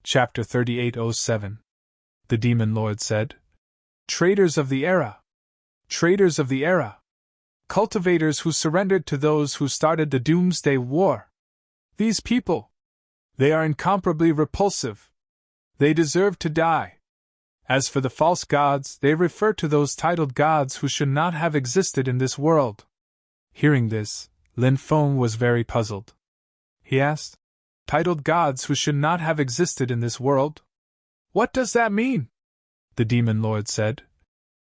Chapter 3807. The Demon Lord said, Traitors of the era! Traitors of the era! Cultivators who surrendered to those who started the Doomsday War! These people! They are incomparably repulsive. They deserve to die. As for the false gods, they refer to those titled gods who should not have existed in this world. Hearing this, Lin Feng was very puzzled. He asked, Titled gods who should not have existed in this world? What does that mean? The Demon Lord said.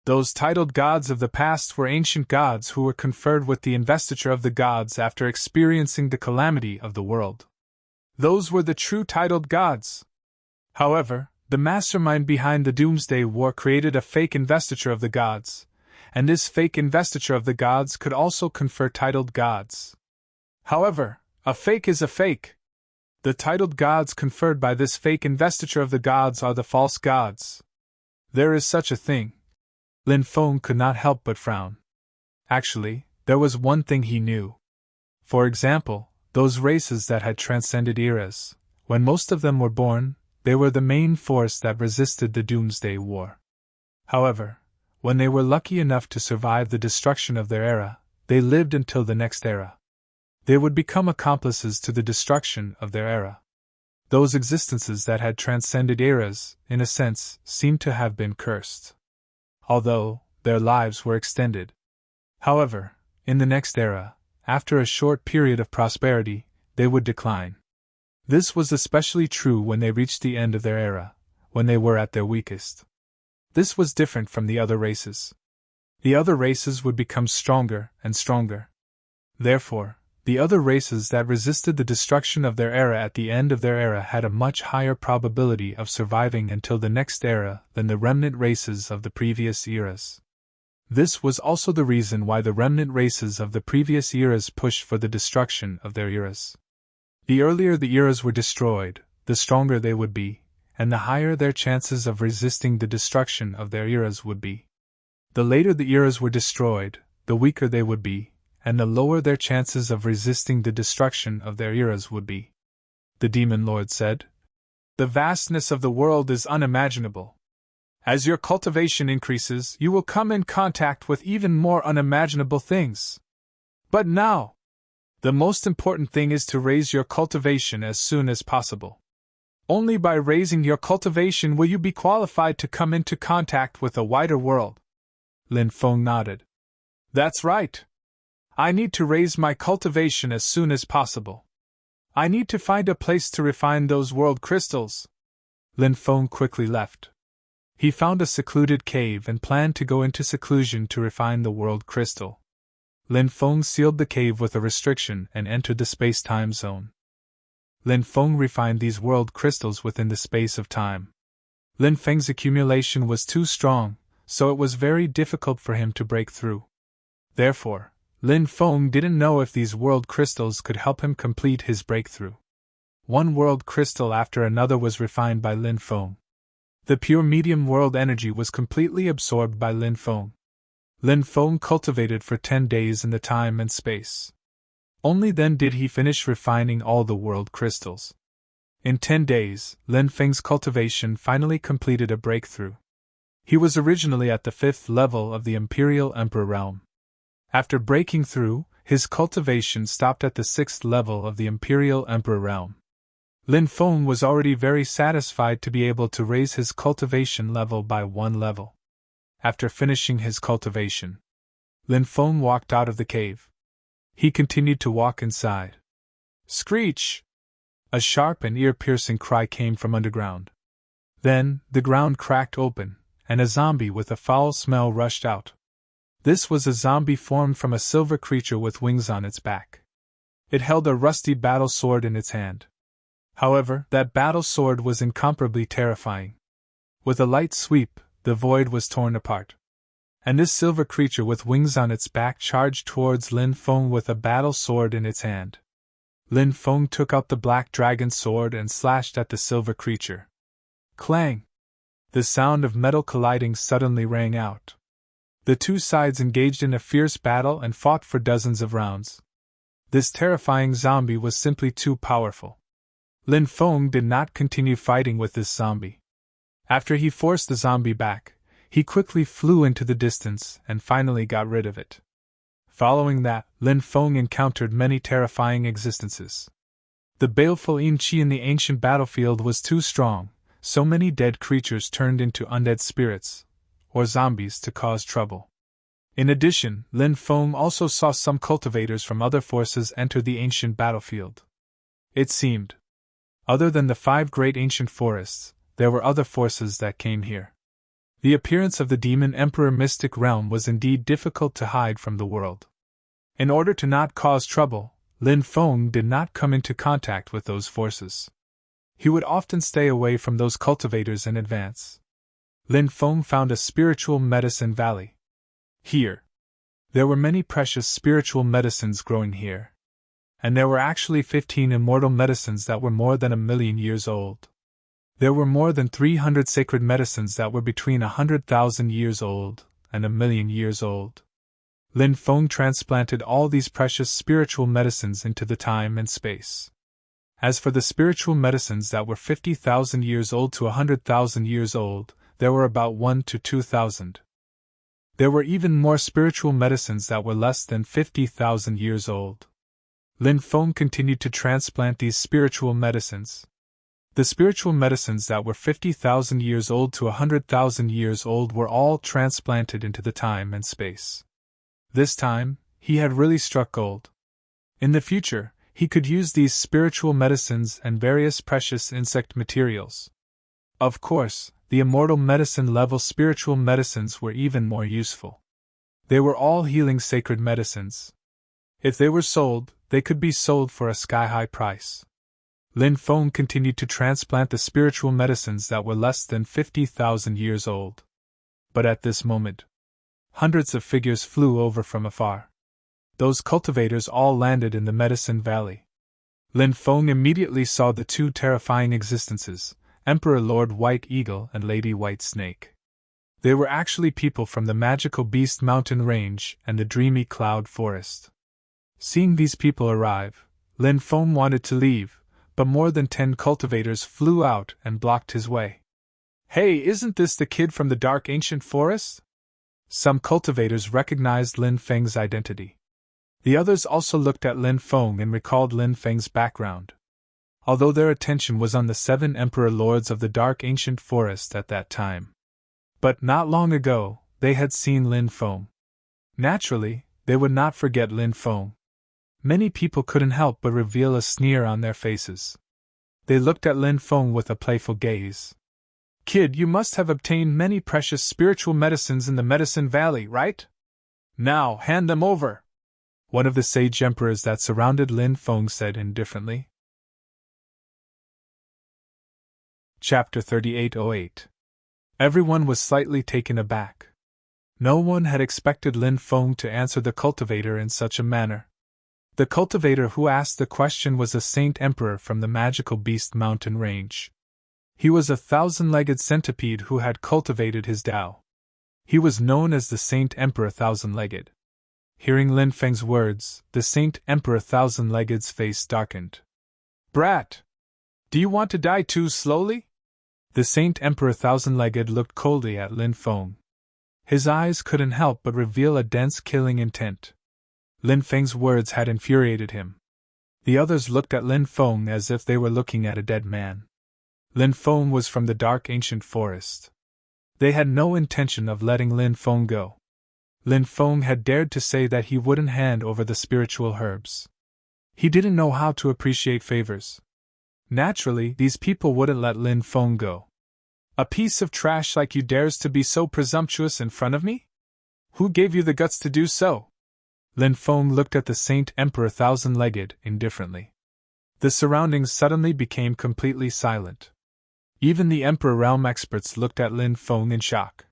Those titled gods of the past were ancient gods who were conferred with the investiture of the gods after experiencing the calamity of the world. Those were the true titled gods. However, the mastermind behind the Doomsday War created a fake investiture of the gods, and this fake investiture of the gods could also confer titled gods. However, a fake is a fake. The titled gods conferred by this fake investiture of the gods are the false gods. There is such a thing. Lin Feng could not help but frown. Actually, there was one thing he knew. For example, those races that had transcended eras, when most of them were born, they were the main force that resisted the Doomsday War. However, when they were lucky enough to survive the destruction of their era, they lived until the next era. They would become accomplices to the destruction of their era. Those existences that had transcended eras, in a sense, seemed to have been cursed. Although their lives were extended. However, in the next era, after a short period of prosperity, they would decline. This was especially true when they reached the end of their era, when they were at their weakest. This was different from the other races. The other races would become stronger and stronger. Therefore, the other races that resisted the destruction of their era at the end of their era had a much higher probability of surviving until the next era than the remnant races of the previous eras. This was also the reason why the remnant races of the previous eras pushed for the destruction of their eras. The earlier the eras were destroyed, the stronger they would be, and the higher their chances of resisting the destruction of their eras would be. The later the eras were destroyed, the weaker they would be, and the lower their chances of resisting the destruction of their eras would be. The Demon Lord said, The vastness of the world is unimaginable. As your cultivation increases, you will come in contact with even more unimaginable things. But now, the most important thing is to raise your cultivation as soon as possible. Only by raising your cultivation will you be qualified to come into contact with a wider world. Lin Feng nodded. That's right. I need to raise my cultivation as soon as possible. I need to find a place to refine those world crystals. Lin Feng quickly left. He found a secluded cave and planned to go into seclusion to refine the world crystal. Lin Feng sealed the cave with a restriction and entered the space-time zone. Lin Feng refined these world crystals within the space of time. Lin Feng's accumulation was too strong, so it was very difficult for him to break through. Therefore, Lin Feng didn't know if these world crystals could help him complete his breakthrough. One world crystal after another was refined by Lin Feng. The pure medium world energy was completely absorbed by Lin Feng. Lin Feng cultivated for 10 days in the time and space. Only then did he finish refining all the world crystals. In 10 days, Lin Feng's cultivation finally completed a breakthrough. He was originally at the 5th level of the Imperial Emperor realm. After breaking through, his cultivation stopped at the 6th level of the Imperial Emperor realm. Lin Feng was already very satisfied to be able to raise his cultivation level by 1 level. After finishing his cultivation, Lin Feng walked out of the cave. He continued to walk inside. Screech! A sharp and ear-piercing cry came from underground. Then, the ground cracked open, and a zombie with a foul smell rushed out. This was a zombie formed from a silver creature with wings on its back. It held a rusty battle sword in its hand. However, that battle sword was incomparably terrifying. With a light sweep, the void was torn apart. And this silver creature with wings on its back charged towards Lin Feng with a battle sword in its hand. Lin Feng took out the black dragon sword and slashed at the silver creature. Clang! The sound of metal colliding suddenly rang out. The two sides engaged in a fierce battle and fought for dozens of rounds. This terrifying zombie was simply too powerful. Lin Feng did not continue fighting with this zombie. After he forced the zombie back, he quickly flew into the distance and finally got rid of it. Following that, Lin Feng encountered many terrifying existences. The baleful yin qi in the ancient battlefield was too strong, so many dead creatures turned into undead spirits, or zombies, to cause trouble. In addition, Lin Feng also saw some cultivators from other forces enter the ancient battlefield. It seemed, other than the 5 great ancient forests, there were other forces that came here. The appearance of the Demon Emperor mystic realm was indeed difficult to hide from the world. In order to not cause trouble, Lin Feng did not come into contact with those forces. He would often stay away from those cultivators in advance. Lin Feng found a spiritual medicine valley. Here, there were many precious spiritual medicines growing here. And there were actually 15 immortal medicines that were more than 1,000,000 years old. There were more than 300 sacred medicines that were between 100,000 years old and 1,000,000 years old. Lin Feng transplanted all these precious spiritual medicines into the time and space. As for the spiritual medicines that were 50,000 years old to 100,000 years old, there were about 1 to 2,000. There were even more spiritual medicines that were less than 50,000 years old. Lin Feng continued to transplant these spiritual medicines. The spiritual medicines that were 50,000 years old to 100,000 years old were all transplanted into the time and space. This time, he had really struck gold. In the future, he could use these spiritual medicines and various precious insect materials. Of course, the immortal medicine level spiritual medicines were even more useful. They were all healing sacred medicines. If they were sold, they could be sold for a sky-high price. Lin Feng continued to transplant the spiritual medicines that were less than 50,000 years old. But at this moment, hundreds of figures flew over from afar. Those cultivators all landed in the Medicine Valley. Lin Feng immediately saw the 2 terrifying existences, Emperor Lord White Eagle and Lady White Snake. They were actually people from the magical Beast Mountain Range and the dreamy Cloud Forest. Seeing these people arrive, Lin Feng wanted to leave, but more than 10 cultivators flew out and blocked his way. "Hey, isn't this the kid from the dark ancient forest?" Some cultivators recognized Lin Feng's identity. The others also looked at Lin Feng and recalled Lin Feng's background. Although their attention was on the 7 Emperor Lords of the Dark Ancient Forest at that time. But not long ago, they had seen Lin Feng. Naturally, they would not forget Lin Feng. Many people couldn't help but reveal a sneer on their faces. They looked at Lin Feng with a playful gaze. "Kid, you must have obtained many precious spiritual medicines in the Medicine Valley, right? Now, hand them over," one of the sage emperors that surrounded Lin Feng said indifferently. Chapter 3808. Everyone was slightly taken aback. No one had expected Lin Feng to answer the cultivator in such a manner. The cultivator who asked the question was a Saint Emperor from the magical Beast Mountain Range. He was a 1,000-legged centipede who had cultivated his Tao. He was known as the Saint Emperor Thousand-Legged. Hearing Lin Feng's words, the Saint Emperor Thousand-Legged's face darkened. "Brat! Do you want to die too slowly?" The Saint Emperor Thousand-Legged looked coldly at Lin Feng. His eyes couldn't help but reveal a dense killing intent. Lin Feng's words had infuriated him. The others looked at Lin Feng as if they were looking at a dead man. Lin Feng was from the dark ancient forest. They had no intention of letting Lin Feng go. Lin Feng had dared to say that he wouldn't hand over the spiritual herbs. He didn't know how to appreciate favors. Naturally, these people wouldn't let Lin Feng go. "A piece of trash like you dares to be so presumptuous in front of me? Who gave you the guts to do so?" Lin Feng looked at the Saint Emperor Thousand-Legged indifferently. The surroundings suddenly became completely silent. Even the Emperor Realm experts looked at Lin Feng in shock.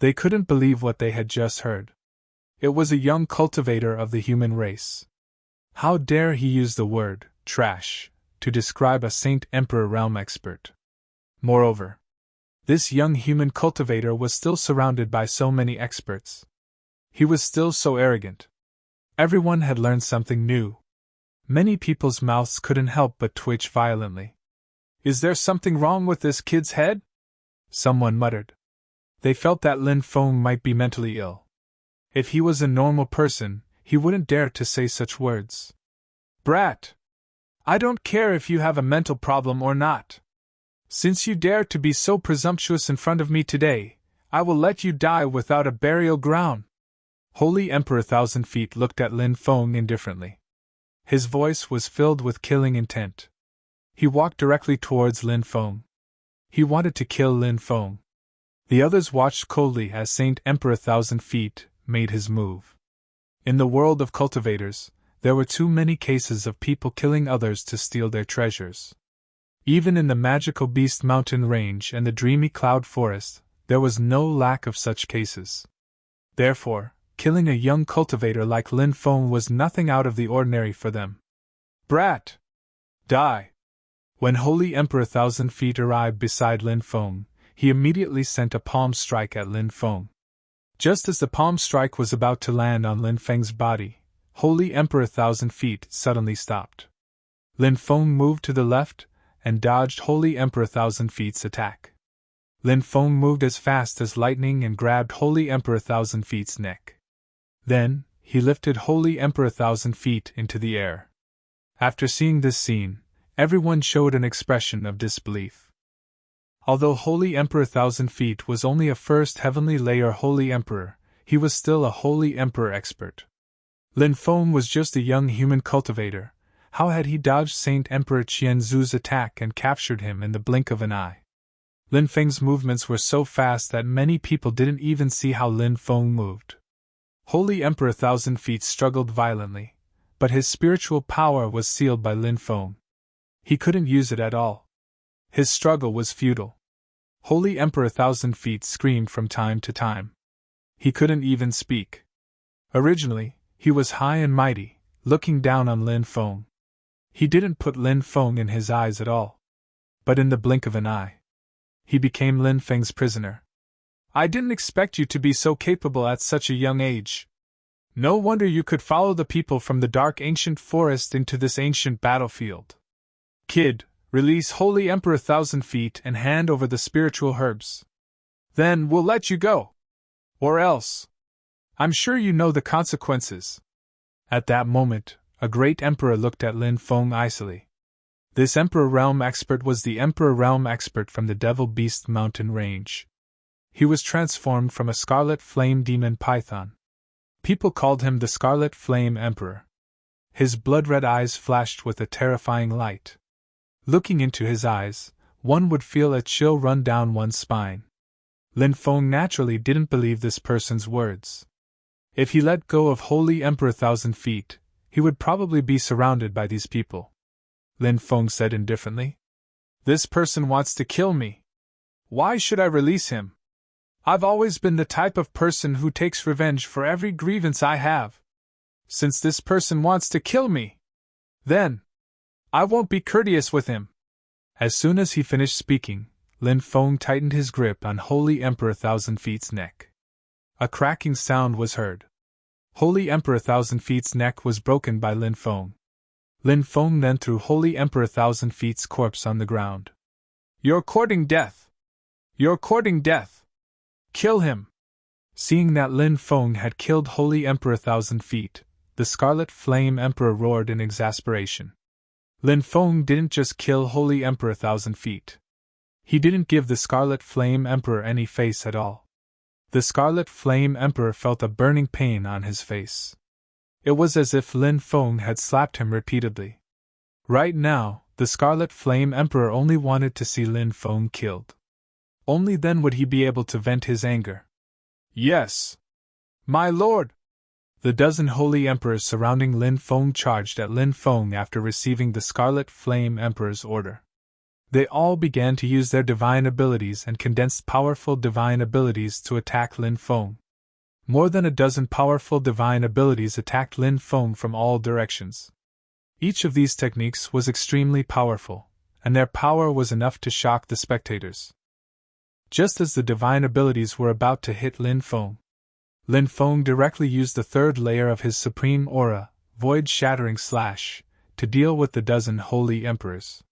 They couldn't believe what they had just heard. It was a young cultivator of the human race. How dare he use the word trash to describe a Saint Emperor Realm expert? Moreover, this young human cultivator was still surrounded by so many experts. He was still so arrogant. Everyone had learned something new. Many people's mouths couldn't help but twitch violently. Is there something wrong with this kid's head? Someone muttered. They felt that Lin Feng might be mentally ill. If he was a normal person, he wouldn't dare to say such words. Brat! I don't care if you have a mental problem or not. Since you dare to be so presumptuous in front of me today, I will let you die without a burial ground. Holy Emperor Thousand Feet looked at Lin Feng indifferently. His voice was filled with killing intent. He walked directly towards Lin Feng. He wanted to kill Lin Feng. The others watched coldly as Saint Emperor Thousand Feet made his move. In the world of cultivators, there were too many cases of people killing others to steal their treasures. Even in the magical Beast Mountain Range and the dreamy Cloud Forest, there was no lack of such cases. Therefore, killing a young cultivator like Lin Feng was nothing out of the ordinary for them. Brat! Die! When Holy Emperor Thousand Feet arrived beside Lin Feng, he immediately sent a palm strike at Lin Feng. Just as the palm strike was about to land on Lin Feng's body, Holy Emperor Thousand Feet suddenly stopped. Lin Feng moved to the left and dodged Holy Emperor Thousand Feet's attack. Lin Feng moved as fast as lightning and grabbed Holy Emperor Thousand Feet's neck. Then, he lifted Holy Emperor Thousand Feet into the air. After seeing this scene, everyone showed an expression of disbelief. Although Holy Emperor Thousand Feet was only a first heavenly layer Holy Emperor, he was still a Holy Emperor expert. Lin Feng was just a young human cultivator. How had he dodged Saint Emperor Qianzu's attack and captured him in the blink of an eye? Lin Feng's movements were so fast that many people didn't even see how Lin Feng moved. Holy Emperor Thousand Feet struggled violently, but his spiritual power was sealed by Lin Feng. He couldn't use it at all. His struggle was futile. Holy Emperor Thousand Feet screamed from time to time. He couldn't even speak. Originally, he was high and mighty, looking down on Lin Feng. He didn't put Lin Feng in his eyes at all. But in the blink of an eye, he became Lin Feng's prisoner. I didn't expect you to be so capable at such a young age. No wonder you could follow the people from the dark ancient forest into this ancient battlefield. Kid, release Holy Emperor Thousand Feet and hand over the spiritual herbs. Then we'll let you go. Or else. I'm sure you know the consequences. At that moment, a great emperor looked at Lin Feng icily. This Emperor Realm expert was the Emperor Realm expert from the Devil Beast Mountain Range. He was transformed from a scarlet flame demon python. People called him the Scarlet Flame Emperor. His blood-red eyes flashed with a terrifying light. Looking into his eyes, one would feel a chill run down one's spine. Lin Feng naturally didn't believe this person's words. If he let go of Holy Emperor Thousand Feet, he would probably be surrounded by these people. Lin Feng said indifferently. This person wants to kill me. Why should I release him? I've always been the type of person who takes revenge for every grievance I have. Since this person wants to kill me, then I won't be courteous with him. As soon as he finished speaking, Lin Feng tightened his grip on Holy Emperor Thousand Feet's neck. A cracking sound was heard. Holy Emperor Thousand Feet's neck was broken by Lin Feng. Lin Feng then threw Holy Emperor Thousand Feet's corpse on the ground. You're courting death! You're courting death! Kill him! Seeing that Lin Feng had killed Holy Emperor Thousand Feet, the Scarlet Flame Emperor roared in exasperation. Lin Feng didn't just kill Holy Emperor Thousand Feet. He didn't give the Scarlet Flame Emperor any face at all. The Scarlet Flame Emperor felt a burning pain on his face. It was as if Lin Feng had slapped him repeatedly. Right now, the Scarlet Flame Emperor only wanted to see Lin Feng killed. Only then would he be able to vent his anger. Yes! My lord! The dozen holy emperors surrounding Lin Feng charged at Lin Feng after receiving the Scarlet Flame Emperor's order. They all began to use their divine abilities and condensed powerful divine abilities to attack Lin Feng. More than a dozen powerful divine abilities attacked Lin Feng from all directions. Each of these techniques was extremely powerful, and their power was enough to shock the spectators. Just as the divine abilities were about to hit Lin Feng directly used the third layer of his supreme aura, Void Shattering Slash, to deal with the dozen holy emperors.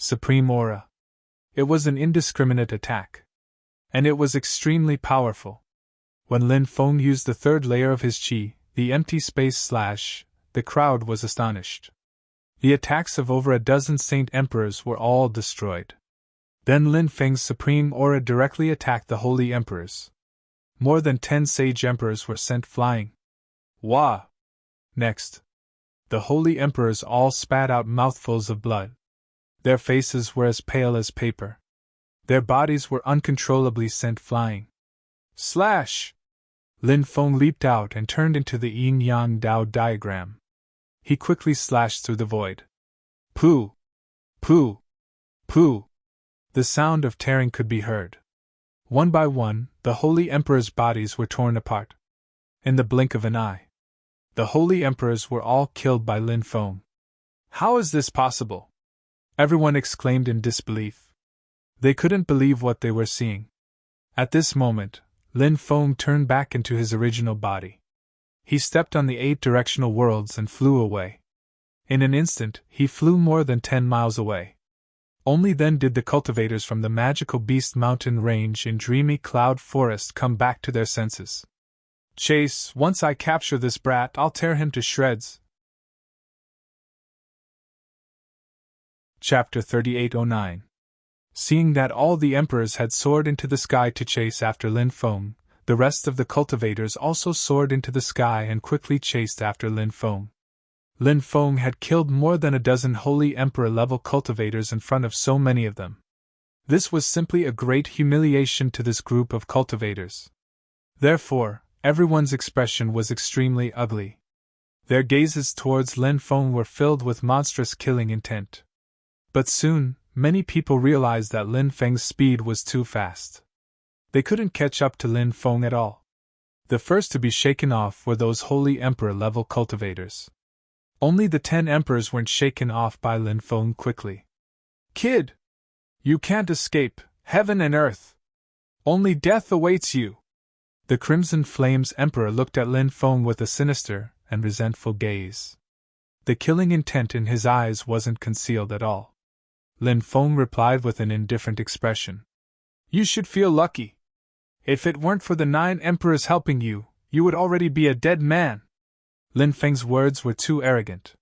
Supreme aura. It was an indiscriminate attack. And it was extremely powerful. When Lin Feng used the third layer of his qi, the empty space slash, the crowd was astonished. The attacks of over a dozen Saint Emperors were all destroyed. Then Lin Feng's supreme aura directly attacked the Holy Emperors. More than 10 Sage Emperors were sent flying. Wah! Next, the Holy Emperors all spat out mouthfuls of blood. Their faces were as pale as paper. Their bodies were uncontrollably sent flying. Slash! Lin Feng leaped out and turned into the yin-yang Dao diagram. He quickly slashed through the void. Pooh! Pooh! Pooh! The sound of tearing could be heard. One by one, the Holy Emperors' bodies were torn apart. In the blink of an eye, the Holy Emperors were all killed by Lin Feng. How is this possible? Everyone exclaimed in disbelief. They couldn't believe what they were seeing. At this moment, Lin Feng turned back into his original body. He stepped on the 8 directional worlds and flew away. In an instant, he flew more than 10 miles away. Only then did the cultivators from the magical Beast Mountain range in dreamy cloud forest come back to their senses. Chase, once I capture this brat, I'll tear him to shreds. Chapter 3809. Seeing that all the emperors had soared into the sky to chase after Lin Feng, the rest of the cultivators also soared into the sky and quickly chased after Lin Feng. Lin Feng had killed more than a dozen Holy Emperor-level cultivators in front of so many of them. This was simply a great humiliation to this group of cultivators. Therefore, everyone's expression was extremely ugly. Their gazes towards Lin Feng were filled with monstrous killing intent. But soon, many people realized that Lin Feng's speed was too fast. They couldn't catch up to Lin Feng at all. The first to be shaken off were those Holy Emperor-level cultivators. Only the 10 emperors weren't shaken off by Lin Feng quickly. Kid! You can't escape, heaven and earth! Only death awaits you! The Crimson Flames Emperor looked at Lin Feng with a sinister and resentful gaze. The killing intent in his eyes wasn't concealed at all. Lin Feng replied with an indifferent expression. You should feel lucky. If it weren't for the 9 emperors helping you, you would already be a dead man. Lin Feng's words were too arrogant.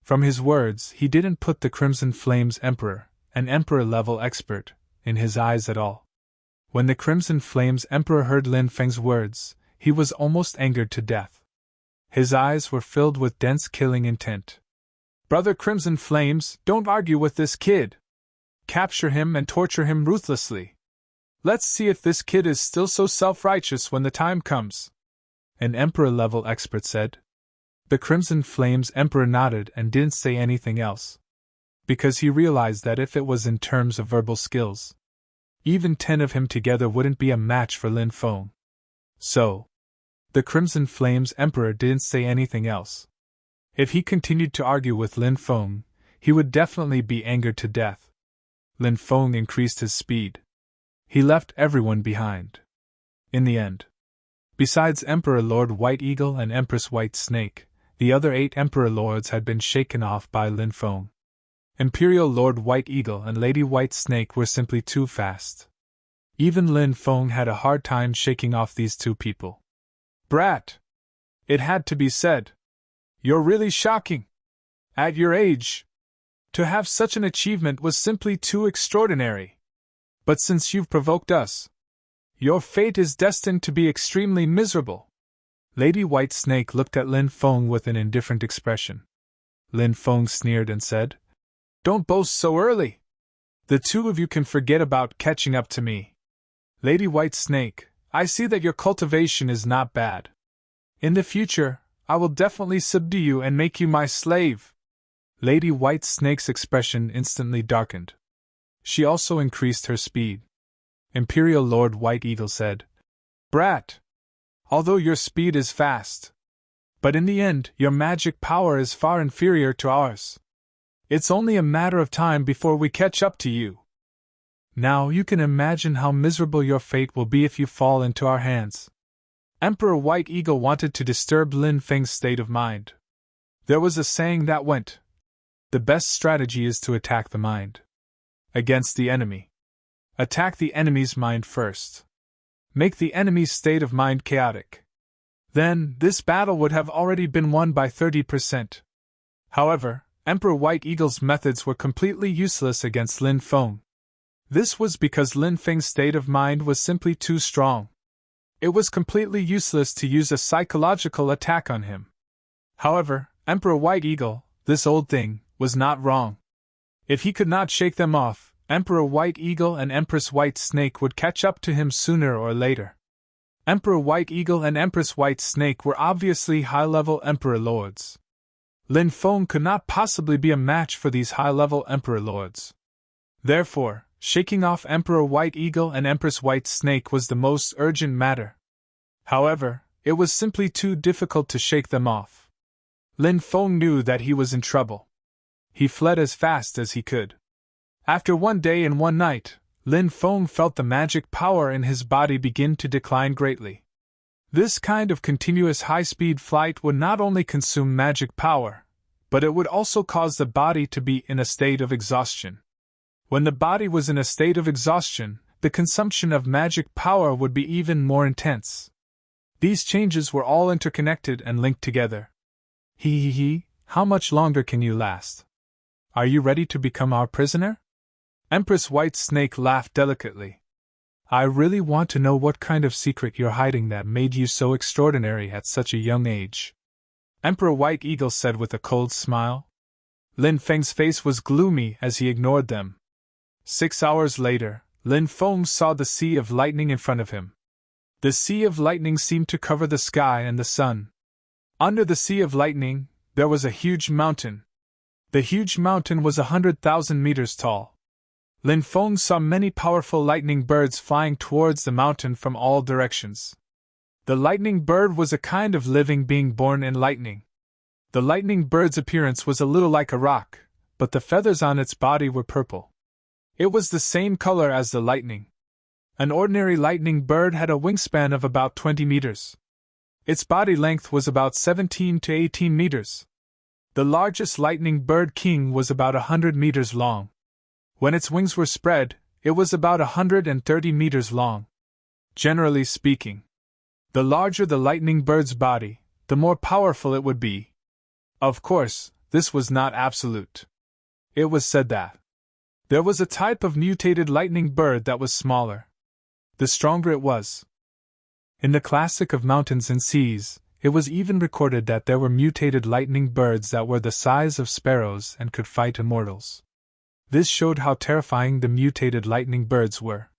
From his words, he didn't put the Crimson Flames Emperor, an emperor-level expert, in his eyes at all. When the Crimson Flames Emperor heard Lin Feng's words, he was almost angered to death. His eyes were filled with dense killing intent. Brother Crimson Flames, don't argue with this kid. Capture him and torture him ruthlessly. Let's see if this kid is still so self-righteous when the time comes. An emperor-level expert said. The Crimson Flames Emperor nodded and didn't say anything else. Because he realized that if it was in terms of verbal skills, even 10 of him together wouldn't be a match for Lin Feng. So, the Crimson Flames Emperor didn't say anything else. If he continued to argue with Lin Feng, he would definitely be angered to death. Lin Feng increased his speed. He left everyone behind. In the end, besides Emperor Lord White Eagle and Empress White Snake, the other 8 Emperor Lords had been shaken off by Lin Feng. Imperial Lord White Eagle and Lady White Snake were simply too fast. Even Lin Feng had a hard time shaking off these 2 people. Brat! It had to be said. You're really shocking. At your age, to have such an achievement was simply too extraordinary. But since you've provoked us, your fate is destined to be extremely miserable. Lady White Snake looked at Lin Feng with an indifferent expression. Lin Feng sneered and said, Don't boast so early. The 2 of you can forget about catching up to me. Lady White Snake, I see that your cultivation is not bad. In the future, I will definitely subdue you and make you my slave. Lady White Snake's expression instantly darkened. She also increased her speed. Imperial Lord White Eagle said, Brat! Although your speed is fast, but in the end, your magic power is far inferior to ours. It's only a matter of time before we catch up to you. Now you can imagine how miserable your fate will be if you fall into our hands. Emperor White Eagle wanted to disturb Lin Feng's state of mind. There was a saying that went, the best strategy is to attack the mind. Against the enemy. Attack the enemy's mind first. Make the enemy's state of mind chaotic. Then, this battle would have already been won by 30%. However, Emperor White Eagle's methods were completely useless against Lin Feng. This was because Lin Feng's state of mind was simply too strong. It was completely useless to use a psychological attack on him. However, Emperor White Eagle, this old thing, was not wrong. If he could not shake them off, Emperor White Eagle and Empress White Snake would catch up to him sooner or later. Emperor White Eagle and Empress White Snake were obviously high-level Emperor Lords. Lin Feng could not possibly be a match for these high-level Emperor Lords. Therefore, shaking off Emperor White Eagle and Empress White Snake was the most urgent matter. However, it was simply too difficult to shake them off. Lin Feng knew that he was in trouble. He fled as fast as he could. After 1 day and 1 night, Lin Feng felt the magic power in his body begin to decline greatly. This kind of continuous high-speed flight would not only consume magic power, but it would also cause the body to be in a state of exhaustion. When the body was in a state of exhaustion, the consumption of magic power would be even more intense. These changes were all interconnected and linked together. How much longer can you last? Are you ready to become our prisoner? Empress White Snake laughed delicately. I really want to know what kind of secret you're hiding that made you so extraordinary at such a young age. Emperor White Eagle said with a cold smile. Lin Feng's face was gloomy as he ignored them. 6 hours later, Lin Feng saw the sea of lightning in front of him. The sea of lightning seemed to cover the sky and the sun. Under the sea of lightning, there was a huge mountain. The huge mountain was 100,000 meters tall. Lin Feng saw many powerful lightning birds flying towards the mountain from all directions. The lightning bird was a kind of living being born in lightning. The lightning bird's appearance was a little like a rock, but the feathers on its body were purple. It was the same color as the lightning. An ordinary lightning bird had a wingspan of about 20 meters. Its body length was about 17 to 18 meters. The largest lightning bird king was about 100 meters long. When its wings were spread, it was about 130 meters long. Generally speaking, the larger the lightning bird's body, the more powerful it would be. Of course, this was not absolute. It was said that there was a type of mutated lightning bird that was smaller. The stronger it was. In the classic of mountains and seas, it was even recorded that there were mutated lightning birds that were the size of sparrows and could fight immortals. This showed how terrifying the mutated lightning birds were.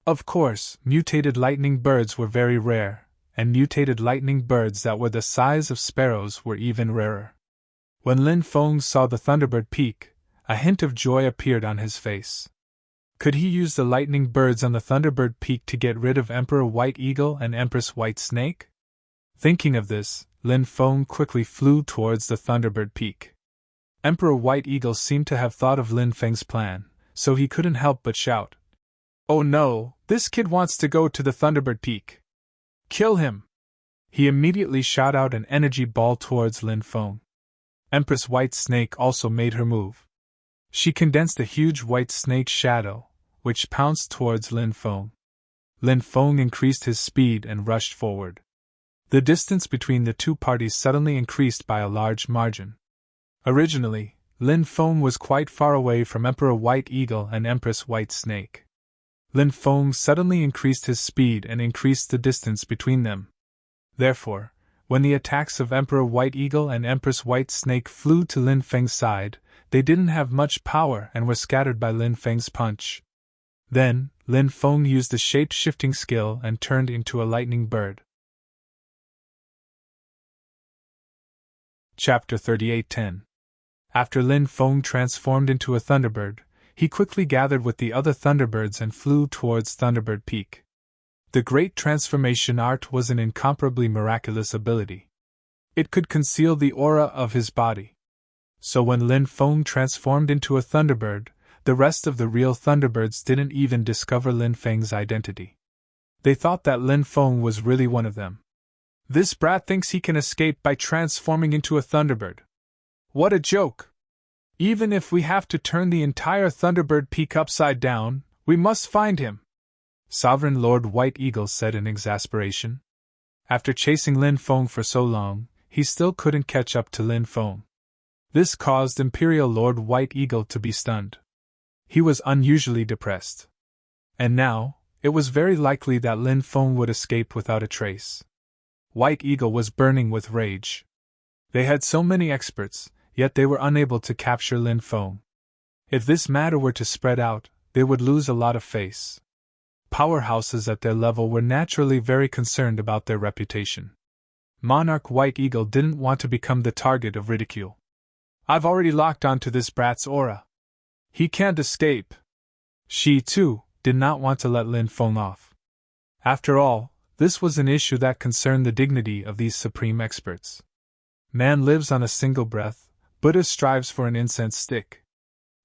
Of course, mutated lightning birds were very rare, and mutated lightning birds that were the size of sparrows were even rarer. When Lin Feng saw the Thunderbird Peak, a hint of joy appeared on his face. Could he use the lightning birds on the Thunderbird Peak to get rid of Emperor White Eagle and Empress White Snake? Thinking of this, Lin Feng quickly flew towards the Thunderbird Peak. Emperor White Eagle seemed to have thought of Lin Feng's plan, so he couldn't help but shout. Oh no, this kid wants to go to the Thunderbird Peak. Kill him! He immediately shot out an energy ball towards Lin Feng. Empress White Snake also made her move. She condensed a huge white snake shadow, which pounced towards Lin Feng. Lin Feng increased his speed and rushed forward. The distance between the two parties suddenly increased by a large margin. Originally, Lin Feng was quite far away from Emperor White Eagle and Empress White Snake. Lin Feng suddenly increased his speed and increased the distance between them. Therefore, when the attacks of Emperor White Eagle and Empress White Snake flew to Lin Feng's side, they didn't have much power and were scattered by Lin Feng's punch. Then, Lin Feng used the shape-shifting skill and turned into a lightning bird. Chapter 38:10. After Lin Feng transformed into a thunderbird, he quickly gathered with the other thunderbirds and flew towards Thunderbird Peak. The great transformation art was an incomparably miraculous ability. It could conceal the aura of his body. So when Lin Feng transformed into a thunderbird, the rest of the real thunderbirds didn't even discover Lin Feng's identity. They thought that Lin Feng was really one of them. This brat thinks he can escape by transforming into a thunderbird. What a joke! Even if we have to turn the entire Thunderbird Peak upside down, we must find him, Sovereign Lord White Eagle said in exasperation. After chasing Lin Feng for so long, he still couldn't catch up to Lin Feng. This caused Imperial Lord White Eagle to be stunned. He was unusually depressed. And now, it was very likely that Lin Feng would escape without a trace. White Eagle was burning with rage. They had so many experts, yet they were unable to capture Lin Feng. If this matter were to spread out, they would lose a lot of face. Powerhouses at their level were naturally very concerned about their reputation. Monarch White Eagle didn't want to become the target of ridicule. I've already locked onto this brat's aura. He can't escape. She, too, did not want to let Lin Feng off. After all, this was an issue that concerned the dignity of these supreme experts. Man lives on a single breath, Buddha strives for an incense stick.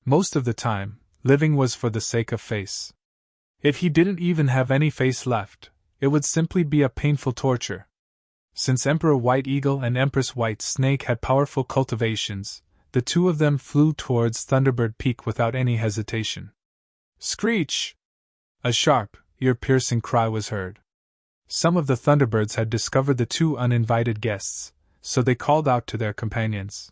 Most of the time, living was for the sake of face. If he didn't even have any face left, it would simply be a painful torture. Since Emperor White Eagle and Empress White Snake had powerful cultivations, the two of them flew towards Thunderbird Peak without any hesitation. Screech! A sharp, ear-piercing cry was heard. Some of the Thunderbirds had discovered the two uninvited guests, so they called out to their companions.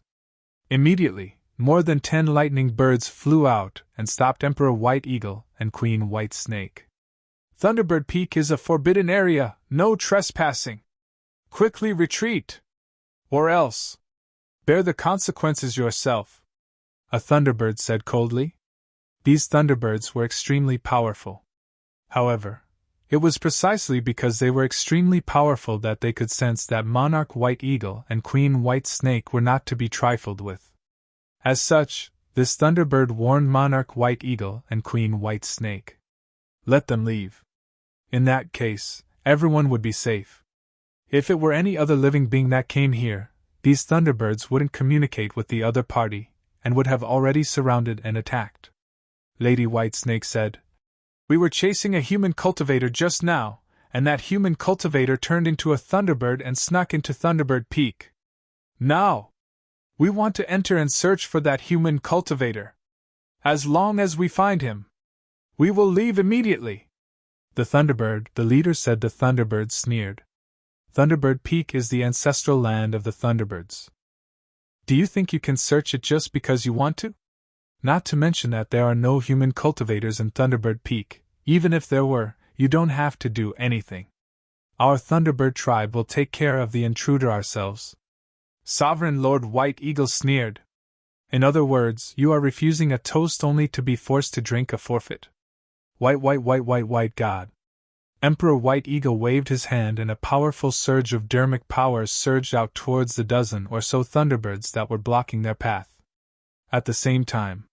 Immediately, more than 10 lightning birds flew out and stopped Emperor White Eagle and Queen White Snake. Thunderbird Peak is a forbidden area, no trespassing. Quickly retreat! Or else, bear the consequences yourself, a Thunderbird said coldly. These Thunderbirds were extremely powerful. However, it was precisely because they were extremely powerful that they could sense that Monarch White Eagle and Queen White Snake were not to be trifled with. As such, this Thunderbird warned Monarch White Eagle and Queen White Snake. Let them leave. In that case, everyone would be safe. If it were any other living being that came here, these Thunderbirds wouldn't communicate with the other party, and would have already surrounded and attacked. Lady White Snake said, "We were chasing a human cultivator just now, and that human cultivator turned into a Thunderbird and snuck into Thunderbird Peak. Now, we want to enter and search for that human cultivator. As long as we find him, we will leave immediately." The Thunderbird, the leader said. The Thunderbird sneered. Thunderbird Peak is the ancestral land of the Thunderbirds. Do you think you can search it just because you want to? Not to mention that there are no human cultivators in Thunderbird Peak. Even if there were, you don't have to do anything. Our Thunderbird tribe will take care of the intruder ourselves. Sovereign Lord White Eagle sneered. In other words, you are refusing a toast only to be forced to drink a forfeit. White God. Emperor White Eagle waved his hand and a powerful surge of dermic powers surged out towards the dozen or so Thunderbirds that were blocking their path. At the same time,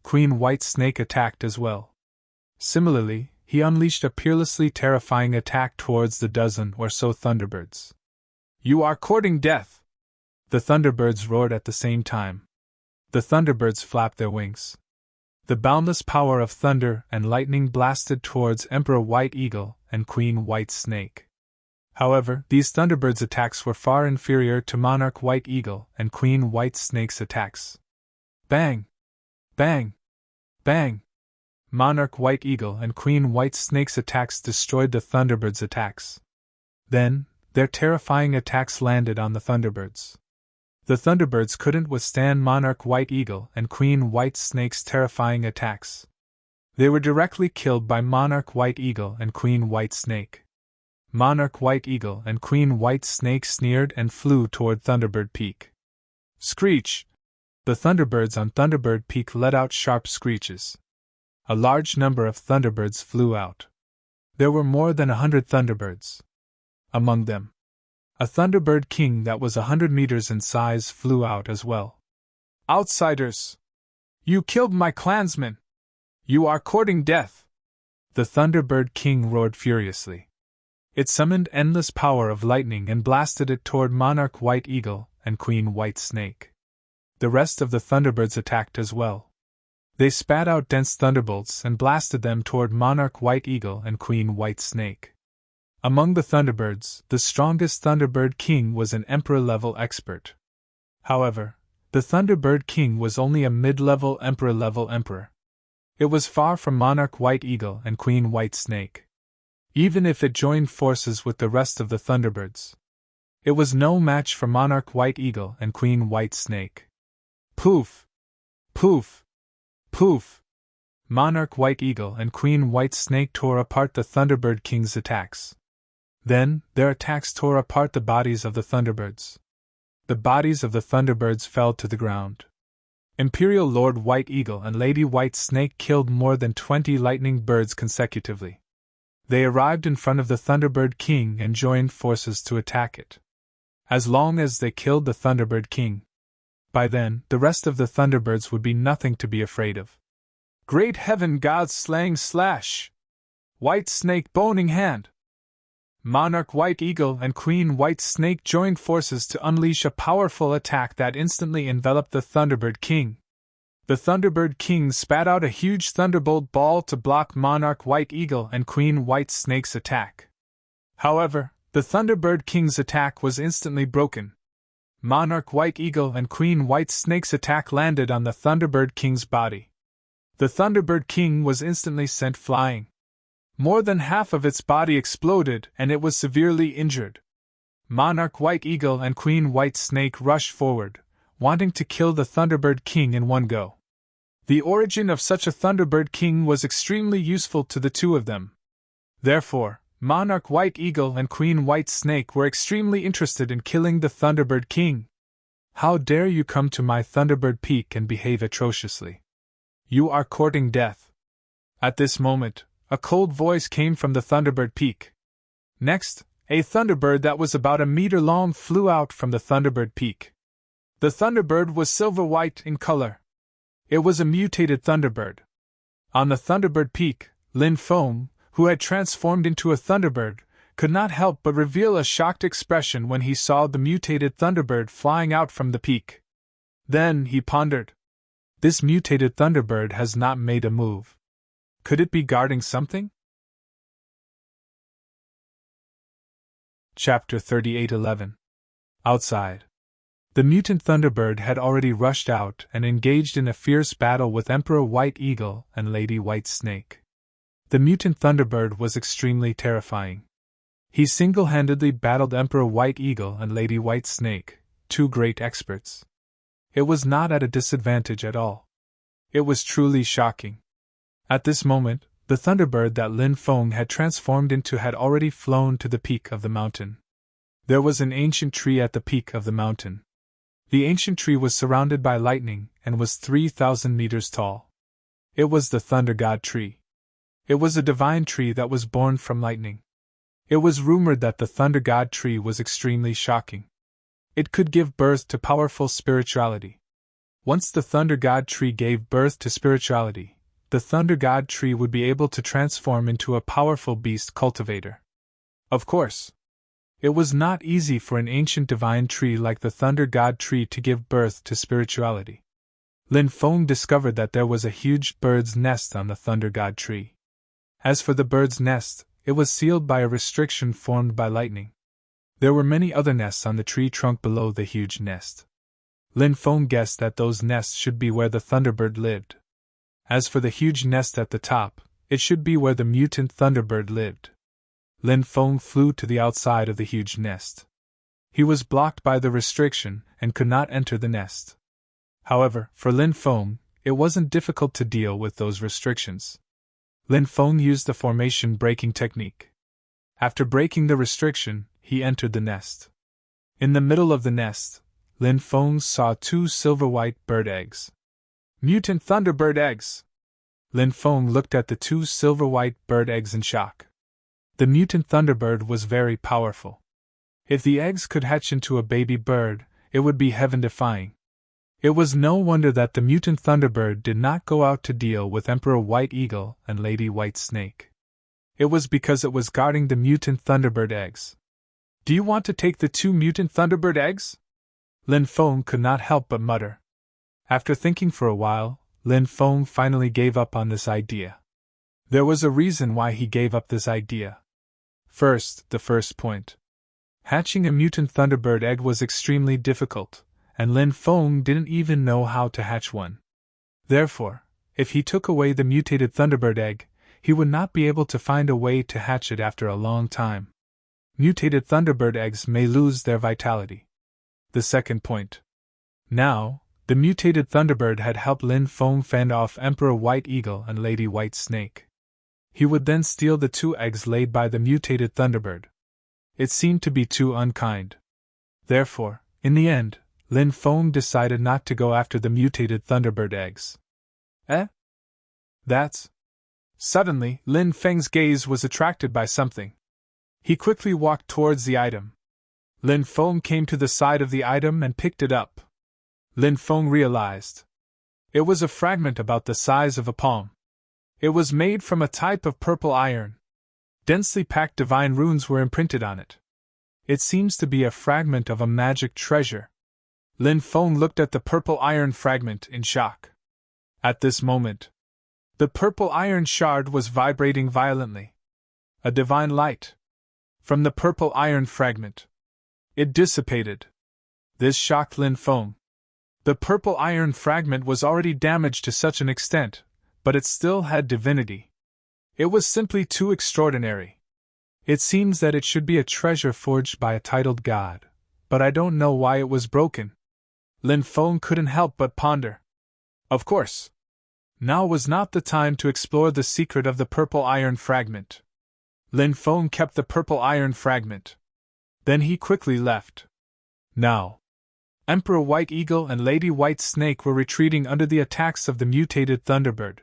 Queen White Snake attacked as well. Similarly, he unleashed a peerlessly terrifying attack towards the dozen or so Thunderbirds. You are courting death! The Thunderbirds roared at the same time. The Thunderbirds flapped their wings. The boundless power of thunder and lightning blasted towards Emperor White Eagle and Queen White Snake. However, these Thunderbirds' attacks were far inferior to Monarch White Eagle and Queen White Snake's attacks. Bang! Bang! Bang! Monarch White Eagle and Queen White Snake's attacks destroyed the Thunderbirds' attacks. Then, their terrifying attacks landed on the Thunderbirds. The Thunderbirds couldn't withstand Monarch White Eagle and Queen White Snake's terrifying attacks. They were directly killed by Monarch White Eagle and Queen White Snake. Monarch White Eagle and Queen White Snake sneered and flew toward Thunderbird Peak. Screech! The Thunderbirds on Thunderbird Peak let out sharp screeches. A large number of Thunderbirds flew out. There were more than 100 Thunderbirds. Among them, a Thunderbird king that was 100 meters in size flew out as well. Outsiders! You killed my clansmen! You are courting death! The Thunderbird king roared furiously. It summoned endless power of lightning and blasted it toward Monarch White Eagle and Queen White Snake. The rest of the Thunderbirds attacked as well. They spat out dense thunderbolts and blasted them toward Monarch White Eagle and Queen White Snake. Among the Thunderbirds, the strongest Thunderbird king was an Emperor-level expert. However, The Thunderbird King was only a mid-level emperor-level emperor. It was far from Monarch White Eagle and Queen White Snake. Even if it joined forces with the rest of the Thunderbirds, it was no match for Monarch White Eagle and Queen White Snake. Poof! Poof! Poof! Monarch White Eagle and Queen White Snake tore apart the Thunderbird King's attacks. Then, their attacks tore apart the bodies of the Thunderbirds. The bodies of the Thunderbirds fell to the ground. Imperial Lord White Eagle and Lady White Snake killed more than 20 lightning birds consecutively. They arrived in front of the Thunderbird King and joined forces to attack it. As long as they killed the Thunderbird King, by then, the rest of the Thunderbirds would be nothing to be afraid of. Great heaven, God's slaying slash! White Snake boning hand! Monarch White Eagle and Queen White Snake joined forces to unleash a powerful attack that instantly enveloped the Thunderbird King. The Thunderbird King spat out a huge thunderbolt ball to block Monarch White Eagle and Queen White Snake's attack. However, the Thunderbird King's attack was instantly broken. Monarch White Eagle and Queen White Snake's attack landed on the Thunderbird King's body. The Thunderbird King was instantly sent flying. More than half of its body exploded and it was severely injured. Monarch White Eagle and Queen White Snake rushed forward, wanting to kill the Thunderbird King in one go. The origin of such a Thunderbird King was extremely useful to the two of them. Therefore, Monarch White Eagle and Queen White Snake were extremely interested in killing the Thunderbird King. How dare you come to my Thunderbird Peak and behave atrociously? You are courting death. At this moment, a cold voice came from the Thunderbird Peak. Next, a Thunderbird that was about a meter long flew out from the Thunderbird Peak. The Thunderbird was silver-white in color. It was a mutated Thunderbird. On the Thunderbird Peak, Lin Feng, who had transformed into a Thunderbird, could not help but reveal a shocked expression when he saw the mutated Thunderbird flying out from the peak. Then he pondered. This mutated Thunderbird has not made a move. Could it be guarding something? Chapter 38:11. Outside. The mutant Thunderbird had already rushed out and engaged in a fierce battle with Emperor White Eagle and Lady White Snake. The mutant Thunderbird was extremely terrifying. He single-handedly battled Emperor White Eagle and Lady White Snake, two great experts. It was not at a disadvantage at all. It was truly shocking. At this moment, the Thunderbird that Lin Feng had transformed into had already flown to the peak of the mountain. There was an ancient tree at the peak of the mountain. The ancient tree was surrounded by lightning and was 3,000 meters tall. It was the Thunder God tree. It was a divine tree that was born from lightning. It was rumored that the Thunder God tree was extremely shocking. It could give birth to powerful spirituality. Once the Thunder God tree gave birth to spirituality, the Thunder God tree would be able to transform into a powerful beast cultivator. Of course, it was not easy for an ancient divine tree like the Thunder God tree to give birth to spirituality. Lin Feng discovered that there was a huge bird's nest on the Thunder God tree. As for the bird's nest, it was sealed by a restriction formed by lightning. There were many other nests on the tree trunk below the huge nest. Lin Feng guessed that those nests should be where the Thunderbird lived. As for the huge nest at the top, it should be where the mutant Thunderbird lived. Lin Feng flew to the outside of the huge nest. He was blocked by the restriction and could not enter the nest. However, for Lin Feng, it wasn't difficult to deal with those restrictions. Lin Feng used the formation breaking technique. After breaking the restriction, he entered the nest. In the middle of the nest, Lin Feng saw two silver-white bird eggs. Mutant Thunderbird eggs! Lin Feng looked at the two silver-white bird eggs in shock. The mutant Thunderbird was very powerful. If the eggs could hatch into a baby bird, it would be heaven-defying. It was no wonder that the mutant Thunderbird did not go out to deal with Emperor White Eagle and Lady White Snake. It was because it was guarding the mutant Thunderbird eggs. Do you want to take the two mutant Thunderbird eggs? Lin Feng could not help but mutter. After thinking for a while, Lin Feng finally gave up on this idea. There was a reason why he gave up this idea. First, the first point. Hatching a mutant Thunderbird egg was extremely difficult, and Lin Feng didn't even know how to hatch one. Therefore, if he took away the mutated Thunderbird egg, he would not be able to find a way to hatch it after a long time. Mutated Thunderbird eggs may lose their vitality. The second point. Now, the mutated Thunderbird had helped Lin Feng fend off Emperor White Eagle and Lady White Snake. He would then steal the 2 eggs laid by the mutated Thunderbird. It seemed to be too unkind. Therefore, in the end, Lin Feng decided not to go after the mutated Thunderbird eggs. That's... Suddenly, Lin Feng's gaze was attracted by something. He quickly walked towards the item. Lin Feng came to the side of the item and picked it up. Lin Feng realized. It was a fragment about the size of a palm. It was made from a type of purple iron. Densely packed divine runes were imprinted on it. It seems to be a fragment of a magic treasure. Lin Feng looked at the purple iron fragment in shock. At this moment, the purple iron shard was vibrating violently. A divine light. From the purple iron fragment. It dissipated. This shocked Lin Feng. The purple iron fragment was already damaged to such an extent, but it still had divinity. It was simply too extraordinary. It seems that it should be a treasure forged by a titled god, but I don't know why it was broken. Lin Feng couldn't help but ponder. Of course. Now was not the time to explore the secret of the purple iron fragment. Lin Feng kept the purple iron fragment. Then he quickly left. Now, Emperor White Eagle and Lady White Snake were retreating under the attacks of the mutated Thunderbird.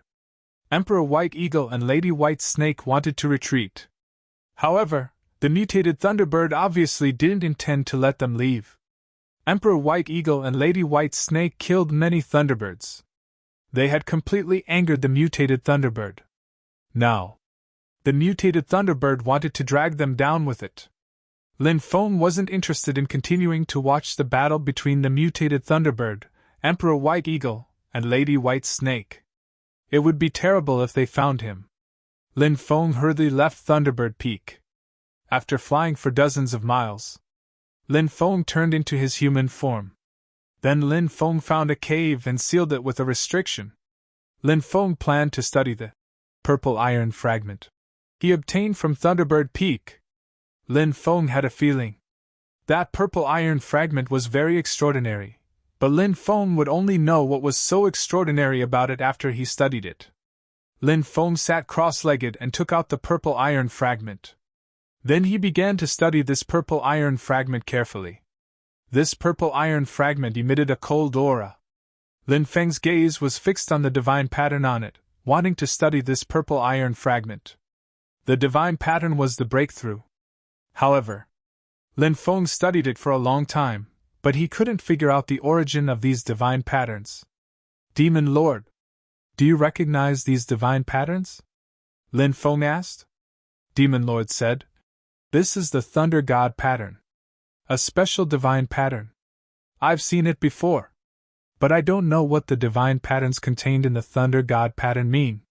Emperor White Eagle and Lady White Snake wanted to retreat. However, the mutated Thunderbird obviously didn't intend to let them leave. Emperor White Eagle and Lady White Snake killed many Thunderbirds. They had completely angered the mutated Thunderbird. Now, the mutated Thunderbird wanted to drag them down with it. Lin Feng wasn't interested in continuing to watch the battle between the mutated Thunderbird, Emperor White Eagle, and Lady White Snake. It would be terrible if they found him. Lin Feng hurriedly left Thunderbird Peak. After flying for dozens of miles, Lin Feng turned into his human form. Then Lin Feng found a cave and sealed it with a restriction. Lin Feng planned to study the purple iron fragment he obtained from Thunderbird Peak. Lin Feng had a feeling. That purple iron fragment was very extraordinary, but Lin Feng would only know what was so extraordinary about it after he studied it. Lin Feng sat cross-legged and took out the purple iron fragment. Then he began to study this purple iron fragment carefully. This purple iron fragment emitted a cold aura. Lin Feng's gaze was fixed on the divine pattern on it, wanting to study this purple iron fragment. The divine pattern was the breakthrough. However, Lin Feng studied it for a long time, but he couldn't figure out the origin of these divine patterns. Demon Lord, do you recognize these divine patterns? Lin Feng asked. Demon Lord said, this is the Thunder God pattern. A special divine pattern. I've seen it before. But I don't know what the divine patterns contained in the Thunder God pattern mean.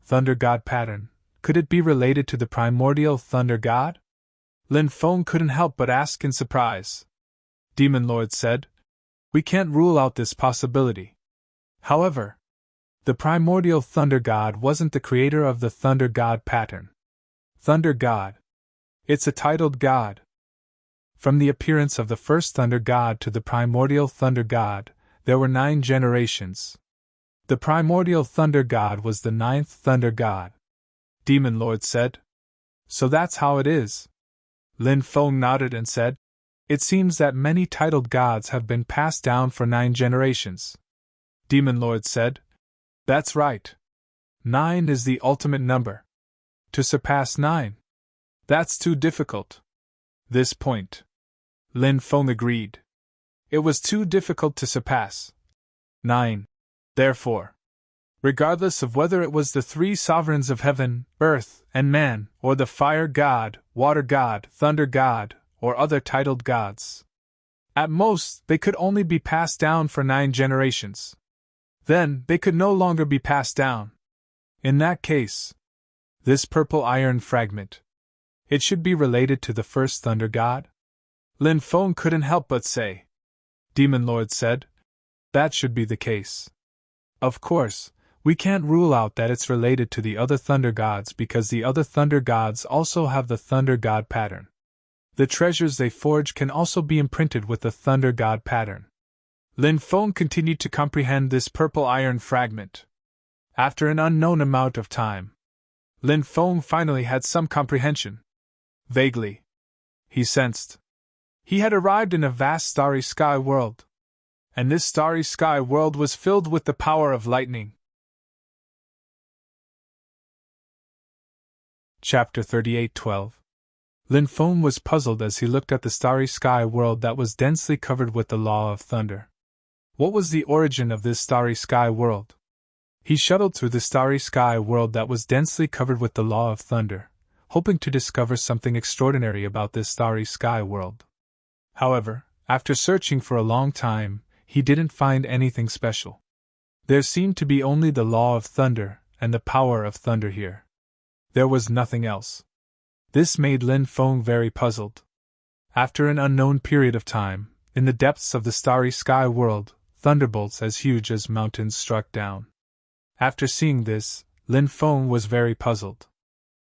Thunder God pattern, could it be related to the primordial Thunder God? Lin Feng couldn't help but ask in surprise. Demon Lord said, we can't rule out this possibility. However, the primordial Thunder God wasn't the creator of the Thunder God pattern. Thunder God. It's a titled god. From the appearance of the first Thunder God to the primordial Thunder God, there were 9 generations. The primordial Thunder God was the 9th Thunder God. Demon Lord said. So that's how it is. Lin Feng nodded and said, it seems that many titled gods have been passed down for 9 generations. Demon Lord said, that's right. 9 is the ultimate number. To surpass 9. That's too difficult. This point. Lin Feng agreed. It was too difficult to surpass. 9. Therefore, regardless of whether it was the 3 sovereigns of heaven, earth, and man, or the fire god, water god, thunder god, or other titled gods, at most they could only be passed down for 9 generations. Then they could no longer be passed down. In that case, this purple iron fragment, it should be related to the first Thunder God? Lin Feng couldn't help but say. Demon Lord said. That should be the case. Of course, we can't rule out that it's related to the other thunder gods because the other thunder gods also have the thunder god pattern. The treasures they forge can also be imprinted with the thunder god pattern. Lin Feng continued to comprehend this purple iron fragment. After an unknown amount of time, Lin Feng finally had some comprehension. Vaguely, he sensed. He had arrived in a vast starry sky world. And this starry sky world was filled with the power of lightning. Chapter 38:12. Lin Feng was puzzled as he looked at the starry sky world that was densely covered with the law of thunder. What was the origin of this starry sky world? He shuttled through the starry sky world that was densely covered with the law of thunder, hoping to discover something extraordinary about this starry sky world. However, after searching for a long time, he didn't find anything special. There seemed to be only the law of thunder and the power of thunder here. There was nothing else. This made Lin Feng very puzzled. After an unknown period of time, in the depths of the starry sky world, thunderbolts as huge as mountains struck down. After seeing this, Lin Feng was very puzzled.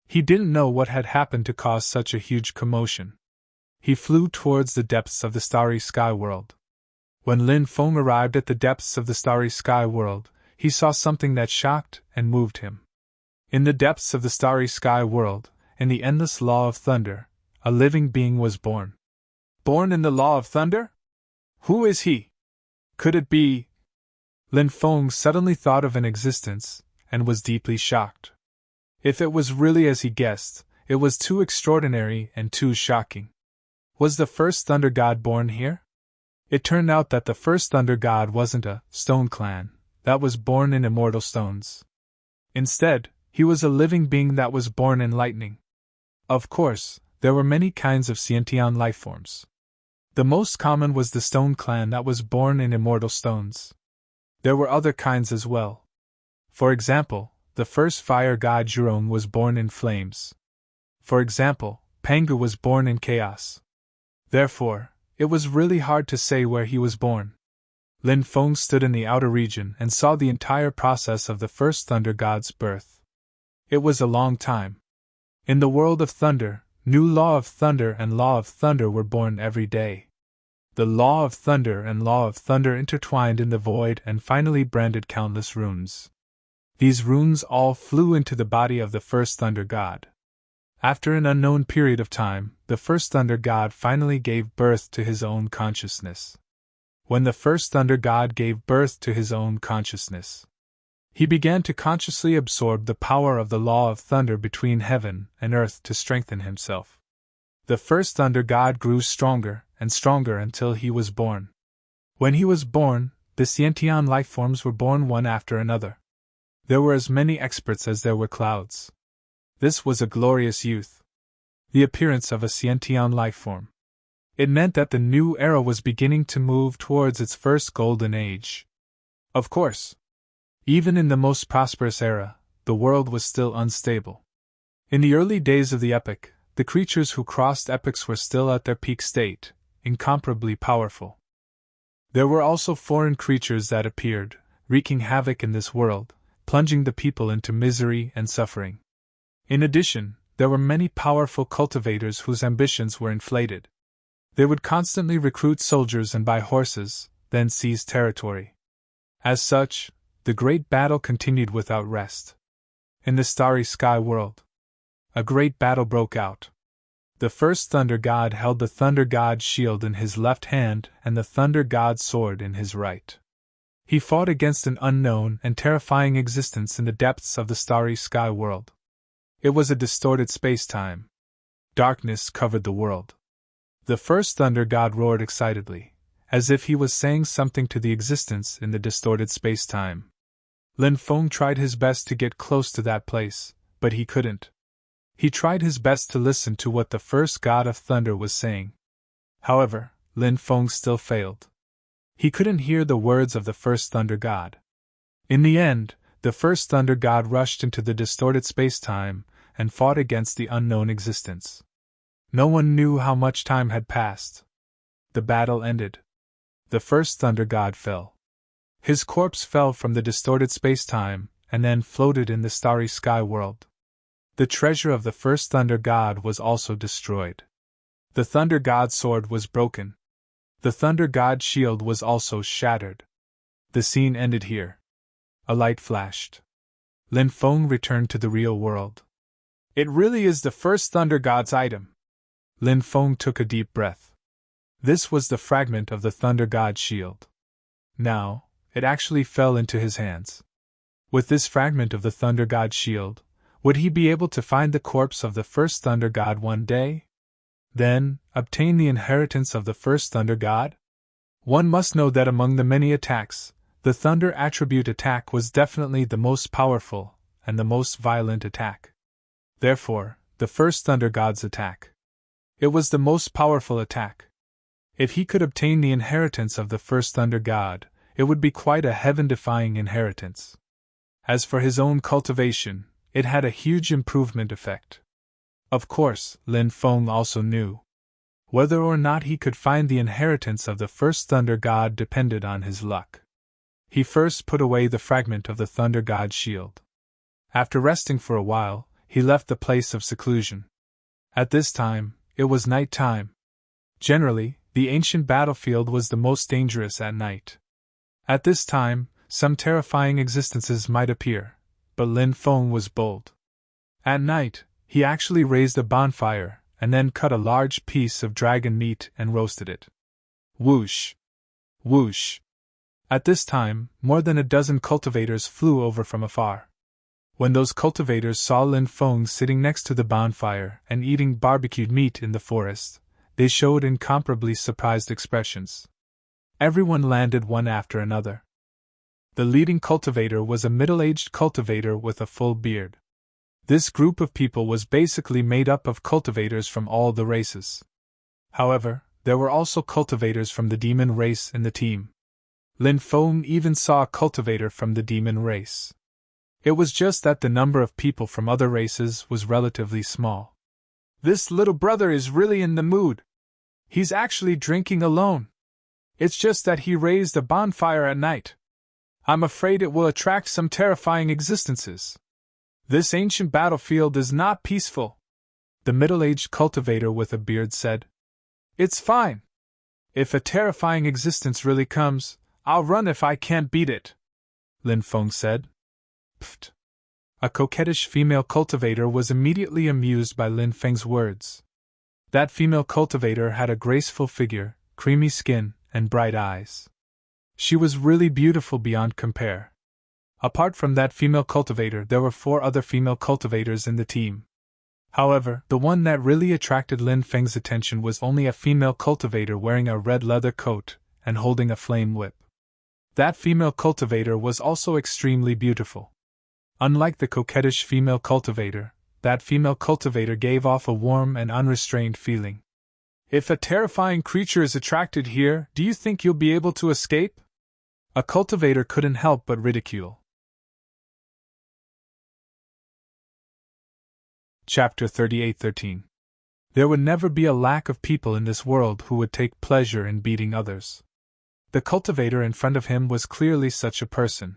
He didn't know what had happened to cause such a huge commotion. He flew towards the depths of the starry sky world. When Lin Feng arrived at the depths of the starry sky world, he saw something that shocked and moved him. In the depths of the starry sky world, in the endless law of thunder, a living being was born. Born in the law of thunder? Who is he? Could it be? Lin Feng suddenly thought of an existence, and was deeply shocked. If it was really as he guessed, it was too extraordinary and too shocking. Was the first thunder god born here? It turned out that the first thunder god wasn't a stone clan that was born in immortal stones. Instead, he was a living being that was born in lightning. Of course, there were many kinds of sentient lifeforms. The most common was the stone clan that was born in immortal stones. There were other kinds as well. For example, the first fire god Zhurong was born in flames. For example, Pangu was born in chaos. Therefore, it was really hard to say where he was born. Lin Feng stood in the outer region and saw the entire process of the first thunder god's birth. It was a long time. In the world of thunder, new law of thunder and law of thunder were born every day. The law of thunder and law of thunder intertwined in the void and finally branded countless runes. These runes all flew into the body of the first thunder god. After an unknown period of time, the first thunder god finally gave birth to his own consciousness. When the first thunder god gave birth to his own consciousness, he began to consciously absorb the power of the law of thunder between heaven and earth to strengthen himself. The first thunder god grew stronger and stronger until he was born. When he was born, the sentient lifeforms were born one after another. There were as many experts as there were clouds. This was a glorious youth. The appearance of a sentient lifeform. It meant that the new era was beginning to move towards its first golden age. Of course, even in the most prosperous era, the world was still unstable. In the early days of the epoch, the creatures who crossed epochs were still at their peak state, incomparably powerful. There were also foreign creatures that appeared, wreaking havoc in this world, plunging the people into misery and suffering. In addition, there were many powerful cultivators whose ambitions were inflated. They would constantly recruit soldiers and buy horses, then seize territory. As such, the great battle continued without rest. In the starry sky world, a great battle broke out. The first thunder god held the thunder god's shield in his left hand and the thunder god's sword in his right. He fought against an unknown and terrifying existence in the depths of the starry sky world. It was a distorted space-time. Darkness covered the world. The first thunder god roared excitedly, as if he was saying something to the existence in the distorted space-time. Lin Feng tried his best to get close to that place, but he couldn't. He tried his best to listen to what the first god of thunder was saying. However, Lin Feng still failed. He couldn't hear the words of the first thunder god. In the end, the first thunder god rushed into the distorted space-time and fought against the unknown existence. No one knew how much time had passed. The battle ended. The first thunder god fell. His corpse fell from the distorted space-time, and then floated in the starry sky world. The treasure of the first thunder god was also destroyed. The thunder god's sword was broken. The thunder god's shield was also shattered. The scene ended here. A light flashed. Lin Feng returned to the real world. It really is the first thunder god's item. Lin Feng took a deep breath. This was the fragment of the thunder god's shield. Now, it actually fell into his hands. With this fragment of the thunder god's shield, would he be able to find the corpse of the first thunder god one day? Then, obtain the inheritance of the first thunder god? One must know that among the many attacks, the thunder attribute attack was definitely the most powerful and the most violent attack. Therefore, the first thunder god's attack. It was the most powerful attack. If he could obtain the inheritance of the first thunder god, it would be quite a heaven-defying inheritance. As for his own cultivation, it had a huge improvement effect. Of course, Lin Feng also knew. Whether or not he could find the inheritance of the first thunder god depended on his luck. He first put away the fragment of the thunder god's shield. After resting for a while, he left the place of seclusion. At this time, it was night time. Generally, the ancient battlefield was the most dangerous at night. At this time, some terrifying existences might appear, but Lin Feng was bold. At night, he actually raised a bonfire and then cut a large piece of dragon meat and roasted it. Whoosh! Whoosh! At this time, more than a dozen cultivators flew over from afar. When those cultivators saw Lin Feng sitting next to the bonfire and eating barbecued meat in the forest, they showed incomparably surprised expressions. Everyone landed one after another. The leading cultivator was a middle-aged cultivator with a full beard. This group of people was basically made up of cultivators from all the races. However, there were also cultivators from the demon race in the team. Lin Feng even saw a cultivator from the demon race. It was just that the number of people from other races was relatively small. This little brother is really in the mood. He's actually drinking alone. It's just that he raised a bonfire at night. I'm afraid it will attract some terrifying existences. This ancient battlefield is not peaceful. The middle-aged cultivator with a beard said. It's fine. If a terrifying existence really comes, I'll run if I can't beat it, Lin Feng said. Pfft. A coquettish female cultivator was immediately amused by Lin Feng's words. That female cultivator had a graceful figure, creamy skin, and bright eyes. She was really beautiful beyond compare. Apart from that female cultivator, there were 4 other female cultivators in the team. However, the one that really attracted Lin Feng's attention was only a female cultivator wearing a red leather coat and holding a flame whip. That female cultivator was also extremely beautiful. Unlike the coquettish female cultivator, that female cultivator gave off a warm and unrestrained feeling. If a terrifying creature is attracted here, do you think you'll be able to escape? A cultivator couldn't help but ridicule. Chapter 38:13. There would never be a lack of people in this world who would take pleasure in beating others. The cultivator in front of him was clearly such a person.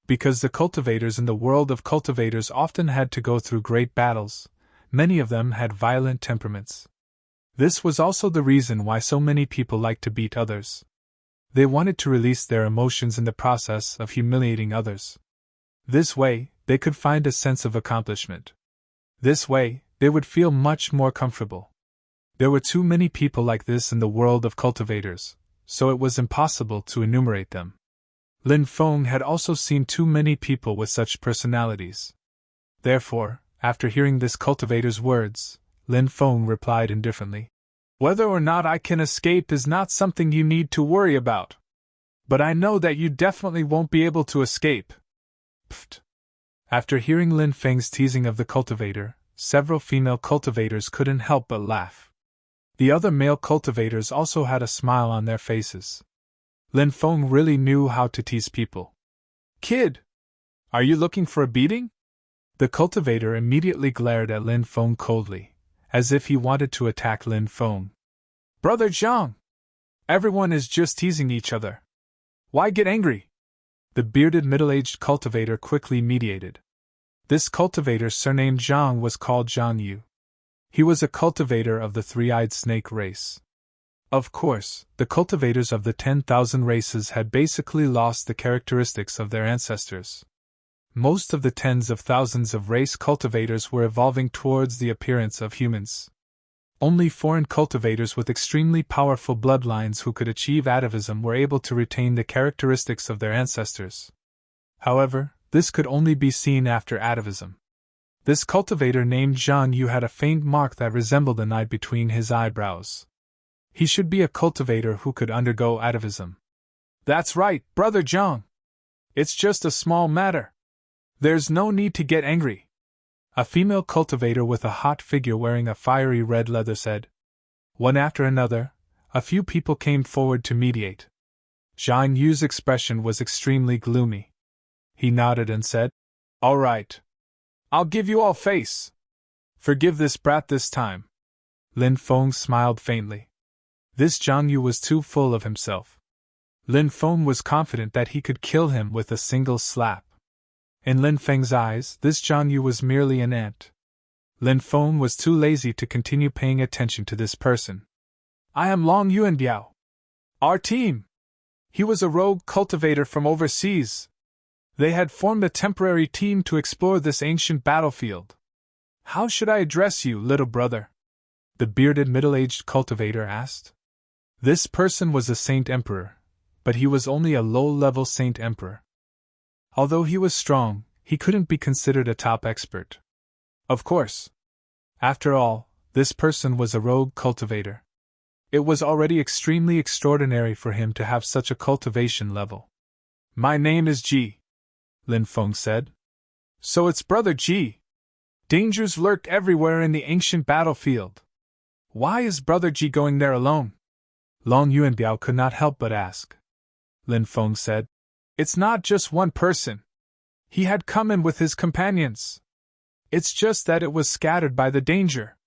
Because the cultivators in the world of cultivators often had to go through great battles, many of them had violent temperaments. This was also the reason why so many people liked to beat others. They wanted to release their emotions in the process of humiliating others. This way, they could find a sense of accomplishment. This way, they would feel much more comfortable. There were too many people like this in the world of cultivators, so it was impossible to enumerate them. Lin Feng had also seen too many people with such personalities. Therefore, after hearing this cultivator's words, Lin Feng replied indifferently. Whether or not I can escape is not something you need to worry about. But I know that you definitely won't be able to escape. Pfft. After hearing Lin Feng's teasing of the cultivator, several female cultivators couldn't help but laugh. The other male cultivators also had a smile on their faces. Lin Feng really knew how to tease people. Kid! Are you looking for a beating? The cultivator immediately glared at Lin Feng coldly, as if he wanted to attack Lin Feng. Brother Zhang! Everyone is just teasing each other. Why get angry? The bearded middle-aged cultivator quickly mediated. This cultivator, surnamed Zhang, was called Zhang Yu. He was a cultivator of the three-eyed snake race. Of course, the cultivators of the 10,000 races had basically lost the characteristics of their ancestors. Most of the tens of thousands of race cultivators were evolving towards the appearance of humans. Only foreign cultivators with extremely powerful bloodlines who could achieve atavism were able to retain the characteristics of their ancestors. However, this could only be seen after atavism. This cultivator named Zhang Yu had a faint mark that resembled a knot between his eyebrows. He should be a cultivator who could undergo atavism. That's right, Brother Zhang. It's just a small matter. There's no need to get angry. A female cultivator with a hot figure wearing a fiery red leather said. One after another, a few people came forward to mediate. Zhang Yu's expression was extremely gloomy. He nodded and said, All right. I'll give you all face. Forgive this brat this time. Lin Feng smiled faintly. This Zhang Yu was too full of himself. Lin Feng was confident that he could kill him with a single slap. In Lin Feng's eyes, this Zhang Yu was merely an ant. Lin Feng was too lazy to continue paying attention to this person. I am Long Yuanbiao. Our team. He was a rogue cultivator from overseas. They had formed a temporary team to explore this ancient battlefield. How should I address you, little brother? The bearded middle-aged cultivator asked. This person was a Saint Emperor, but he was only a low-level Saint Emperor. Although he was strong, he couldn't be considered a top expert. Of course. After all, this person was a rogue cultivator. It was already extremely extraordinary for him to have such a cultivation level. My name is Ji, Lin Feng said. So it's Brother Ji. Dangers lurk everywhere in the ancient battlefield. Why is Brother Ji going there alone? Long Yuanbiao could not help but ask. Lin Feng said. It's not just one person. He had come in with his companions. It's just that it was scattered by the danger.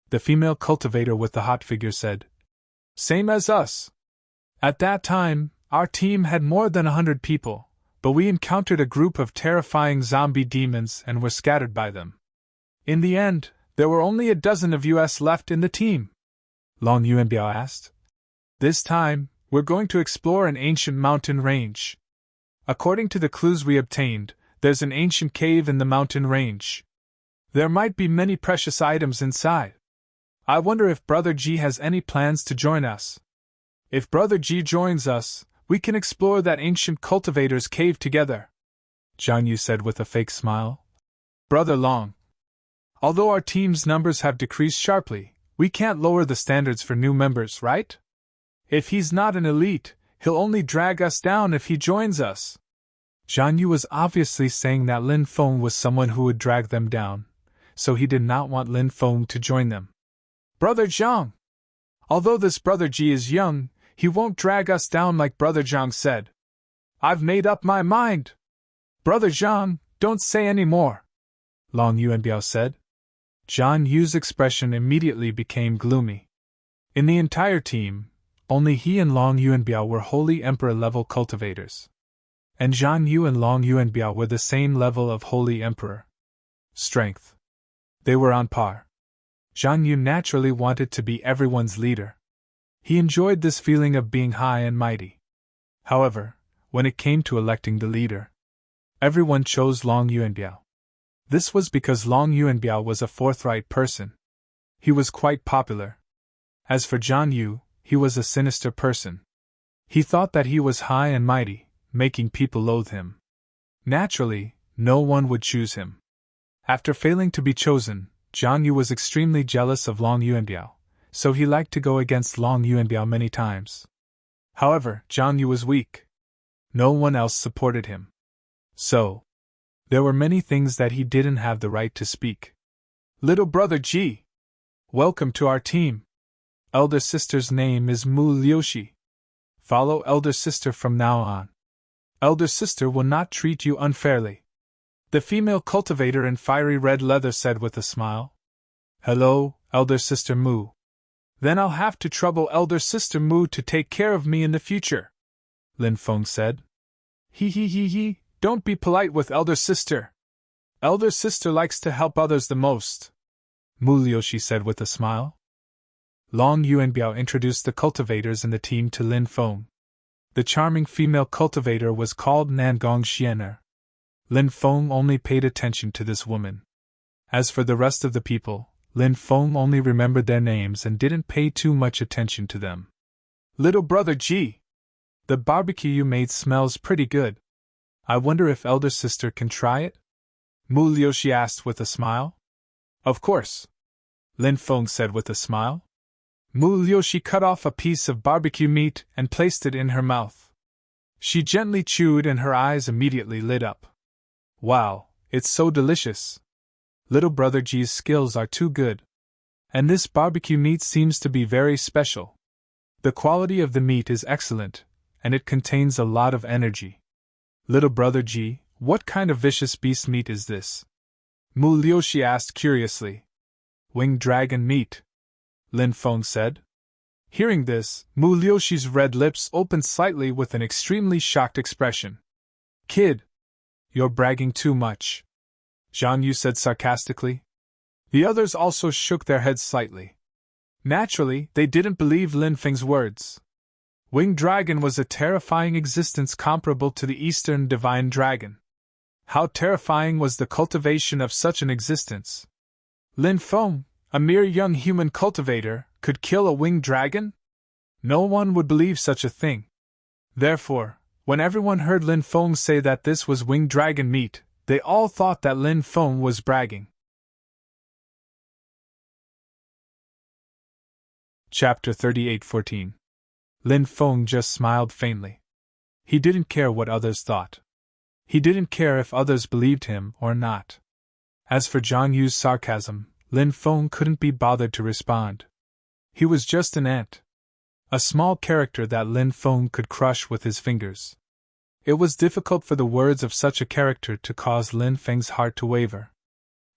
The female cultivator with the hot figure said. Same as us. At that time, our team had more than 100 people, but we encountered a group of terrifying zombie demons and were scattered by them. In the end, there were only a dozen of us left in the team. Long Yuanbiao asked. This time, we're going to explore an ancient mountain range. According to the clues we obtained, there's an ancient cave in the mountain range. There might be many precious items inside. I wonder if Brother Ji has any plans to join us. If Brother Ji joins us, we can explore that ancient cultivator's cave together, Zhang Yu said with a fake smile. Brother Long. Although our team's numbers have decreased sharply, we can't lower the standards for new members, right? If he's not an elite, he'll only drag us down if he joins us. Zhang Yu was obviously saying that Lin Feng was someone who would drag them down, so he did not want Lin Feng to join them. Brother Zhang! Although this Brother Ji is young, he won't drag us down like Brother Zhang said. I've made up my mind. Brother Zhang, don't say any more, Long Yuanbiao said. Zhang Yu's expression immediately became gloomy. In the entire team, only he and Long Yuanbiao were Holy Emperor-level cultivators. And Zhang Yu and Long Yuanbiao were the same level of Holy Emperor. Strength. They were on par. Zhang Yu naturally wanted to be everyone's leader. He enjoyed this feeling of being high and mighty. However, when it came to electing the leader, everyone chose Long Yuanbiao. This was because Long Yuanbiao was a forthright person. He was quite popular. As for Zhang Yu, he was a sinister person. He thought that he was high and mighty, making people loathe him. Naturally, no one would choose him. After failing to be chosen, Zhang Yu was extremely jealous of Long Yuanbiao, so he liked to go against Long Yuanbiao many times. However, Zhang Yu was weak. No one else supported him. So, there were many things that he didn't have the right to speak. Little brother Ji! Welcome to our team. Elder sister's name is Mu Liushi. Follow elder sister from now on. Elder sister will not treat you unfairly. The female cultivator in fiery red leather said with a smile. Hello, elder sister Mu. Then I'll have to trouble elder sister Mu to take care of me in the future, Lin Feng said. He, don't be polite with elder sister. Elder sister likes to help others the most, Mu Liuxi said with a smile. Long Yuanbiao introduced the cultivators and the team to Lin Feng. The charming female cultivator was called Nangong Xiener. Lin Feng only paid attention to this woman. As for the rest of the people, Lin Feng only remembered their names and didn't pay too much attention to them. Little brother Ji, the barbecue you made smells pretty good. I wonder if elder sister can try it? Mu Liuxi asked with a smile. Of course, Lin Feng said with a smile. Mu Liuxi cut off a piece of barbecue meat and placed it in her mouth. She gently chewed and her eyes immediately lit up. Wow, it's so delicious. Little brother Ji's skills are too good. And this barbecue meat seems to be very special. The quality of the meat is excellent, and it contains a lot of energy. Little brother Ji, what kind of vicious beast meat is this? Mu Liuxi asked curiously. Winged dragon meat, Lin Feng said. Hearing this, Mu Liuxi's red lips opened slightly with an extremely shocked expression. Kid, you're bragging too much, Zhang Yu said sarcastically. The others also shook their heads slightly. Naturally, they didn't believe Lin Feng's words. Winged dragon was a terrifying existence comparable to the Eastern divine dragon. How terrifying was the cultivation of such an existence? Lin Feng, a mere young human cultivator, could kill a winged dragon? No one would believe such a thing. Therefore, when everyone heard Lin Feng say that this was winged dragon meat, they all thought that Lin Feng was bragging. Chapter 38:14. Lin Feng just smiled faintly. He didn't care what others thought. He didn't care if others believed him or not. As for Zhang Yu's sarcasm, Lin Feng couldn't be bothered to respond. He was just an ant. A small character that Lin Feng could crush with his fingers. It was difficult for the words of such a character to cause Lin Feng's heart to waver.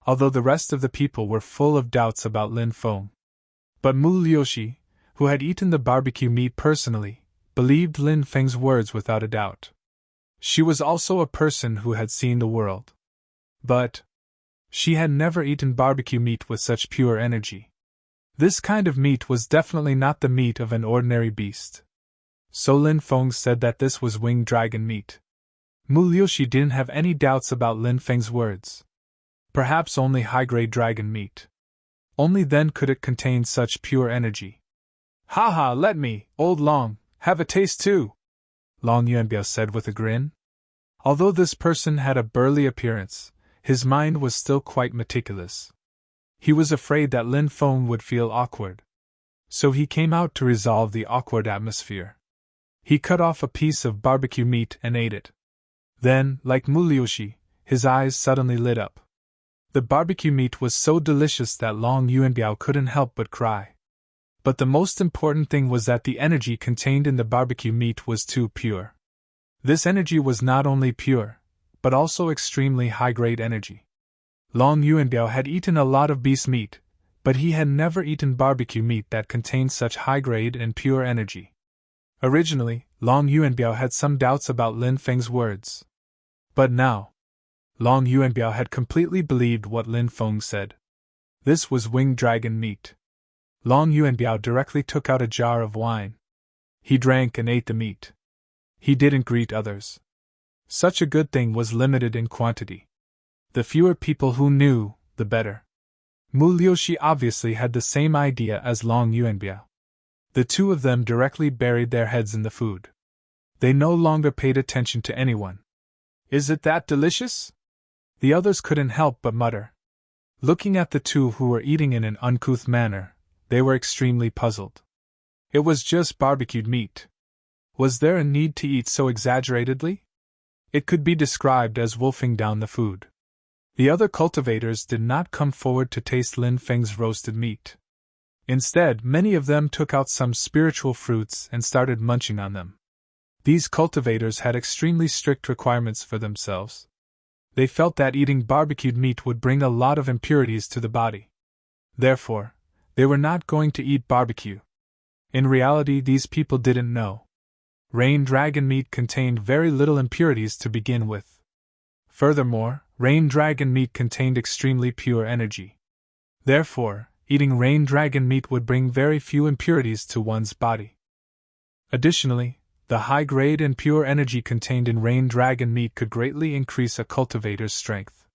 Although the rest of the people were full of doubts about Lin Feng. But Mu Liuxi, who had eaten the barbecue meat personally, believed Lin Feng's words without a doubt. She was also a person who had seen the world. But she had never eaten barbecue meat with such pure energy. This kind of meat was definitely not the meat of an ordinary beast. So Lin Feng said that this was winged dragon meat. Mu Liuxi didn't have any doubts about Lin Feng's words. Perhaps only high-grade dragon meat. Only then could it contain such pure energy. Haha, let me, old Long, have a taste too, Long Yuanbiao said with a grin. Although this person had a burly appearance, his mind was still quite meticulous. He was afraid that Lin Feng would feel awkward. So he came out to resolve the awkward atmosphere. He cut off a piece of barbecue meat and ate it. Then, like Mu Liuxi, his eyes suddenly lit up. The barbecue meat was so delicious that Long Yuanbiao couldn't help but cry. But the most important thing was that the energy contained in the barbecue meat was too pure. This energy was not only pure, but also extremely high-grade energy. Long Yuanbiao had eaten a lot of beast meat, but he had never eaten barbecue meat that contained such high-grade and pure energy. Originally, Long Yuanbiao had some doubts about Lin Feng's words. But now, Long Yuanbiao had completely believed what Lin Feng said. This was winged dragon meat. Long Yuanbiao directly took out a jar of wine. He drank and ate the meat. He didn't greet others. Such a good thing was limited in quantity. The fewer people who knew, the better. Mu Liuxi obviously had the same idea as Long Yuanbiao. The two of them directly buried their heads in the food. They no longer paid attention to anyone. Is it that delicious? The others couldn't help but mutter. Looking at the two who were eating in an uncouth manner, they were extremely puzzled. It was just barbecued meat. Was there a need to eat so exaggeratedly? It could be described as wolfing down the food. The other cultivators did not come forward to taste Lin Feng's roasted meat. Instead, many of them took out some spiritual fruits and started munching on them. These cultivators had extremely strict requirements for themselves. They felt that eating barbecued meat would bring a lot of impurities to the body. Therefore, They were not going to eat barbecue. In reality, these people didn't know. Rain dragon meat contained very little impurities to begin with. Furthermore, rain dragon meat contained extremely pure energy. Therefore, eating rain dragon meat would bring very few impurities to one's body. Additionally, the high-grade and pure energy contained in rain dragon meat could greatly increase a cultivator's strength.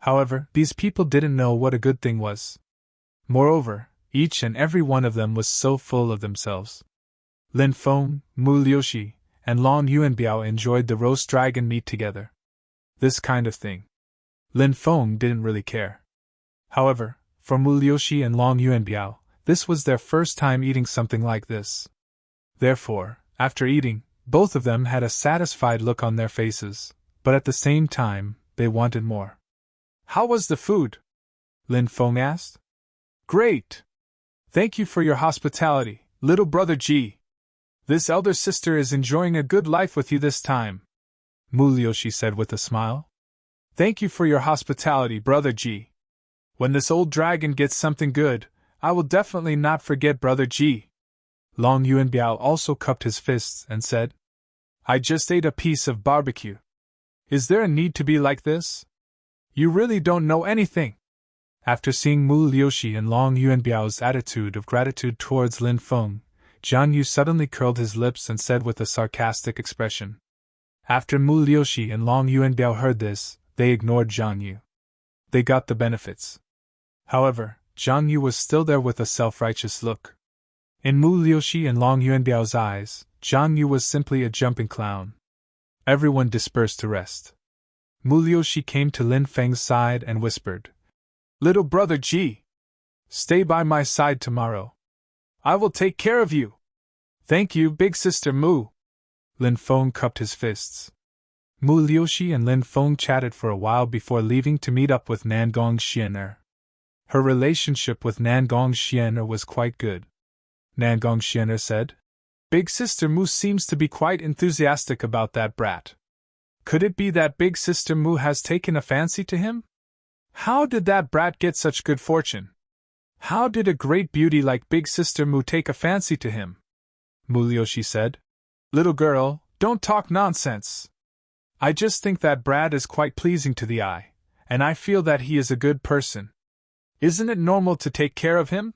However, these people didn't know what a good thing was. Moreover, each and every one of them was so full of themselves. Lin Feng, Mu Liuxi, and Long Yuanbiao enjoyed the roast dragon meat together. This kind of thing. Lin Feng didn't really care. However, for Mu Liuxi and Long Yuanbiao, this was their first time eating something like this. Therefore, after eating, both of them had a satisfied look on their faces, but at the same time, they wanted more. How was the food? Lin Feng asked. Great! Thank you for your hospitality, little brother Ji. This elder sister is enjoying a good life with you this time, Mu Liuxi said with a smile. Thank you for your hospitality, brother Ji. When this old dragon gets something good, I will definitely not forget brother Ji. Long Yuanbiao also cupped his fists and said, I just ate a piece of barbecue. Is there a need to be like this? You really don't know anything. After seeing Mu Liuxi and Long Yuanbiao's attitude of gratitude towards Lin Feng, Jiang Yu suddenly curled his lips and said with a sarcastic expression. After Mu Liuxi and Long Yuanbiao heard this, they ignored Jiang Yu. They got the benefits. However, Jiang Yu was still there with a self-righteous look. In Mu Liuxi and Long Yuanbiao's eyes, Jiang Yu was simply a jumping clown. Everyone dispersed to rest. Mu Liuxi came to Lin Feng's side and whispered, Little brother Ji, stay by my side tomorrow. I will take care of you. Thank you, big sister Mu. Lin Feng cupped his fists. Mu Liuxi and Lin Feng chatted for a while before leaving to meet up with Nangong Xianer. Her relationship with Nangong Xianer was quite good. Nangong Xianer said, Big sister Mu seems to be quite enthusiastic about that brat. Could it be that big sister Mu has taken a fancy to him? How did that brat get such good fortune? How did a great beauty like big sister Mu take a fancy to him? Mu Liuxi said, Little girl, don't talk nonsense. I just think that brat is quite pleasing to the eye, and I feel that he is a good person. Isn't it normal to take care of him?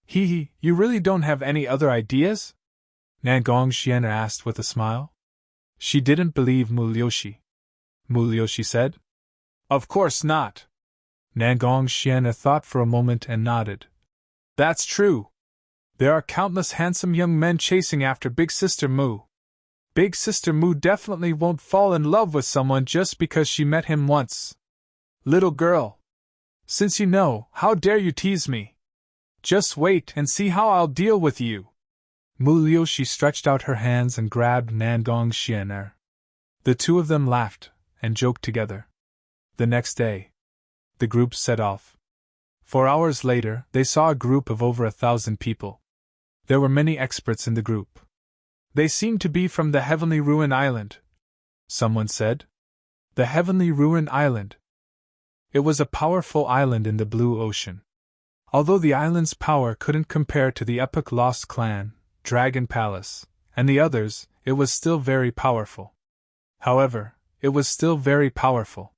You really don't have any other ideas? Nangong Xianer asked with a smile. She didn't believe Mu Liuxi. Mu Liuxi said, Of course not. Nangong Xianer thought for a moment and nodded. That's true. There are countless handsome young men chasing after Big Sister Mu. Big Sister Mu definitely won't fall in love with someone just because she met him once. Little girl. Since you know, how dare you tease me? Just wait and see how I'll deal with you. Mu Liuxi stretched out her hands and grabbed Nangong Xianer. The two of them laughed and joked together. The next day, the group set off. 4 hours later, they saw a group of over 1,000 people. There were many experts in the group. They seemed to be from the Heavenly Ruin Island, someone said. The Heavenly Ruin Island. It was a powerful island in the blue ocean. Although the island's power couldn't compare to the epic Lost Clan, Dragon Palace, and the others, it was still very powerful. However, it was still very powerful.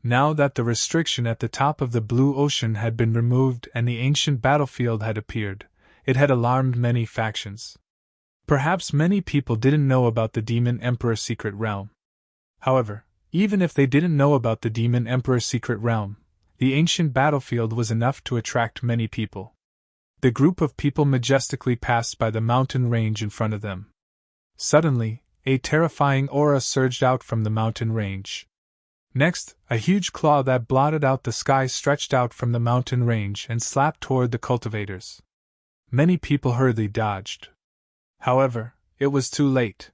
Now that the restriction at the top of the blue ocean had been removed and the ancient battlefield had appeared, it had alarmed many factions. Perhaps many people didn't know about the Demon Emperor's secret realm. However, even if they didn't know about the Demon Emperor's secret realm, the ancient battlefield was enough to attract many people. The group of people majestically passed by the mountain range in front of them. Suddenly, a terrifying aura surged out from the mountain range. Next, a huge claw that blotted out the sky stretched out from the mountain range and slapped toward the cultivators. Many people hurriedly dodged. However, it was too late.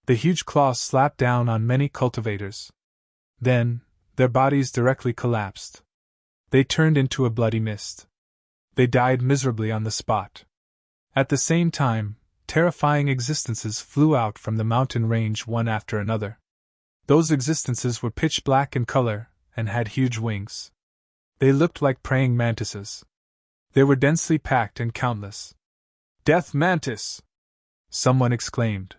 The huge claw slapped down on many cultivators. Then, their bodies directly collapsed. They turned into a bloody mist. They died miserably on the spot. At the same time, terrifying existences flew out from the mountain range one after another. Those existences were pitch black in color and had huge wings. They looked like praying mantises. They were densely packed and countless. Death mantis! Someone exclaimed.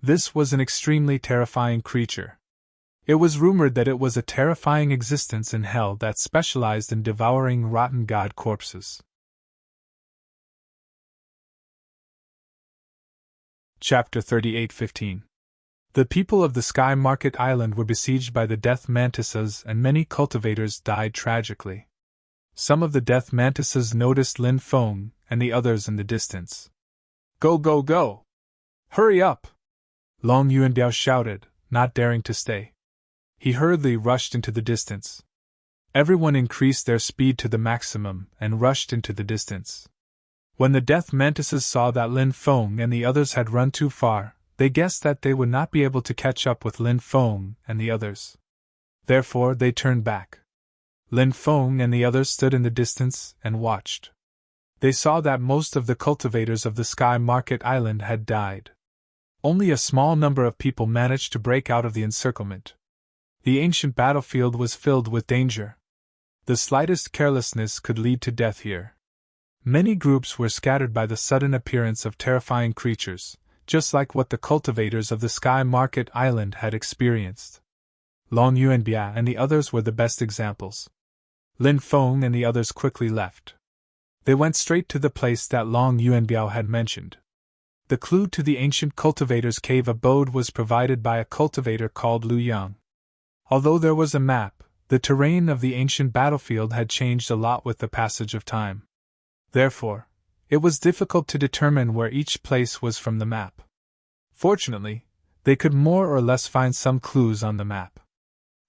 This was an extremely terrifying creature. It was rumored that it was a terrifying existence in hell that specialized in devouring rotten god corpses. Chapter 38:15. The people of the Sky Market Island were besieged by the death mantises, and many cultivators died tragically. Some of the death mantises noticed Lin Feng and the others in the distance. Go, go, go! Hurry up! Long Yuanbiao shouted, not daring to stay. He hurriedly rushed into the distance. Everyone increased their speed to the maximum and rushed into the distance. When the death mantises saw that Lin Feng and the others had run too far, they guessed that they would not be able to catch up with Lin Feng and the others. Therefore, they turned back. Lin Feng and the others stood in the distance and watched. They saw that most of the cultivators of the Sky Market Island had died. Only a small number of people managed to break out of the encirclement. The ancient battlefield was filled with danger. The slightest carelessness could lead to death here. Many groups were scattered by the sudden appearance of terrifying creatures, just like what the cultivators of the Sky Market Island had experienced. Long Yuanbia and the others were the best examples. Lin Feng and the others quickly left. They went straight to the place that Long Yuanbiao had mentioned. The clue to the ancient cultivator's cave abode was provided by a cultivator called Lu Yang. Although there was a map, the terrain of the ancient battlefield had changed a lot with the passage of time. Therefore, it was difficult to determine where each place was from the map. Fortunately, they could more or less find some clues on the map.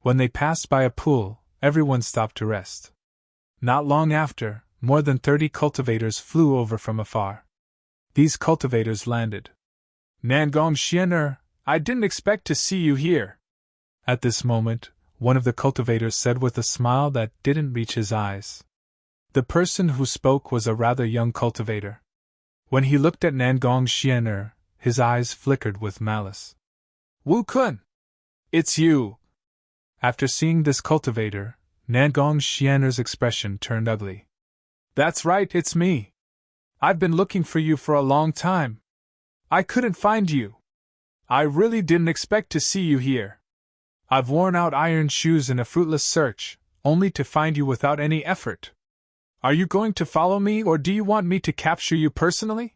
When they passed by a pool, everyone stopped to rest. Not long after, more than 30 cultivators flew over from afar. These cultivators landed. Nangong Xiener, I didn't expect to see you here. At this moment, one of the cultivators said with a smile that didn't reach his eyes. The person who spoke was a rather young cultivator. When he looked at Nangong Xiener, his eyes flickered with malice. Wu Kun! It's you! After seeing this cultivator, Nangong Xiener's expression turned ugly. That's right, it's me. I've been looking for you for a long time. I couldn't find you. I really didn't expect to see you here. I've worn out iron shoes in a fruitless search, only to find you without any effort. Are you going to follow me, or do you want me to capture you personally?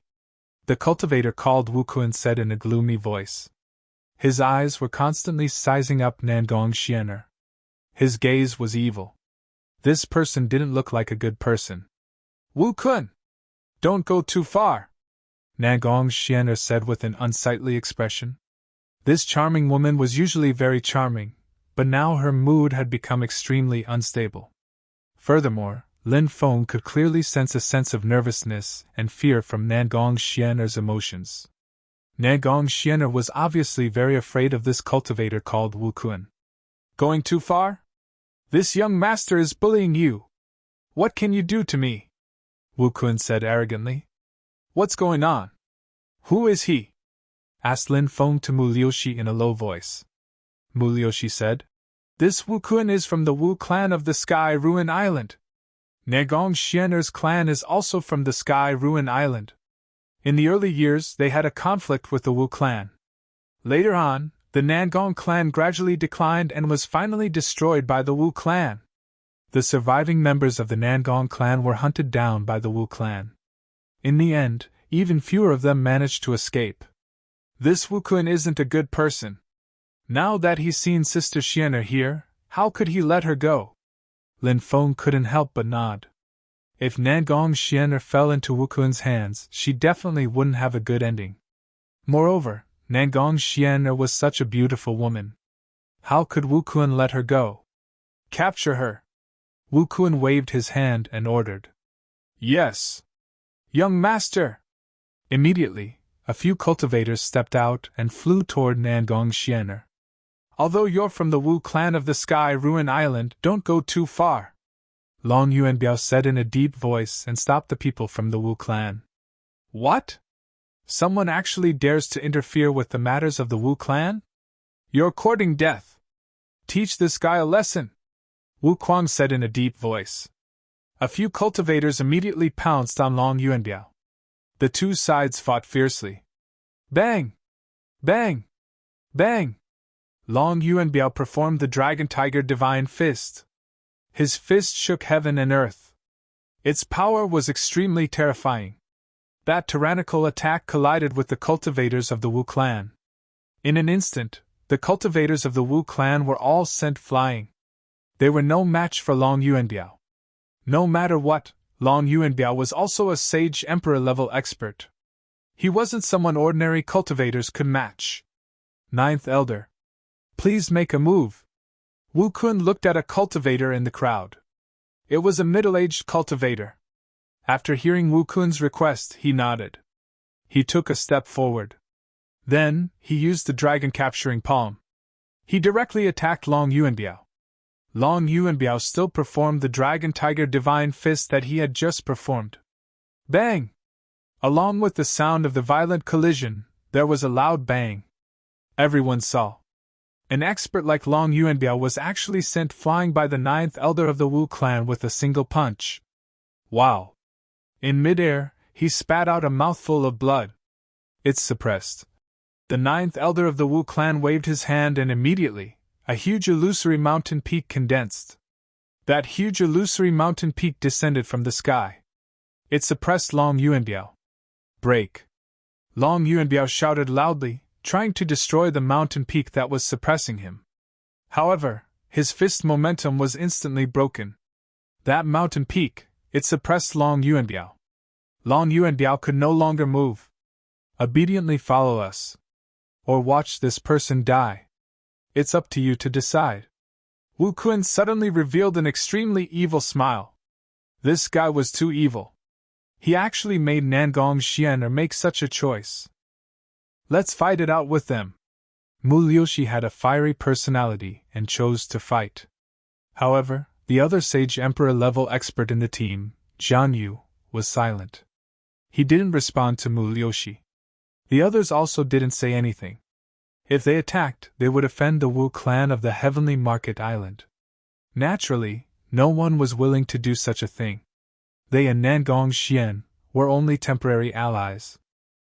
The cultivator called Wu Kun said in a gloomy voice. His eyes were constantly sizing up Nangong Xiener. His gaze was evil. This person didn't look like a good person. Wu Kun! Don't go too far! Nangong Xiener said with an unsightly expression. This charming woman was usually very charming, but now her mood had become extremely unstable. Furthermore, Lin Feng could clearly sense a sense of nervousness and fear from Nangong Xiener's emotions. Nangong Xiener was obviously very afraid of this cultivator called Wu Kun. Going too far? This young master is bullying you. What can you do to me? Wu Kun said arrogantly. What's going on? Who is he? Asked Lin Feng to Mu Liushi in a low voice. Mu Liushi said, This Wu Kun is from the Wu clan of the Sky Ruin Island. Nangong Xiener's clan is also from the Sky Ruin Island. In the early years, they had a conflict with the Wu clan. Later on, the Nangong clan gradually declined and was finally destroyed by the Wu clan. The surviving members of the Nangong clan were hunted down by the Wu clan. In the end, even fewer of them managed to escape. This Wu Kun isn't a good person. Now that he's seen Sister Xiener here, how could he let her go? Lin Feng couldn't help but nod. If Nangong Xiener fell into Wu Kun's hands, she definitely wouldn't have a good ending. Moreover, Nangong Xiener was such a beautiful woman. How could Wu Kun let her go? Capture her! Wu Kun waved his hand and ordered. Yes! Young master! Immediately, a few cultivators stepped out and flew toward Nangong Xiener. Although you're from the Wu clan of the Sky Ruin Island, don't go too far. Long Yuanbiao said in a deep voice and stopped the people from the Wu clan. What? Someone actually dares to interfere with the matters of the Wu clan? You're courting death. Teach this guy a lesson, Wu Kuang said in a deep voice. A few cultivators immediately pounced on Long Yuanbiao. The two sides fought fiercely. Bang! Bang! Bang! Long Yuanbiao performed the Dragon Tiger Divine Fist. His fist shook heaven and earth. Its power was extremely terrifying. That tyrannical attack collided with the cultivators of the Wu clan. In an instant, the cultivators of the Wu clan were all sent flying. They were no match for Long Yuanbiao. No matter what, Long Yuanbiao was also a Sage Emperor-level expert. He wasn't someone ordinary cultivators could match. Ninth Elder. Please make a move. Wu Kun looked at a cultivator in the crowd. It was a middle-aged cultivator. After hearing Wu Kun's request, he nodded. He took a step forward. Then, he used the dragon capturing palm. He directly attacked Long Yuanbiao. Long Yuanbiao still performed the Dragon Tiger Divine Fist that he had just performed. Bang! Along with the sound of the violent collision, there was a loud bang. Everyone saw. An expert like Long Yuanbiao was actually sent flying by the ninth elder of the Wu clan with a single punch. Wow! In midair, he spat out a mouthful of blood. It's suppressed. The ninth elder of the Wu clan waved his hand and immediately, a huge illusory mountain peak condensed. That huge illusory mountain peak descended from the sky. It suppressed Long Yuanbiao. Break! Long Yuanbiao shouted loudly, trying to destroy the mountain peak that was suppressing him. However, his fist momentum was instantly broken. That mountain peak, it suppressed Long Yuanbiao. Long Yuanbiao could no longer move. Obediently follow us. Or watch this person die. It's up to you to decide. Wu Kun suddenly revealed an extremely evil smile. This guy was too evil. He actually made Nangong Xian'er make such a choice. Let's fight it out with them. Mu Liushi had a fiery personality and chose to fight. However, the other Sage Emperor-level expert in the team, Jian Yu, was silent. He didn't respond to Mu Liushi. The others also didn't say anything. If they attacked, they would offend the Wu clan of the Heavenly Market Island. Naturally, no one was willing to do such a thing. They and Nangong Xian were only temporary allies.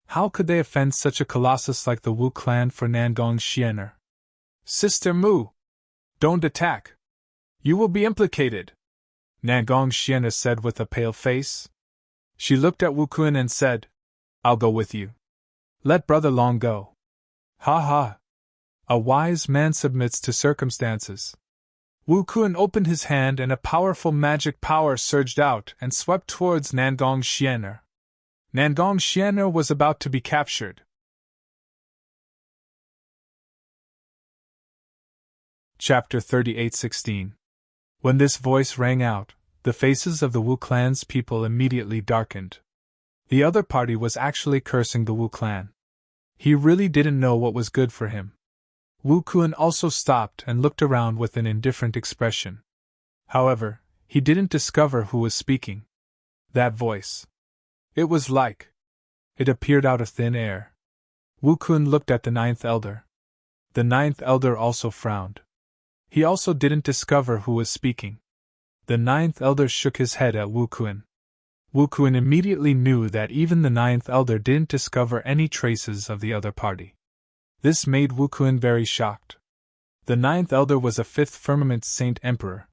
How could they offend such a colossus like the Wu clan for Nangong Xian'er? Sister Mu! Don't attack! You will be implicated! Nangong Xian'er said with a pale face. She looked at Wu Kun and said, I'll go with you. Let Brother Long go. Ha ha! A wise man submits to circumstances. Wu Kun opened his hand and a powerful magic power surged out and swept towards Nangong Xian'er. Nangong Xian'er was about to be captured. Chapter 38:16. When this voice rang out, the faces of the Wu clan's people immediately darkened. The other party was actually cursing the Wu clan. He really didn't know what was good for him. Wu Kun also stopped and looked around with an indifferent expression. However, he didn't discover who was speaking. That voice. It was like. It appeared out of thin air. Wu Kun looked at the ninth elder. The ninth elder also frowned. He also didn't discover who was speaking. The ninth elder shook his head at Wu Kun. Wu Kun immediately knew that even the ninth elder didn't discover any traces of the other party. This made Wu Kun very shocked. The ninth elder was a fifth firmament Saint Emperor.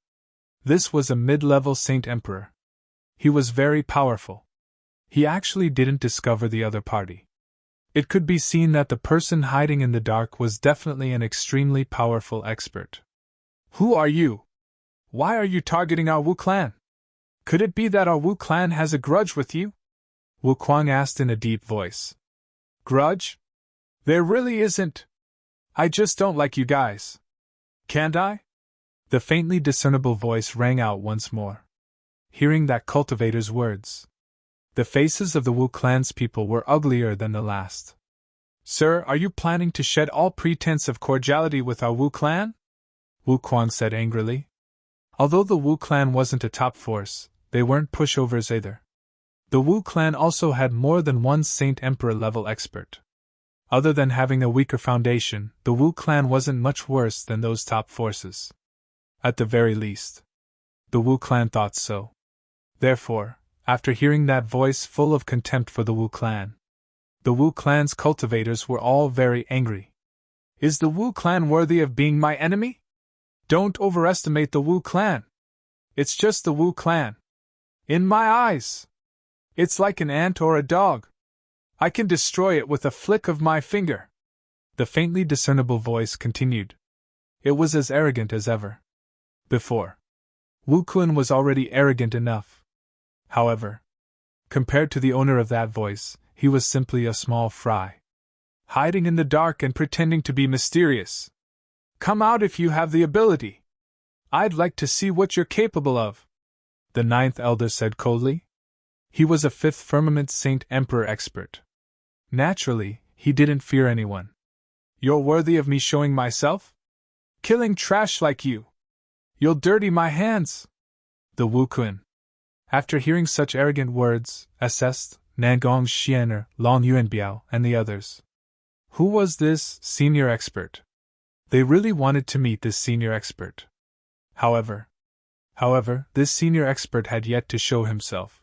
This was a mid-level Saint Emperor. He was very powerful. He actually didn't discover the other party. It could be seen that the person hiding in the dark was definitely an extremely powerful expert. Who are you? Why are you targeting our Wu clan? Could it be that our Wu clan has a grudge with you? Wu Kuang asked in a deep voice. Grudge? There really isn't. I just don't like you guys. Can't I? The faintly discernible voice rang out once more. Hearing that cultivator's words, the faces of the Wu clan's people were uglier than the last. Sir, are you planning to shed all pretense of cordiality with our Wu clan? Wu Kuang said angrily. Although the Wu clan wasn't a top force, they weren't pushovers either. The Wu clan also had more than one Saint Emperor level expert. Other than having a weaker foundation, the Wu clan wasn't much worse than those top forces. At the very least. The Wu clan thought so. Therefore, after hearing that voice full of contempt for the Wu clan, the Wu clan's cultivators were all very angry. Is the Wu clan worthy of being my enemy? Don't overestimate the Wu clan. It's just the Wu clan. In my eyes, it's like an ant or a dog. I can destroy it with a flick of my finger. The faintly discernible voice continued. It was as arrogant as ever. Before, Wu Kun was already arrogant enough. However, compared to the owner of that voice, he was simply a small fry, hiding in the dark and pretending to be mysterious. Come out if you have the ability. I'd like to see what you're capable of, the ninth elder said coldly. He was a fifth firmament Saint Emperor expert. Naturally, he didn't fear anyone. You're worthy of me showing myself? Killing trash like you. You'll dirty my hands. The Wu Kun, after hearing such arrogant words, assessed Nangong Xiener, Long Yuanbiao, and the others. Who was this senior expert? They really wanted to meet this senior expert. However, this senior expert had yet to show himself.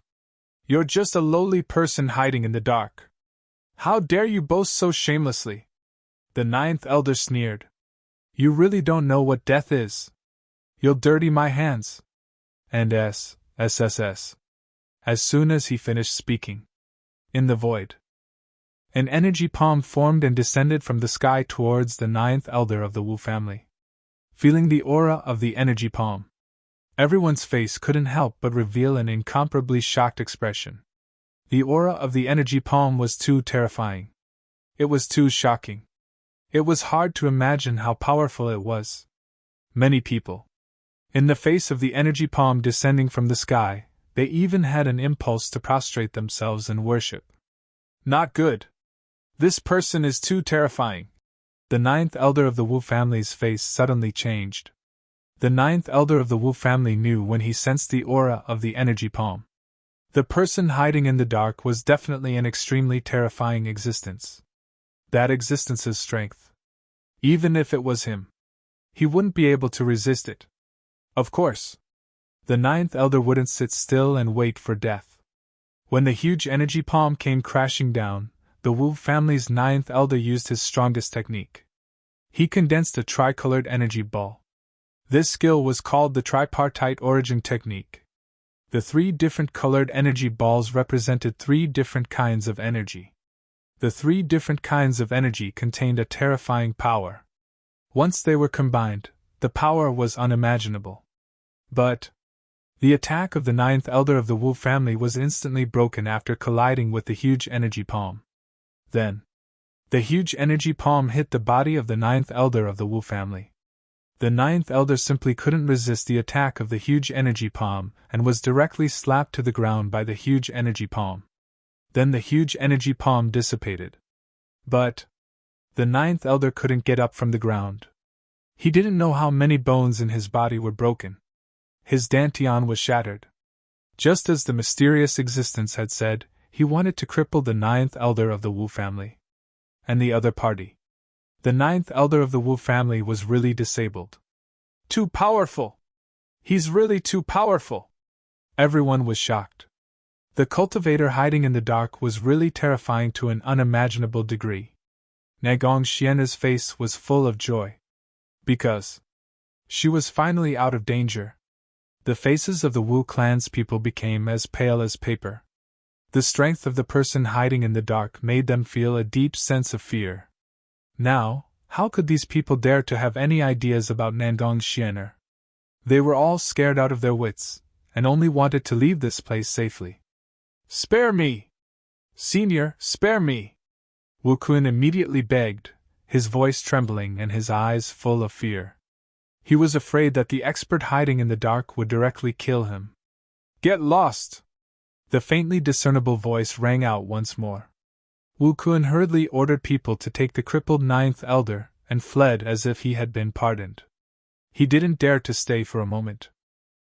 You're just a lowly person hiding in the dark. How dare you boast so shamelessly? The ninth elder sneered. You really don't know what death is. You'll dirty my hands. And SSS. As soon as he finished speaking, in the void, an energy palm formed and descended from the sky towards the ninth elder of the Wu family. Feeling the aura of the energy palm, everyone's face couldn't help but reveal an incomparably shocked expression. The aura of the energy palm was too terrifying. It was too shocking. It was hard to imagine how powerful it was. Many people, in the face of the energy palm descending from the sky, they even had an impulse to prostrate themselves in worship. Not good. This person is too terrifying. The ninth elder of the Wu family's face suddenly changed. The ninth elder of the Wu family knew when he sensed the aura of the energy palm. The person hiding in the dark was definitely an extremely terrifying existence. That existence's strength. Even if it was him, he wouldn't be able to resist it. Of course, the ninth elder wouldn't sit still and wait for death. When the huge energy palm came crashing down, the Wu family's ninth elder used his strongest technique. He condensed a tricolored energy ball. This skill was called the tripartite origin technique. The 3 different colored energy balls represented 3 different kinds of energy. The 3 different kinds of energy contained a terrifying power. Once they were combined, the power was unimaginable. But the attack of the ninth elder of the Wu family was instantly broken after colliding with the huge energy palm. Then, the huge energy palm hit the body of the ninth elder of the Wu family. The ninth elder simply couldn't resist the attack of the huge energy palm and was directly slapped to the ground by the huge energy palm. Then the huge energy palm dissipated. But the ninth elder couldn't get up from the ground. He didn't know how many bones in his body were broken. His dantian was shattered. Just as the mysterious existence had said, he wanted to cripple the ninth elder of the Wu family. And the other party. The ninth elder of the Wu family was really disabled. Too powerful! He's really too powerful! Everyone was shocked. The cultivator hiding in the dark was really terrifying to an unimaginable degree. Nagong Xiena's face was full of joy. Because she was finally out of danger. The faces of the Wu clan's people became as pale as paper. The strength of the person hiding in the dark made them feel a deep sense of fear. Now, how could these people dare to have any ideas about Nangong Xiener? They were all scared out of their wits, and only wanted to leave this place safely. Spare me! Senior, spare me! Wu Kun immediately begged, his voice trembling and his eyes full of fear. He was afraid that the expert hiding in the dark would directly kill him. Get lost! The faintly discernible voice rang out once more. Wu Kun hurriedly ordered people to take the crippled ninth elder and fled as if he had been pardoned. He didn't dare to stay for a moment.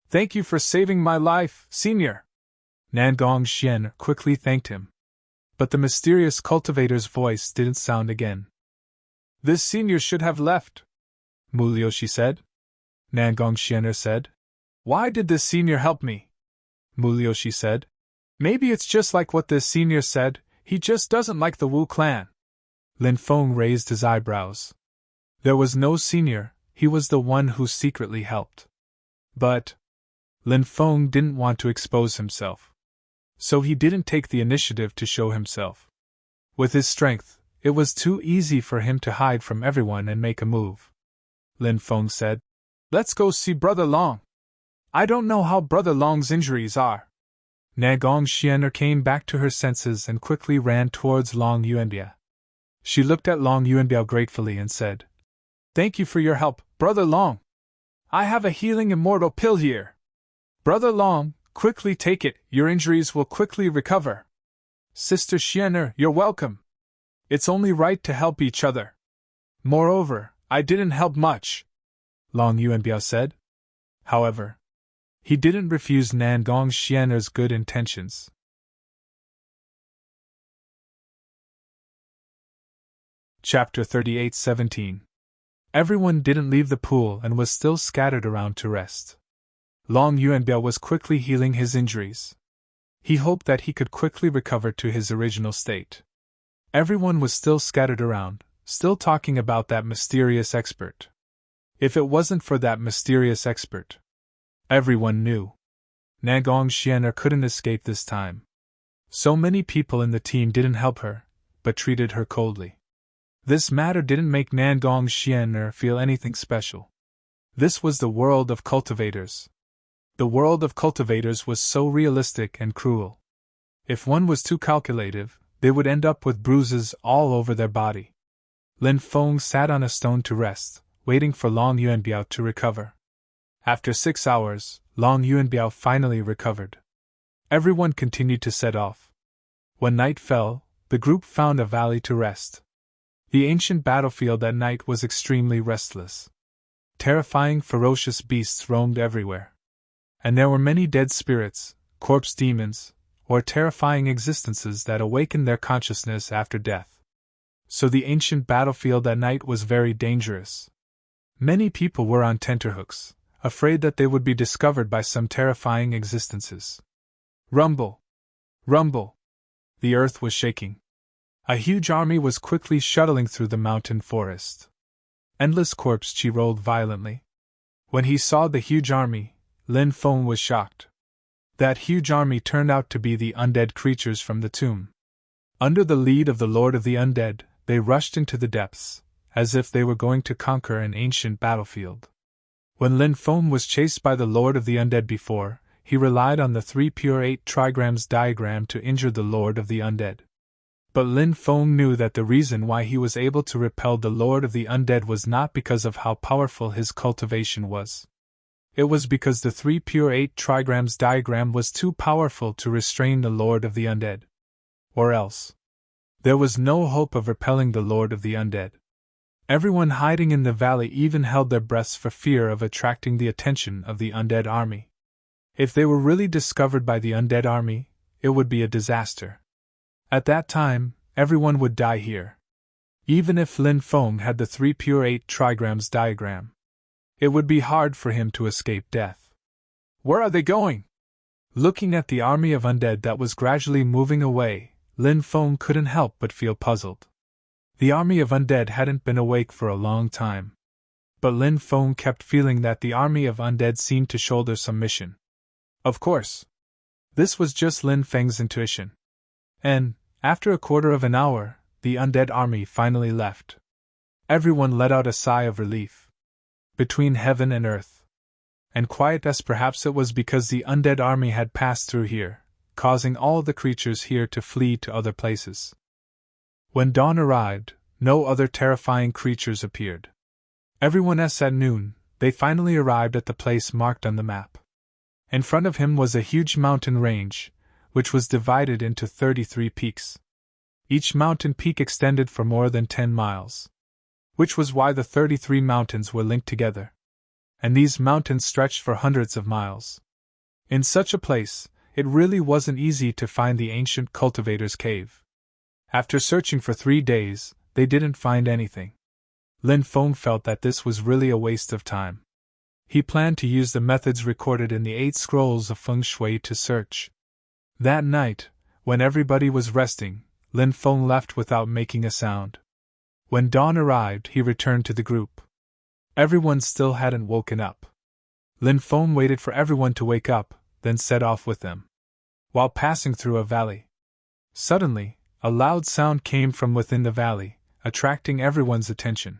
Thank you for saving my life, Senior! Nangong Xian quickly thanked him. But the mysterious cultivator's voice didn't sound again. This senior should have left, Mulyoshi said. Nangong Xiener said. Why did this senior help me? Mulyoshi said. Maybe it's just like what this senior said, he just doesn't like the Wu clan. Lin Feng raised his eyebrows. There was no senior, he was the one who secretly helped. But Lin Feng didn't want to expose himself. So he didn't take the initiative to show himself. With his strength, it was too easy for him to hide from everyone and make a move. Lin Feng said, "Let's go see Brother Long. I don't know how Brother Long's injuries are." Nagong Xianer came back to her senses and quickly ran towards Long Yuanbiao. She looked at Long Yuanbiao gratefully and said, "Thank you for your help, Brother Long. I have a healing immortal pill here. Brother Long, quickly take it, your injuries will quickly recover." "Sister Xianer, you're welcome. It's only right to help each other. Moreover, I didn't help much," Long Yuanbiao said. However, he didn't refuse Nangong Xianer's good intentions. Chapter 38:17. Everyone didn't leave the pool and was still scattered around to rest. Long Yuanbiao was quickly healing his injuries. He hoped that he could quickly recover to his original state. Everyone was still scattered around, still talking about that mysterious expert. If it wasn't for that mysterious expert, everyone knew, Nagong Xianer couldn't escape this time. So many people in the team didn't help her, but treated her coldly. This matter didn't make Nangong Xianer feel anything special. This was the world of cultivators. The world of cultivators was so realistic and cruel. If one was too calculative, they would end up with bruises all over their body. Lin Feng sat on a stone to rest, waiting for Long Yuanbiao to recover. After 6 hours, Long Yuanbiao finally recovered. Everyone continued to set off. When night fell, the group found a valley to rest. The ancient battlefield at night was extremely restless. Terrifying, ferocious beasts roamed everywhere. And there were many dead spirits, corpse demons, or terrifying existences that awakened their consciousness after death. So the ancient battlefield at night was very dangerous. Many people were on tenterhooks, afraid that they would be discovered by some terrifying existences. Rumble! Rumble! The earth was shaking. A huge army was quickly shuttling through the mountain forest. Endless corpse chi rolled violently. When he saw the huge army, Lin Feng was shocked. That huge army turned out to be the undead creatures from the tomb. Under the lead of the Lord of the Undead, they rushed into the depths, as if they were going to conquer an ancient battlefield. When Lin Feng was chased by the Lord of the Undead before, he relied on the 3 pure 8 trigrams diagram to injure the Lord of the Undead. But Lin Feng knew that the reason why he was able to repel the Lord of the Undead was not because of how powerful his cultivation was. It was because the 3 pure 8 trigrams diagram was too powerful to restrain the Lord of the Undead. Or else, there was no hope of repelling the Lord of the Undead. Everyone hiding in the valley even held their breaths for fear of attracting the attention of the undead army. If they were really discovered by the undead army, it would be a disaster. At that time, everyone would die here. Even if Lin Feng had the 3 pure 8 trigrams diagram, it would be hard for him to escape death. Where are they going? Looking at the army of undead that was gradually moving away, Lin Feng couldn't help but feel puzzled. The army of undead hadn't been awake for a long time. But Lin Feng kept feeling that the army of undead seemed to shoulder some mission. Of course, this was just Lin Feng's intuition. And, after a quarter of an hour, the undead army finally left. Everyone let out a sigh of relief. Between heaven and earth. And quiet as perhaps it was because the undead army had passed through here, causing all the creatures here to flee to other places. When dawn arrived, no other terrifying creatures appeared. Everyone else at noon, they finally arrived at the place marked on the map. In front of him was a huge mountain range, which was divided into 33 peaks. Each mountain peak extended for more than 10 miles. Which was why the 33 mountains were linked together. And these mountains stretched for hundreds of miles. In such a place, it really wasn't easy to find the ancient cultivator's cave. After searching for 3 days, they didn't find anything. Lin Feng felt that this was really a waste of time. He planned to use the methods recorded in the 8 scrolls of feng shui to search. That night, when everybody was resting, Lin Feng left without making a sound. When dawn arrived, he returned to the group. Everyone still hadn't woken up. Lin Feng waited for everyone to wake up, then set off with them. While passing through a valley, suddenly, a loud sound came from within the valley, attracting everyone's attention.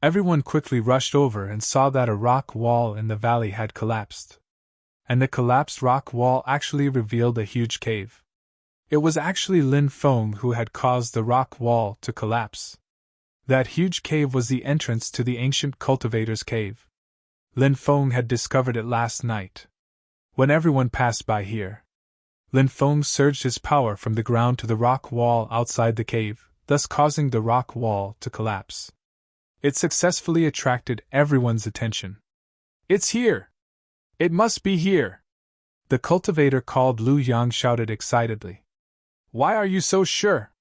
Everyone quickly rushed over and saw that a rock wall in the valley had collapsed. And the collapsed rock wall actually revealed a huge cave. It was actually Lin Feng who had caused the rock wall to collapse. That huge cave was the entrance to the ancient cultivator's cave. Lin Feng had discovered it last night. When everyone passed by here, Lin Feng surged his power from the ground to the rock wall outside the cave, thus causing the rock wall to collapse. It successfully attracted everyone's attention. "It's here! It must be here!" The cultivator called Lu Yang shouted excitedly. "Why are you so sure?"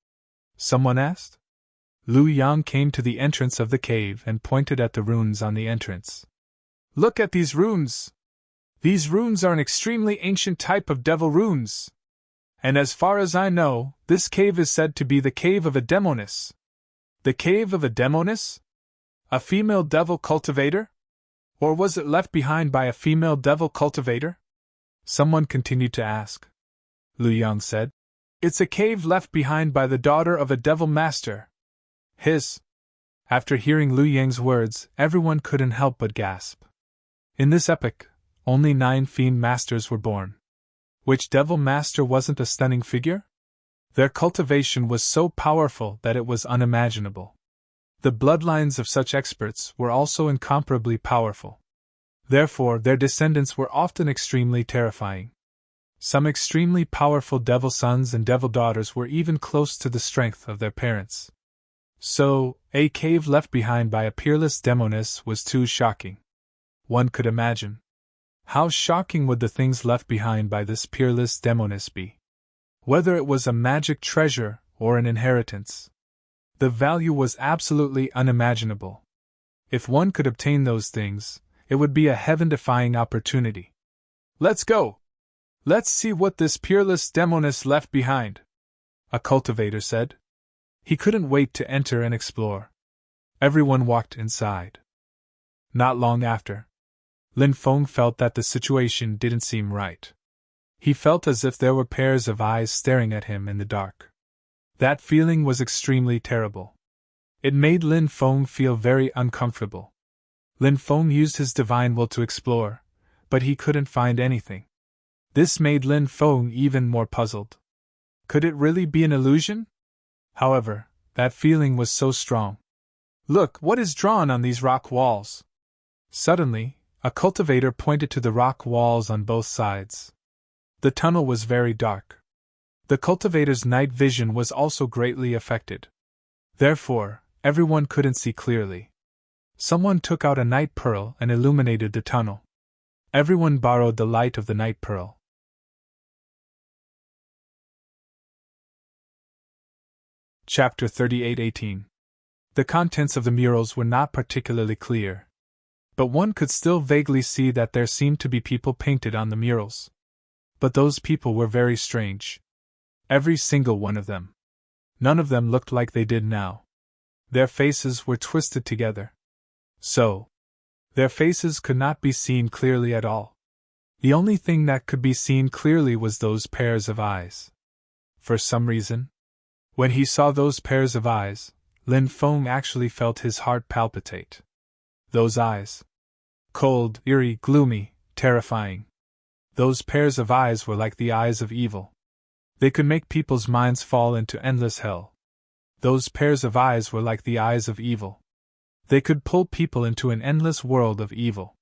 someone asked. Lu Yang came to the entrance of the cave and pointed at the runes on the entrance. "Look at these runes! These runes are an extremely ancient type of devil runes. And as far as I know, this cave is said to be the cave of a demoness." "The cave of a demoness? A female devil cultivator? Or was it left behind by a female devil cultivator?" someone continued to ask. Lu Yang said, "It's a cave left behind by the daughter of a devil master." After hearing Lu Yang's words, everyone couldn't help but gasp. In this epoch, only 9 fiend masters were born. Which devil master wasn't a stunning figure? Their cultivation was so powerful that it was unimaginable. The bloodlines of such experts were also incomparably powerful. Therefore, their descendants were often extremely terrifying. Some extremely powerful devil sons and devil daughters were even close to the strength of their parents. So, a cave left behind by a peerless demoness was too shocking. One could imagine. How shocking would the things left behind by this peerless demoness be? Whether it was a magic treasure or an inheritance, the value was absolutely unimaginable. If one could obtain those things, it would be a heaven-defying opportunity. "Let's go! Let's see what this peerless demoness left behind," a cultivator said. He couldn't wait to enter and explore. Everyone walked inside. Not long after, Lin Feng felt that the situation didn't seem right. He felt as if there were pairs of eyes staring at him in the dark. That feeling was extremely terrible. It made Lin Feng feel very uncomfortable. Lin Feng used his divine will to explore, but he couldn't find anything. This made Lin Feng even more puzzled. Could it really be an illusion? However, that feeling was so strong. "Look, what is drawn on these rock walls?" Suddenly, a cultivator pointed to the rock walls on both sides. The tunnel was very dark. The cultivator's night vision was also greatly affected. Therefore, everyone couldn't see clearly. Someone took out a night pearl and illuminated the tunnel. Everyone borrowed the light of the night pearl. Chapter 38:18. The contents of the murals were not particularly clear, but one could still vaguely see that there seemed to be people painted on the murals. But those people were very strange. Every single one of them. None of them looked like they did now. Their faces were twisted together. So, their faces could not be seen clearly at all. The only thing that could be seen clearly was those pairs of eyes. For some reason, when he saw those pairs of eyes, Lin Feng actually felt his heart palpitate. Those eyes. Cold, eerie, gloomy, terrifying. Those pairs of eyes were like the eyes of evil. They could make people's minds fall into endless hell. Those pairs of eyes were like the eyes of evil. They could pull people into an endless world of evil.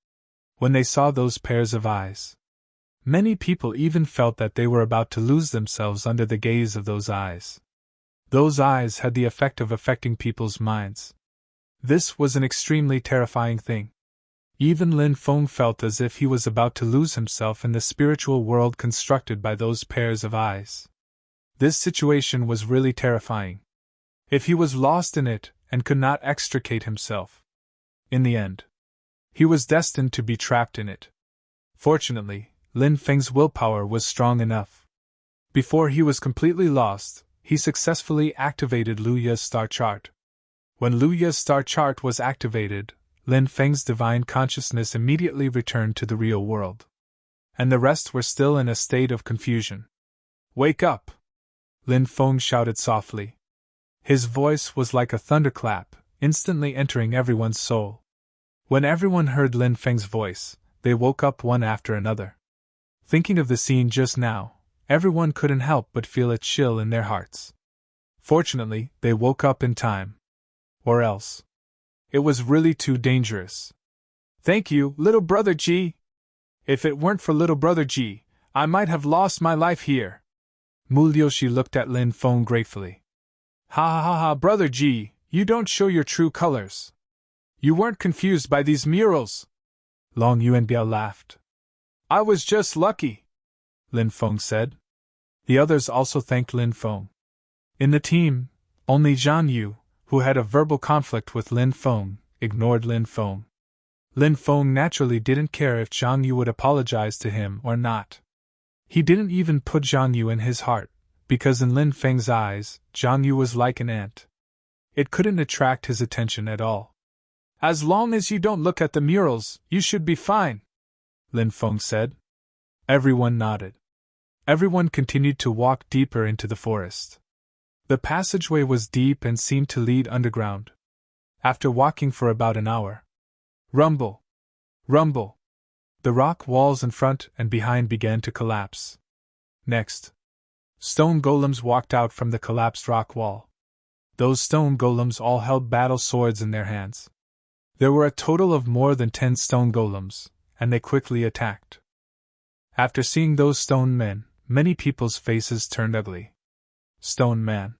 When they saw those pairs of eyes, many people even felt that they were about to lose themselves under the gaze of those eyes. Those eyes had the effect of affecting people's minds. This was an extremely terrifying thing. Even Lin Feng felt as if he was about to lose himself in the spiritual world constructed by those pairs of eyes. This situation was really terrifying. If he was lost in it and could not extricate himself. In the end, He was destined to be trapped in it. Fortunately, Lin Feng's willpower was strong enough. Before he was completely lost, he successfully activated Lu Ya's star chart. When Lu Ya's star chart was activated, Lin Feng's divine consciousness immediately returned to the real world. And the rest were still in a state of confusion. "Wake up!" Lin Feng shouted softly. His voice was like a thunderclap, instantly entering everyone's soul. When everyone heard Lin Feng's voice, they woke up one after another. Thinking of the scene just now, everyone couldn't help but feel a chill in their hearts. Fortunately, they woke up in time. Or else, it was really too dangerous. "Thank you, little brother Ji. If it weren't for little brother Ji, I might have lost my life here." Mu Liushi looked at Lin Feng gratefully. "Ha ha ha ha, brother Ji, you don't show your true colors. You weren't confused by these murals." Long Yuanbiao laughed. "I was just lucky," Lin Feng said. The others also thanked Lin Feng. In the team, only Zhang Yu, who had a verbal conflict with Lin Feng, ignored Lin Feng. Lin Feng naturally didn't care if Zhang Yu would apologize to him or not. He didn't even put Zhang Yu in his heart, because in Lin Feng's eyes, Zhang Yu was like an ant. It couldn't attract his attention at all. "As long as you don't look at the murals, you should be fine," Lin Feng said. Everyone nodded. Everyone continued to walk deeper into the forest. The passageway was deep and seemed to lead underground. After walking for about an hour, rumble! Rumble! The rock walls in front and behind began to collapse. Next, stone golems walked out from the collapsed rock wall. Those stone golems all held battle swords in their hands. There were a total of more than 10 stone golems, and they quickly attacked. After seeing those stone men, many people's faces turned ugly. Stone man.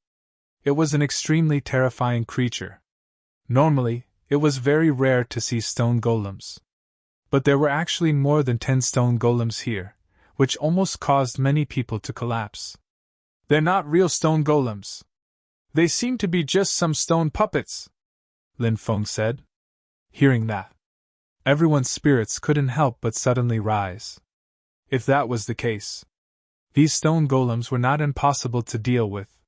It was an extremely terrifying creature. Normally, it was very rare to see stone golems. But there were actually more than 10 stone golems here, which almost caused many people to collapse. "They're not real stone golems. They seem to be just some stone puppets," Lin Feng said. Hearing that, everyone's spirits couldn't help but suddenly rise. If that was the case, these stone golems were not impossible to deal with.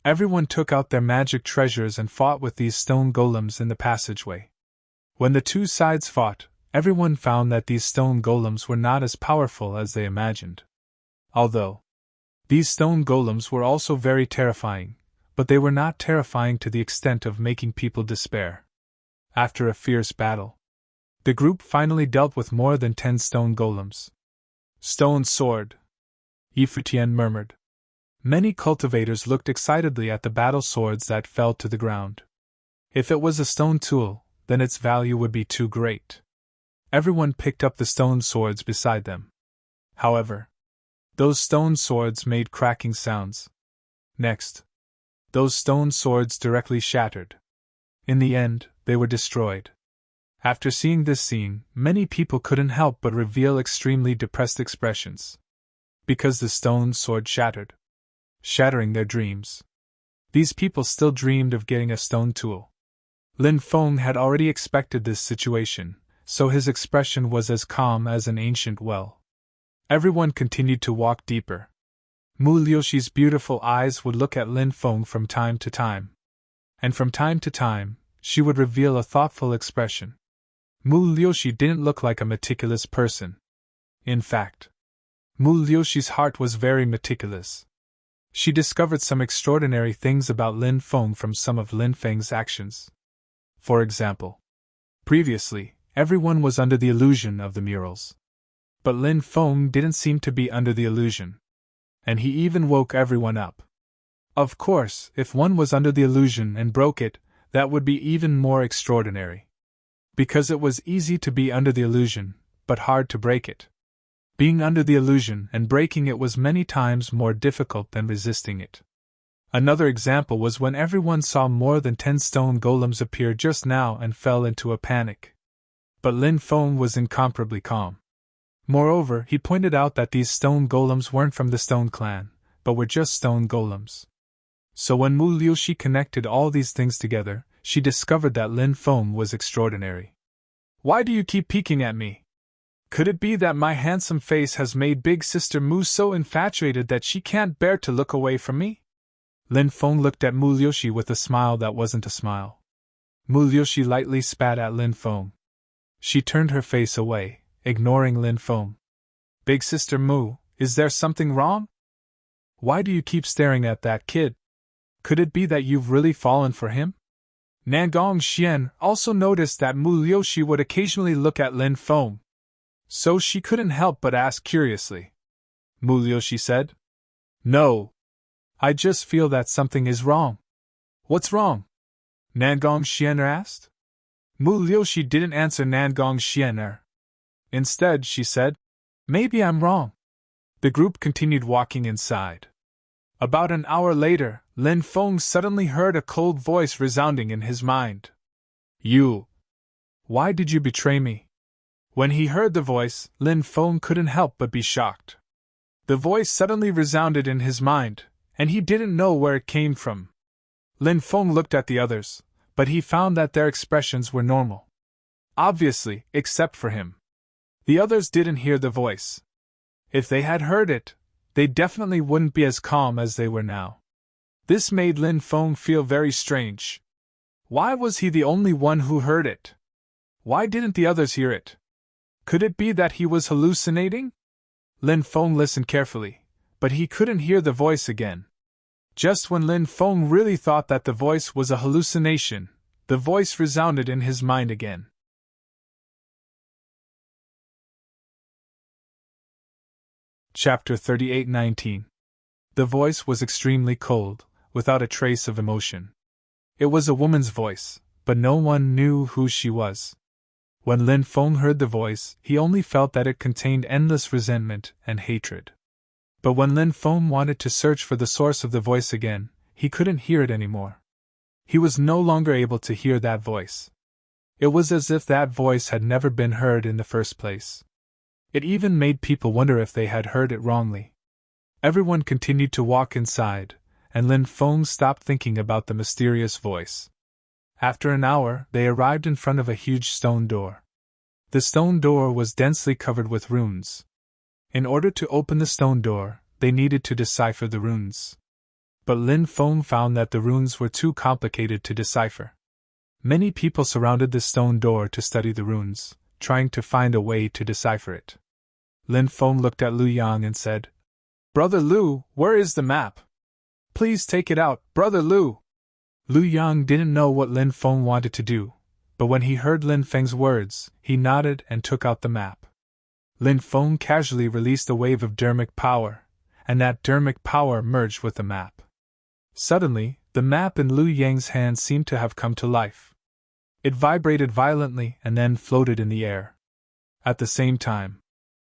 Everyone took out their magic treasures and fought with these stone golems in the passageway. When the two sides fought, everyone found that these stone golems were not as powerful as they imagined. Although these stone golems were also very terrifying, but they were not terrifying to the extent of making people despair. After a fierce battle, the group finally dealt with more than 10 stone golems. "Stone sword," Yifutian murmured. Many cultivators looked excitedly at the battle swords that fell to the ground. If it was a stone tool, then its value would be too great. Everyone picked up the stone swords beside them. However, those stone swords made cracking sounds. Next, those stone swords directly shattered. In the end, they were destroyed. After seeing this scene, many people couldn't help but reveal extremely depressed expressions. Because the stone sword shattered, shattering their dreams. These people still dreamed of getting a stone tool. Lin Feng had already expected this situation, so his expression was as calm as an ancient well. Everyone continued to walk deeper. Mu Liushi's beautiful eyes would look at Lin Feng from time to time. And from time to time, she would reveal a thoughtful expression. Mu Liushi didn't look like a meticulous person. In fact, Mu Liushi's heart was very meticulous. She discovered some extraordinary things about Lin Feng from some of Lin Feng's actions. For example, previously, everyone was under the illusion of the murals. But Lin Feng didn't seem to be under the illusion. And he even woke everyone up. Of course, if one was under the illusion and broke it, that would be even more extraordinary. Because it was easy to be under the illusion, but hard to break it. Being under the illusion and breaking it was many times more difficult than resisting it. Another example was when everyone saw more than 10 stone golems appear just now and fell into a panic. But Lin Feng was incomparably calm. Moreover, he pointed out that these stone golems weren't from the stone clan, but were just stone golems. So when Mu Liushi connected all these things together, she discovered that Lin Feng was extraordinary. Why do you keep peeking at me? Could it be that my handsome face has made Big Sister Mu so infatuated that she can't bear to look away from me? Lin Feng looked at Mu Liushi with a smile that wasn't a smile. Mu Liushi lightly spat at Lin Feng. She turned her face away, ignoring Lin Feng. Big Sister Mu, is there something wrong? Why do you keep staring at that kid? Could it be that you've really fallen for him? Nangong Xian also noticed that Mu Liushi would occasionally look at Lin Feng, so she couldn't help but ask curiously. Mu Liushi said, No. I just feel that something is wrong. What's wrong? Nangong Xian asked. Mu Liushi didn't answer Nangong Xian. Instead, she said, Maybe I'm wrong. The group continued walking inside. About an hour later, Lin Feng suddenly heard a cold voice resounding in his mind. You! Why did you betray me? When he heard the voice, Lin Feng couldn't help but be shocked. The voice suddenly resounded in his mind, and he didn't know where it came from. Lin Feng looked at the others, but he found that their expressions were normal. Obviously, except for him. The others didn't hear the voice. If they had heard it, they definitely wouldn't be as calm as they were now. This made Lin Feng feel very strange. Why was he the only one who heard it? Why didn't the others hear it? Could it be that he was hallucinating? Lin Feng listened carefully, but he couldn't hear the voice again. Just when Lin Feng really thought that the voice was a hallucination, the voice resounded in his mind again. Chapter 38:19. The voice was extremely cold, without a trace of emotion. It was a woman's voice, but no one knew who she was. When Lin Feng heard the voice, he only felt that it contained endless resentment and hatred. But when Lin Feng wanted to search for the source of the voice again, he couldn't hear it anymore. He was no longer able to hear that voice. It was as if that voice had never been heard in the first place. It even made people wonder if they had heard it wrongly. Everyone continued to walk inside, and Lin Feng stopped thinking about the mysterious voice. After an hour, they arrived in front of a huge stone door. The stone door was densely covered with runes. In order to open the stone door, they needed to decipher the runes. But Lin Feng found that the runes were too complicated to decipher. Many people surrounded the stone door to study the runes, trying to find a way to decipher it. Lin Feng looked at Lu Yang and said, Brother Lu, where is the map? Please take it out, Brother Lu. Lu Yang didn't know what Lin Feng wanted to do, but when he heard Lin Feng's words, he nodded and took out the map. Lin Feng casually released a wave of dermic power, and that dermic power merged with the map. Suddenly, the map in Lu Yang's hand seemed to have come to life. It vibrated violently and then floated in the air. At the same time,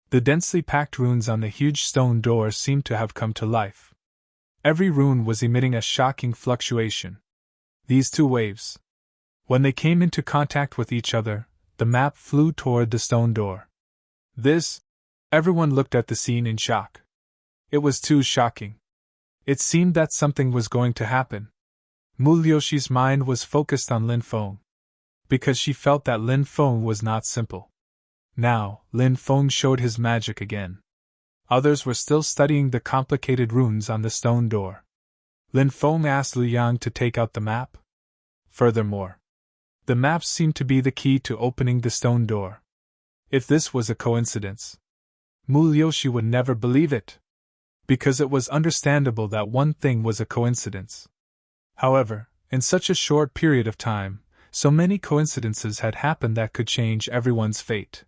the densely packed runes on the huge stone door seemed to have come to life. Every rune was emitting a shocking fluctuation. These two waves, when they came into contact with each other, the map flew toward the stone door. Everyone looked at the scene in shock. It was too shocking. It seemed that something was going to happen. Mu Liushi's mind was focused on Lin Feng, because she felt that Lin Feng was not simple. Now, Lin Feng showed his magic again. Others were still studying the complicated runes on the stone door. Lin Feng asked Lu Yang to take out the map. Furthermore, the map seemed to be the key to opening the stone door. If this was a coincidence, Mu Liushi would never believe it, because it was understandable that one thing was a coincidence. However, in such a short period of time, so many coincidences had happened that could change everyone's fate.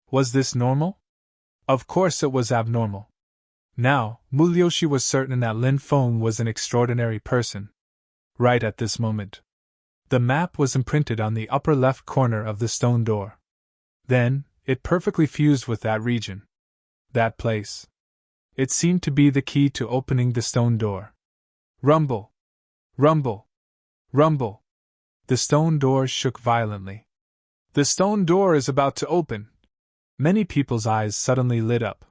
Was this normal? Of course it was abnormal. Now, Mu Liushi was certain that Lin Feng was an extraordinary person. Right at this moment, the map was imprinted on the upper left corner of the stone door. Then, it perfectly fused with that region. That place. It seemed to be the key to opening the stone door. Rumble! Rumble! Rumble! The stone door shook violently. The stone door is about to open. Many people's eyes suddenly lit up.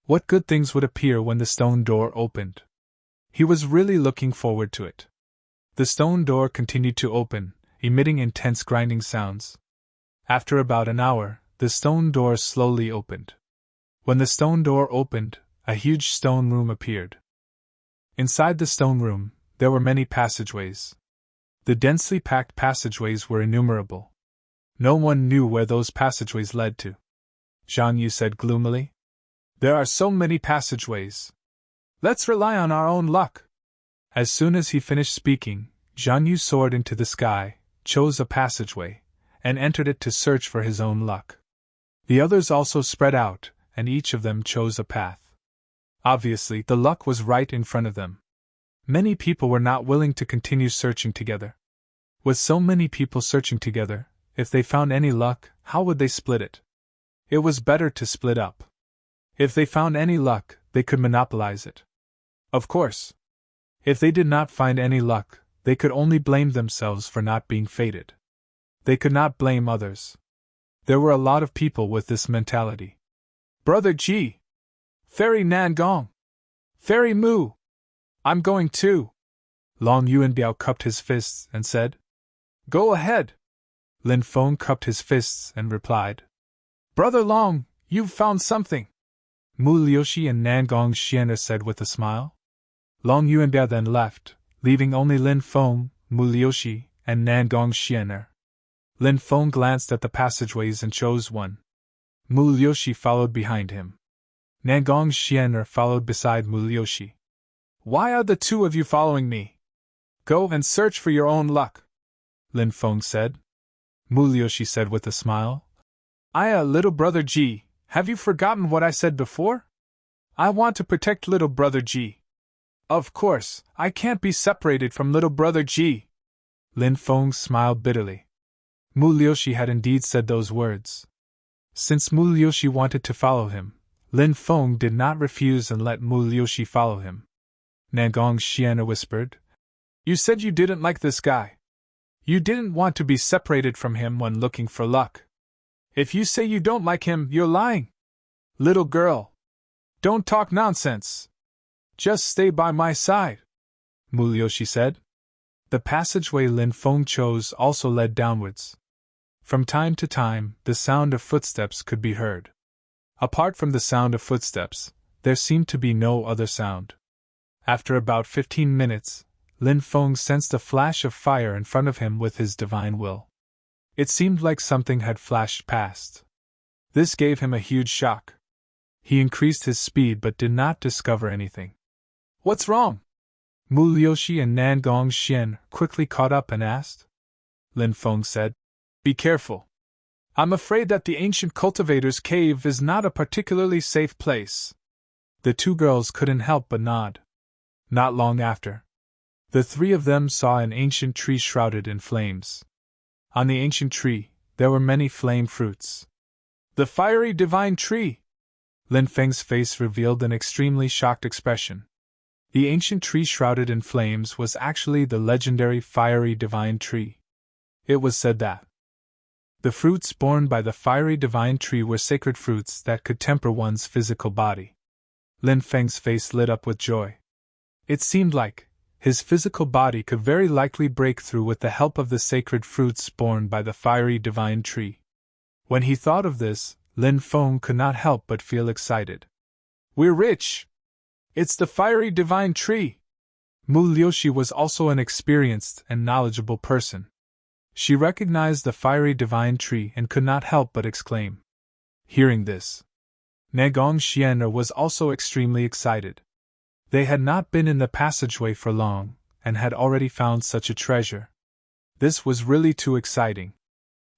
What good things would appear when the stone door opened? He was really looking forward to it. The stone door continued to open, emitting intense grinding sounds. After about an hour, the stone door slowly opened. When the stone door opened, a huge stone room appeared. Inside the stone room, there were many passageways. The densely packed passageways were innumerable. No one knew where those passageways led to. Zhang Yu said gloomily. There are so many passageways. Let's rely on our own luck. As soon as he finished speaking, Zhang Yu soared into the sky, chose a passageway, and entered it to search for his own luck. The others also spread out, and each of them chose a path. Obviously, the luck was right in front of them. Many people were not willing to continue searching together. With so many people searching together, if they found any luck, how would they split it? It was better to split up. If they found any luck, they could monopolize it. Of course. If they did not find any luck, they could only blame themselves for not being fated. They could not blame others. There were a lot of people with this mentality. Brother Ji! Fairy Nangong! Fairy Mu! I'm going too! Long Yuanbiao cupped his fists and said. Go ahead! Lin Feng cupped his fists and replied. Brother Long, you've found something! Mu Liushi and Nangong Xianer said with a smile. Long Yuanbiao then left, leaving only Lin Feng, Mu Liushi, and Nangong Xianer. Lin Feng glanced at the passageways and chose one. Mu Liushi followed behind him. Nangong Xianer followed beside Mu Liushi. Why are the two of you following me? Go and search for your own luck, Lin Feng said. Mu Liushi said with a smile. Little brother Ji, have you forgotten what I said before? I want to protect little brother Ji. Of course, I can't be separated from little brother Ji. Lin Feng smiled bitterly. Mu Liushi had indeed said those words. Since Mu Liushi wanted to follow him, Lin Feng did not refuse and let Mu Liushi follow him. Nangong Xianer whispered. You said you didn't like this guy. You didn't want to be separated from him when looking for luck. If you say you don't like him, you're lying. Little girl. Don't talk nonsense. Just stay by my side, Mu Liushi said. The passageway Lin Feng chose also led downwards. From time to time, the sound of footsteps could be heard. Apart from the sound of footsteps, there seemed to be no other sound. After about 15 minutes, Lin Feng sensed a flash of fire in front of him with his divine will. It seemed like something had flashed past. This gave him a huge shock. He increased his speed but did not discover anything. What's wrong? Mu Liushi and Nangong Xian quickly caught up and asked. Lin Feng said, Be careful. I'm afraid that the ancient cultivator's cave is not a particularly safe place. The two girls couldn't help but nod. Not long after, the three of them saw an ancient tree shrouded in flames. On the ancient tree, there were many flame fruits. The fiery divine tree! Lin Feng's face revealed an extremely shocked expression. The ancient tree shrouded in flames was actually the legendary fiery divine tree. It was said that the fruits borne by the fiery divine tree were sacred fruits that could temper one's physical body. Lin Feng's face lit up with joy. It seemed like his physical body could very likely break through with the help of the sacred fruits borne by the fiery divine tree. When he thought of this, Lin Feng could not help but feel excited. We're rich! It's the fiery divine tree! Mu Liushi was also an experienced and knowledgeable person. She recognized the fiery divine tree and could not help but exclaim. Hearing this, Nangong Xianer was also extremely excited. They had not been in the passageway for long, and had already found such a treasure. This was really too exciting.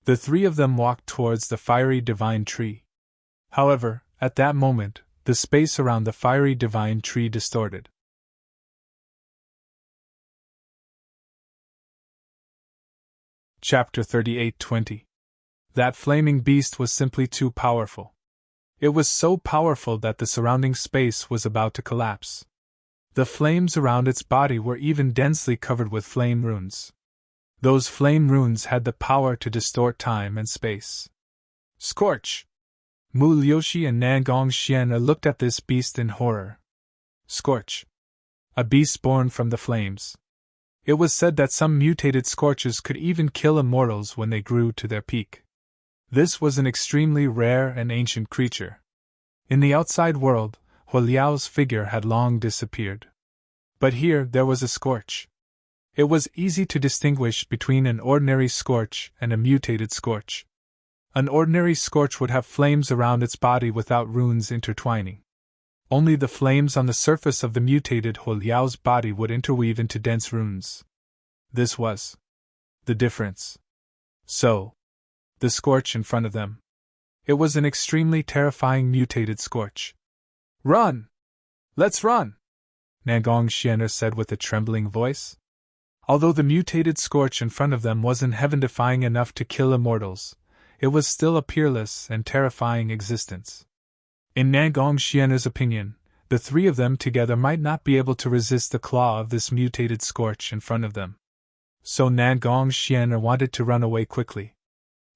The three of them walked towards the fiery divine tree. However, at that moment, the space around the fiery divine tree distorted. Chapter 38:20. That flaming beast was simply too powerful. It was so powerful that the surrounding space was about to collapse. The flames around its body were even densely covered with flame runes. Those flame runes had the power to distort time and space. Scorch! Mu Liushi and Nangong Xian looked at this beast in horror. Scorch! A beast born from the flames. It was said that some mutated scorches could even kill immortals when they grew to their peak. This was an extremely rare and ancient creature. In the outside world, Huoliao's figure had long disappeared. But here there was a scorch. It was easy to distinguish between an ordinary scorch and a mutated scorch. An ordinary scorch would have flames around its body without runes intertwining. Only the flames on the surface of the mutated Huoliao's body would interweave into dense runes. This was the difference. So, the scorch in front of them. It was an extremely terrifying mutated scorch. Run! Let's run! Nangong Xiener said with a trembling voice. Although the mutated scorch in front of them wasn't heaven-defying enough to kill immortals, it was still a peerless and terrifying existence. In Nangong Xiener's opinion, the three of them together might not be able to resist the claw of this mutated scorch in front of them. So Nangong Xiener wanted to run away quickly.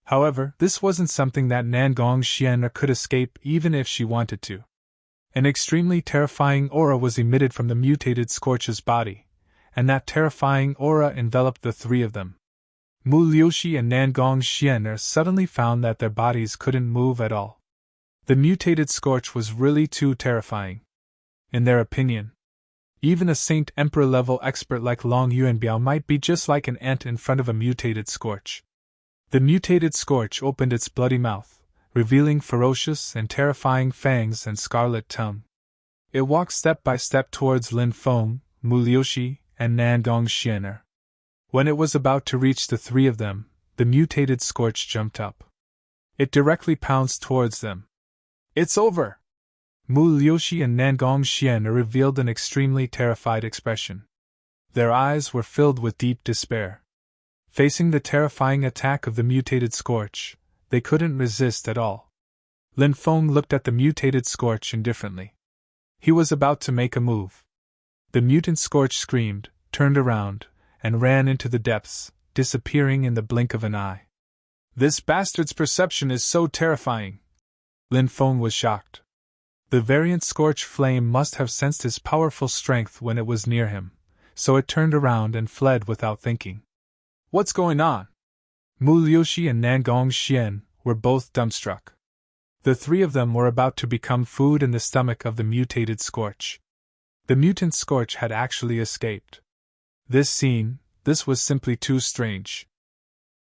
However, this wasn't something that Nangong Xiener could escape even if she wanted to. An extremely terrifying aura was emitted from the mutated scorch's body, and that terrifying aura enveloped the three of them. Mu Liushi and Nangong Xiener suddenly found that their bodies couldn't move at all. The mutated scorch was really too terrifying. In their opinion, even a Saint Emperor-level expert like Long Yuanbiao might be just like an ant in front of a mutated scorch. The mutated scorch opened its bloody mouth, revealing ferocious and terrifying fangs and scarlet tongue. It walked step by step towards Lin Feng, Mu Liushi, and Nangong Xiener. When it was about to reach the three of them, the mutated scorch jumped up. It directly pounced towards them. It's over! Mu Liushi and Nangong Xiener revealed an extremely terrified expression. Their eyes were filled with deep despair. Facing the terrifying attack of the mutated scorch, they couldn't resist at all. Lin Feng looked at the mutated scorch indifferently. He was about to make a move. The mutant scorch screamed, turned around, and ran into the depths, disappearing in the blink of an eye. This bastard's perception is so terrifying. Lin Feng was shocked. The variant scorch flame must have sensed his powerful strength when it was near him, so it turned around and fled without thinking. What's going on? Mu Liushi and Nangong Xien were both dumbstruck. The three of them were about to become food in the stomach of the mutated scorch. The mutant scorch had actually escaped. This was simply too strange.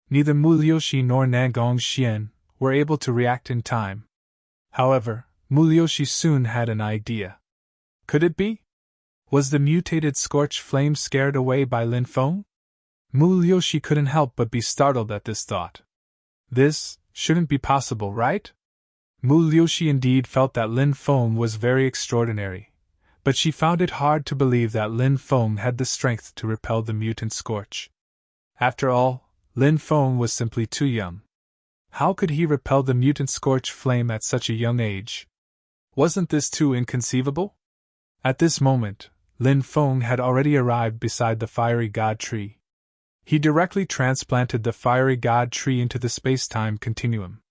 Neither Mu Liushi nor Nangong Xien were able to react in time. However, Mu Liushi soon had an idea. Could it be? Was the mutated scorch flame scared away by Lin Feng? Mu Liushi couldn't help but be startled at this thought. This shouldn't be possible, right? Mu Liushi indeed felt that Lin Feng was very extraordinary, but she found it hard to believe that Lin Feng had the strength to repel the mutant scorch. After all, Lin Feng was simply too young. How could he repel the mutant scorch flame at such a young age? Wasn't this too inconceivable? At this moment, Lin Feng had already arrived beside the fiery god tree. He directly transplanted the fiery god tree into the space-time continuum.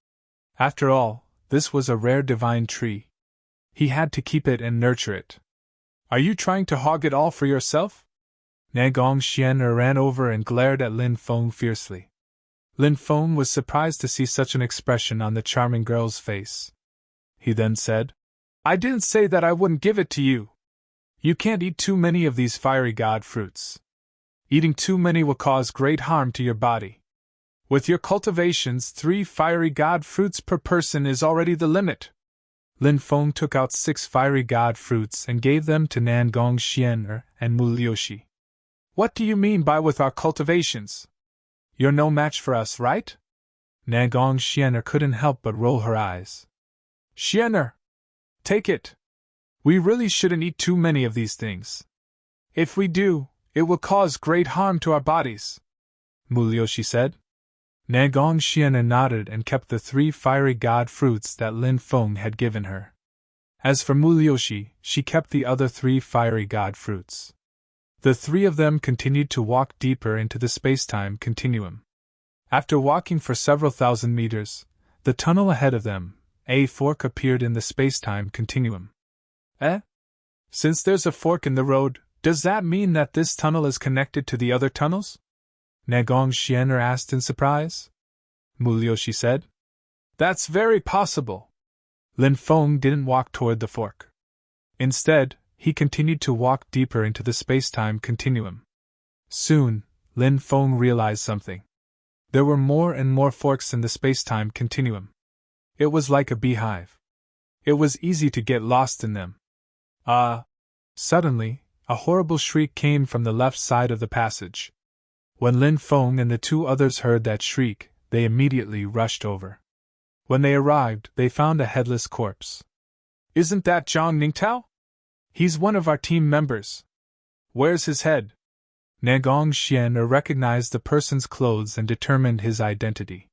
After all, this was a rare divine tree. He had to keep it and nurture it. Are you trying to hog it all for yourself? Nangong Xiener ran over and glared at Lin Feng fiercely. Lin Feng was surprised to see such an expression on the charming girl's face. He then said, I didn't say that I wouldn't give it to you. You can't eat too many of these fiery god fruits. Eating too many will cause great harm to your body. With your cultivations, 3 fiery god fruits per person is already the limit. Lin Feng took out 6 fiery god fruits and gave them to Nangong Xiener and Mu Liushi. What do you mean by with our cultivations? You're no match for us, right? Nangong Xiener couldn't help but roll her eyes. Xiener! Take it! We really shouldn't eat too many of these things. If we do, it will cause great harm to our bodies, Mu Liushi said. Nangong Xiener nodded and kept the 3 fiery god fruits that Lin Feng had given her. As for Mu Liushi, she kept the other 3 fiery god fruits. The 3 of them continued to walk deeper into the space-time continuum. After walking for several thousand meters, the tunnel ahead of them, a fork appeared in the space-time continuum. Since there's a fork in the road, does that mean that this tunnel is connected to the other tunnels? Nangong Xiener asked in surprise. Mu Liushi said. That's very possible. Lin Feng didn't walk toward the fork. Instead, he continued to walk deeper into the space-time continuum. Soon, Lin Feng realized something. There were more and more forks in the space-time continuum. It was like a beehive. It was easy to get lost in them. Suddenly, a horrible shriek came from the left side of the passage. When Lin Feng and the two others heard that shriek, they immediately rushed over. When they arrived, they found a headless corpse. Isn't that Zhang Ningtao? He's one of our team members. Where's his head? Nagong Xian recognized the person's clothes and determined his identity.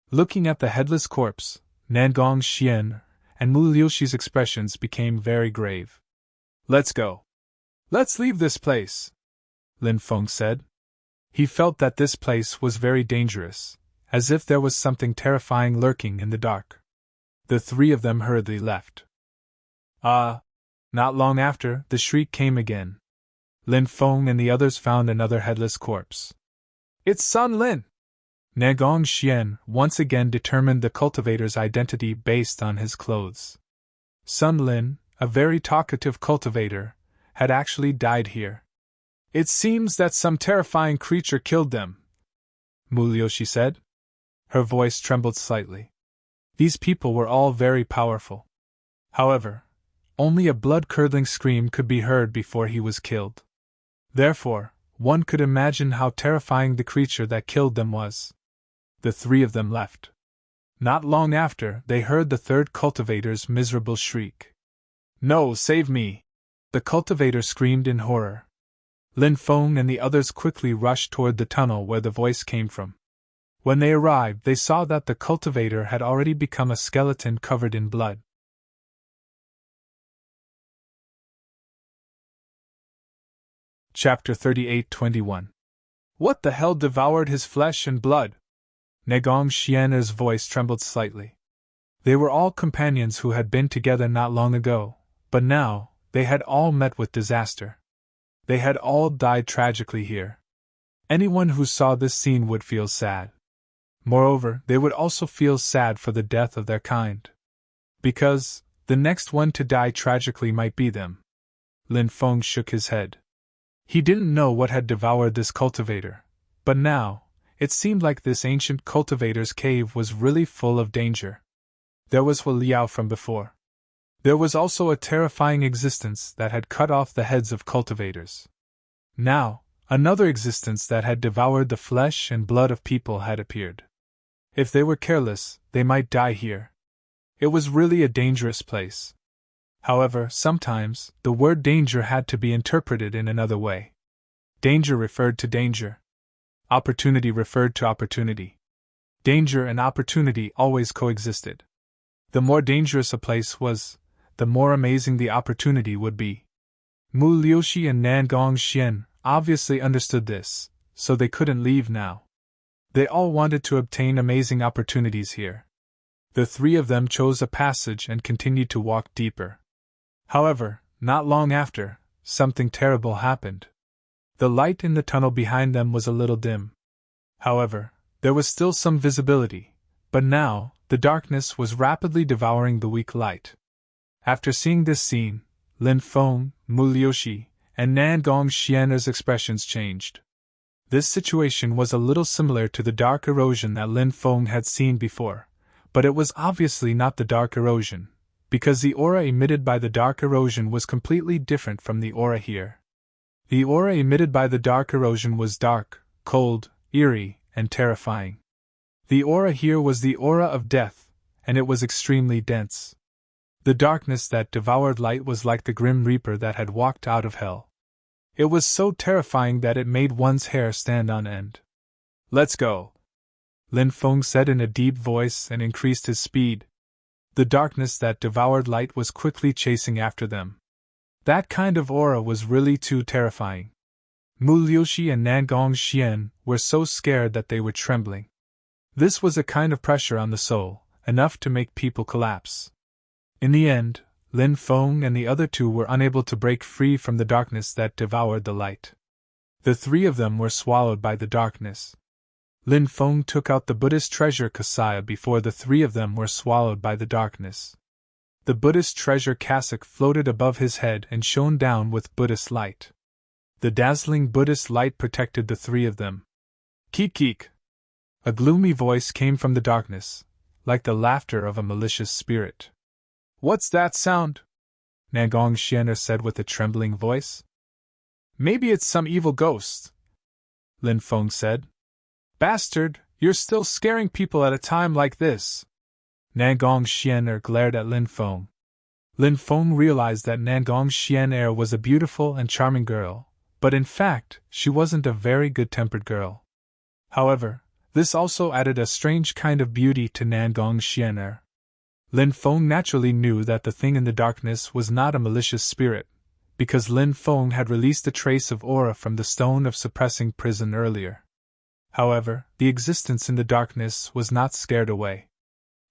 Looking at the headless corpse, Nagong Xian and Mu Liuxi's expressions became very grave. Let's go. Let's leave this place, Lin Feng said. He felt that this place was very dangerous, as if there was something terrifying lurking in the dark. The three of them hurriedly left. Not long after, the shriek came again. Lin Feng and the others found another headless corpse. It's Sun Lin! Nagong Xian once again determined the cultivator's identity based on his clothes. Sun Lin, a very talkative cultivator, had actually died here. It seems that some terrifying creature killed them, Mu Liuxi said. Her voice trembled slightly. These people were all very powerful. However, only a blood-curdling scream could be heard before he was killed. Therefore, one could imagine how terrifying the creature that killed them was. The three of them left. Not long after, they heard the third cultivator's miserable shriek. No, save me! The cultivator screamed in horror. Lin Feng and the others quickly rushed toward the tunnel where the voice came from. When they arrived, they saw that the cultivator had already become a skeleton covered in blood. Chapter 38-21. What the hell devoured his flesh and blood? Nagong Xian's voice trembled slightly. They were all companions who had been together not long ago, but now, they had all met with disaster. They had all died tragically here. Anyone who saw this scene would feel sad. Moreover, they would also feel sad for the death of their kind. Because, the next one to die tragically might be them. Lin Feng shook his head. He didn't know what had devoured this cultivator, but now, it seemed like this ancient cultivator's cave was really full of danger. There was Hu Liao from before. There was also a terrifying existence that had cut off the heads of cultivators. Now, another existence that had devoured the flesh and blood of people had appeared. If they were careless, they might die here. It was really a dangerous place. However, sometimes, the word danger had to be interpreted in another way. Danger referred to danger. Opportunity referred to opportunity. Danger and opportunity always coexisted. The more dangerous a place was, the more amazing the opportunity would be. Mu Liuxi and Nagong Xian obviously understood this, so they couldn't leave now. They all wanted to obtain amazing opportunities here. The three of them chose a passage and continued to walk deeper. However, not long after, something terrible happened. The light in the tunnel behind them was a little dim. However, there was still some visibility, but now, the darkness was rapidly devouring the weak light. After seeing this scene, Lin Feng, Mu Liuxi, and Nagong Xian's expressions changed. This situation was a little similar to the dark erosion that Lin Feng had seen before, but it was obviously not the dark erosion, because the aura emitted by the dark erosion was completely different from the aura here. The aura emitted by the dark erosion was dark, cold, eerie, and terrifying. The aura here was the aura of death, and it was extremely dense. The darkness that devoured light was like the Grim Reaper that had walked out of hell. It was so terrifying that it made one's hair stand on end. Let's go, Lin Feng said in a deep voice and increased his speed. The darkness that devoured light was quickly chasing after them. That kind of aura was really too terrifying. Mu Liuxi and Nagong Xian were so scared that they were trembling. This was a kind of pressure on the soul, enough to make people collapse. In the end, Lin Feng and the other two were unable to break free from the darkness that devoured the light. The three of them were swallowed by the darkness. Lin Feng took out the Buddhist treasure Kasaya before the three of them were swallowed by the darkness. The Buddhist treasure cassock floated above his head and shone down with Buddhist light. The dazzling Buddhist light protected the three of them. Keek keek! A gloomy voice came from the darkness, like the laughter of a malicious spirit. What's that sound? Nangong Xianer said with a trembling voice. Maybe it's some evil ghost, Lin Feng said. Bastard, you're still scaring people at a time like this. Nangong Xianer glared at Lin Feng. Lin Feng realized that Nangong Xianer was a beautiful and charming girl, but in fact, she wasn't a very good-tempered girl. However, this also added a strange kind of beauty to Nangong Xianer. Lin Feng naturally knew that the thing in the darkness was not a malicious spirit, because Lin Feng had released a trace of aura from the stone of suppressing prison earlier. However, the existence in the darkness was not scared away.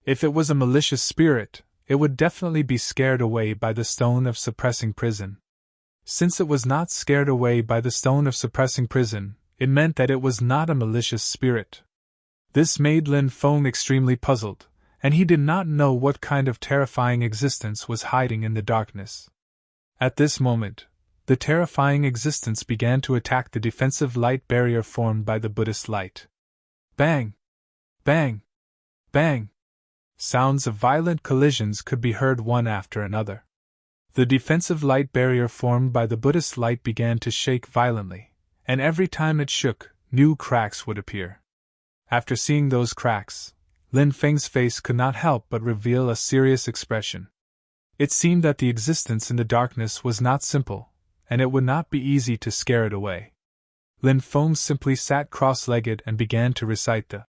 If it was a malicious spirit, it would definitely be scared away by the stone of suppressing prison. Since it was not scared away by the stone of suppressing prison, it meant that it was not a malicious spirit. This made Lin Feng extremely puzzled, and he did not know what kind of terrifying existence was hiding in the darkness. At this moment, the terrifying existence began to attack the defensive light barrier formed by the Buddhist light. Bang! Bang! Bang! Sounds of violent collisions could be heard one after another. The defensive light barrier formed by the Buddhist light began to shake violently, and every time it shook, new cracks would appear. After seeing those cracks, Lin Feng's face could not help but reveal a serious expression. It seemed that the existence in the darkness was not simple, and it would not be easy to scare it away. Lin Feng simply sat cross-legged and began to recite the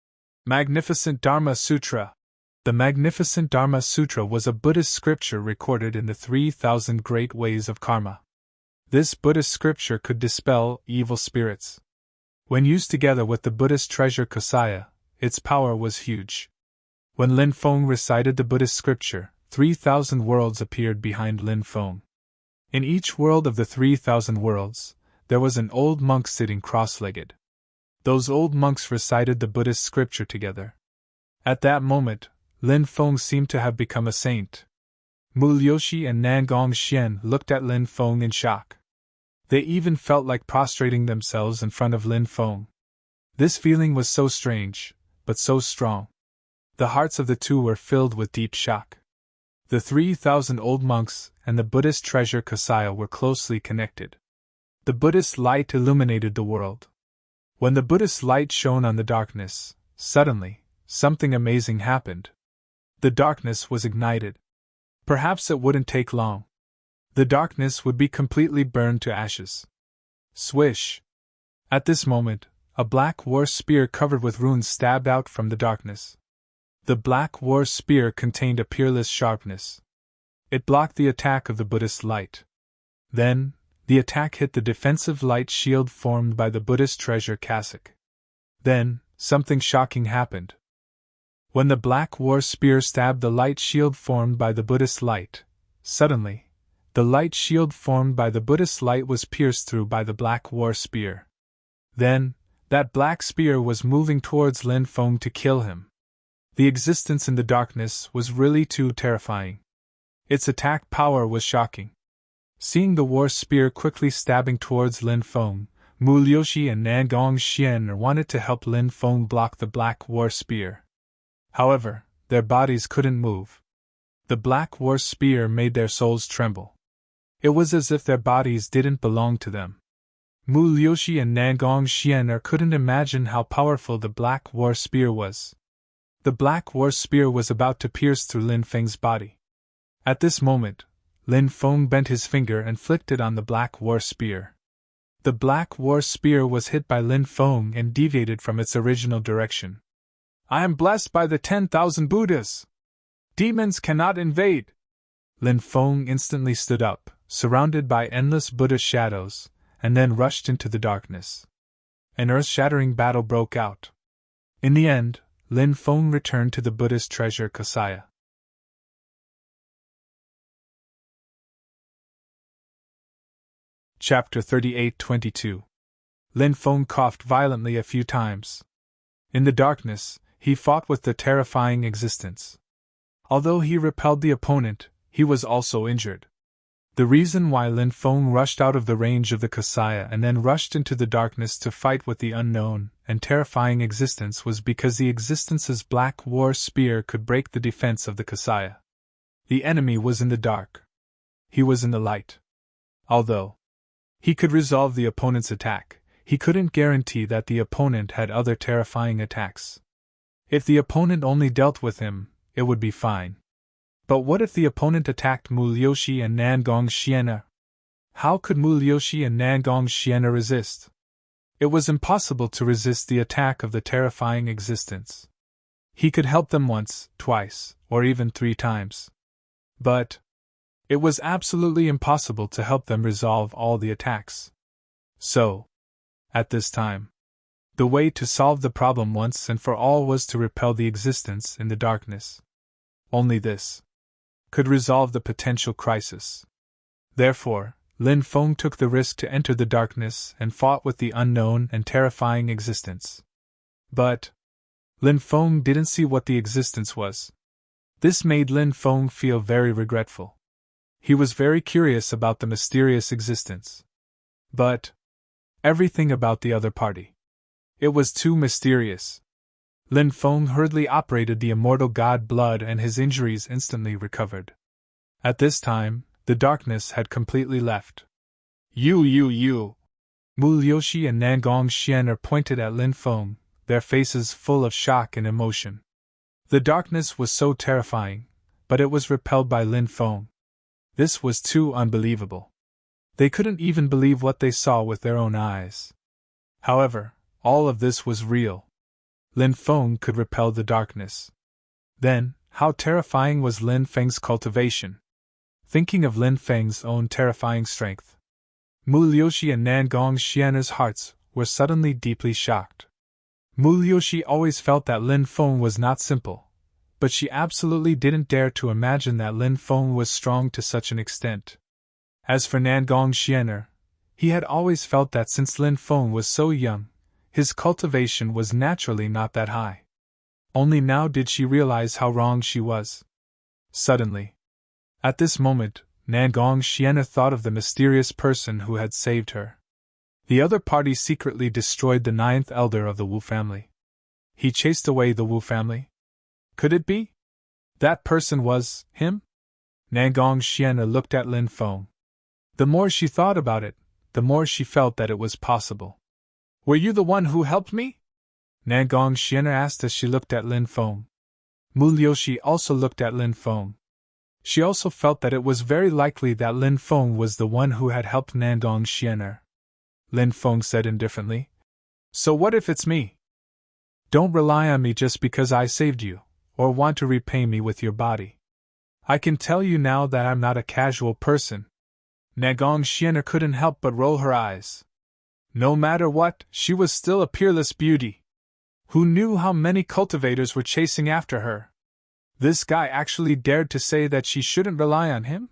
Magnificent Dharma Sutra. The Magnificent Dharma Sutra was a Buddhist scripture recorded in the 3,000 Great Ways of Karma. This Buddhist scripture could dispel evil spirits. When used together with the Buddhist treasure Kasaya, its power was huge. When Lin Feng recited the Buddhist scripture, 3,000 worlds appeared behind Lin Feng. In each world of the 3,000 worlds, there was an old monk sitting cross-legged. Those old monks recited the Buddhist scripture together. At that moment, Lin Feng seemed to have become a saint. Mu Liuxi and Nangong Xian looked at Lin Feng in shock. They even felt like prostrating themselves in front of Lin Feng. This feeling was so strange, but so strong. The hearts of the two were filled with deep shock. The 3,000 old monks and the Buddhist treasure Kasaya were closely connected. The Buddhist light illuminated the world. When the Buddhist light shone on the darkness, suddenly, something amazing happened. The darkness was ignited. Perhaps it wouldn't take long. The darkness would be completely burned to ashes. Swish! At this moment, a black war spear covered with runes stabbed out from the darkness. The black war spear contained a peerless sharpness. It blocked the attack of the Buddhist light. Then, the attack hit the defensive light shield formed by the Buddhist treasure cassock. Then, something shocking happened. When the black war spear stabbed the light shield formed by the Buddhist light, suddenly, the light shield formed by the Buddhist light was pierced through by the black war spear. Then, that black spear was moving towards Lin Feng to kill him. The existence in the darkness was really too terrifying. Its attack power was shocking. Seeing the war spear quickly stabbing towards Lin Feng, Mu Liuxi and Nangong Xian wanted to help Lin Feng block the black war spear. However, their bodies couldn't move. The black war spear made their souls tremble. It was as if their bodies didn't belong to them. Mu Liuxi and Nangong Xian couldn't imagine how powerful the black war spear was. The black war spear was about to pierce through Lin Feng's body. At this moment, Lin Feng bent his finger and flicked it on the black war spear. The black war spear was hit by Lin Feng and deviated from its original direction. I am blessed by the 10,000 Buddhas. Demons cannot invade. Lin Feng instantly stood up, surrounded by endless Buddha shadows, and then rushed into the darkness. An earth-shattering battle broke out. In the end, Lin Feng returned to the Buddhist treasure Kasaya. Chapter 38-22. Lin Feng coughed violently a few times. In the darkness, he fought with the terrifying existence. Although he repelled the opponent, he was also injured. The reason why Lin Feng rushed out of the range of the Kasaya and then rushed into the darkness to fight with the unknown and terrifying existence was because the existence's black war spear could break the defense of the Kasaya. The enemy was in the dark. He was in the light. Although he could resolve the opponent's attack, he couldn't guarantee that the opponent had other terrifying attacks. If the opponent only dealt with him, it would be fine. But what if the opponent attacked Mu Liuxi and Nangong Xian'er? How could Mu Liuxi and Nangong Xian'er resist? It was impossible to resist the attack of the terrifying existence. He could help them once, twice, or even 3 times. But it was absolutely impossible to help them resolve all the attacks. So, at this time, the way to solve the problem once and for all was to repel the existence in the darkness. Only this could resolve the potential crisis. Therefore, Lin Feng took the risk to enter the darkness and fought with the unknown and terrifying existence. But Lin Feng didn't see what the existence was. This made Lin Feng feel very regretful. He was very curious about the mysterious existence. But everything about the other party. It was too mysterious. Lin Feng hurriedly operated the immortal god blood and his injuries instantly recovered. At this time, the darkness had completely left. You! Mu Liuxi and Nangong Xian'er pointed at Lin Feng, their faces full of shock and emotion. The darkness was so terrifying, but it was repelled by Lin Feng. This was too unbelievable. They couldn't even believe what they saw with their own eyes. However, all of this was real. Lin Feng could repel the darkness. Then, how terrifying was Lin Feng's cultivation? Thinking of Lin Feng's own terrifying strength, Mu Liuxi and Nangong Xian'er's hearts were suddenly deeply shocked. Mu Liuxi always felt that Lin Feng was not simple, but she absolutely didn't dare to imagine that Lin Feng was strong to such an extent. As for Nangong Xian'er, he had always felt that since Lin Feng was so young, his cultivation was naturally not that high. Only now did she realize how wrong she was. Suddenly, at this moment, Nangong Xian'er thought of the mysterious person who had saved her. The other party secretly destroyed the 9th elder of the Wu family. He chased away the Wu family? Could it be? That person was him? Nangong Xian'er looked at Lin Feng. The more she thought about it, the more she felt that it was possible. Were you the one who helped me? Nangong Xian'er asked as she looked at Lin Feng. Mu Liuxi also looked at Lin Feng. She also felt that it was very likely that Lin Feng was the one who had helped Nangong Xian'er. Lin Feng said indifferently. So what if it's me? Don't rely on me just because I saved you, or want to repay me with your body. I can tell you now that I'm not a casual person. Nangong Xian'er couldn't help but roll her eyes. No matter what, she was still a peerless beauty. Who knew how many cultivators were chasing after her? This guy actually dared to say that she shouldn't rely on him?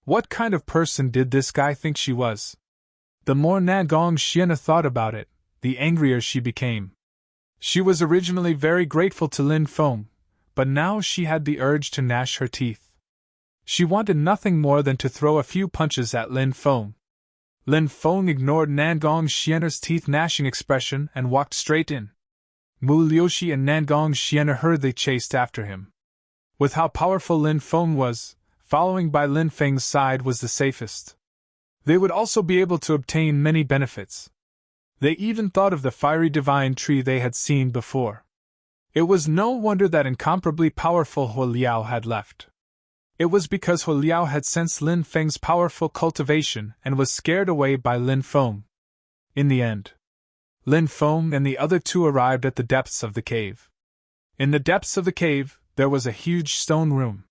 What kind of person did this guy think she was? The more Nangong Xian'er thought about it, the angrier she became. She was originally very grateful to Lin Feng, but now she had the urge to gnash her teeth. She wanted nothing more than to throw a few punches at Lin Feng. Lin Feng ignored Nangong Xian'er's teeth-gnashing expression and walked straight in. Mu Liuxi and Nangong Xian'er hurriedly chased after him. With how powerful Lin Feng was, following by Lin Feng's side was the safest. They would also be able to obtain many benefits. They even thought of the fiery divine tree they had seen before. It was no wonder that incomparably powerful Huo Liao had left. It was because Huo Liao had sensed Lin Feng's powerful cultivation and was scared away by Lin Feng. In the end, Lin Feng and the other 2 arrived at the depths of the cave. In the depths of the cave, there was a huge stone room.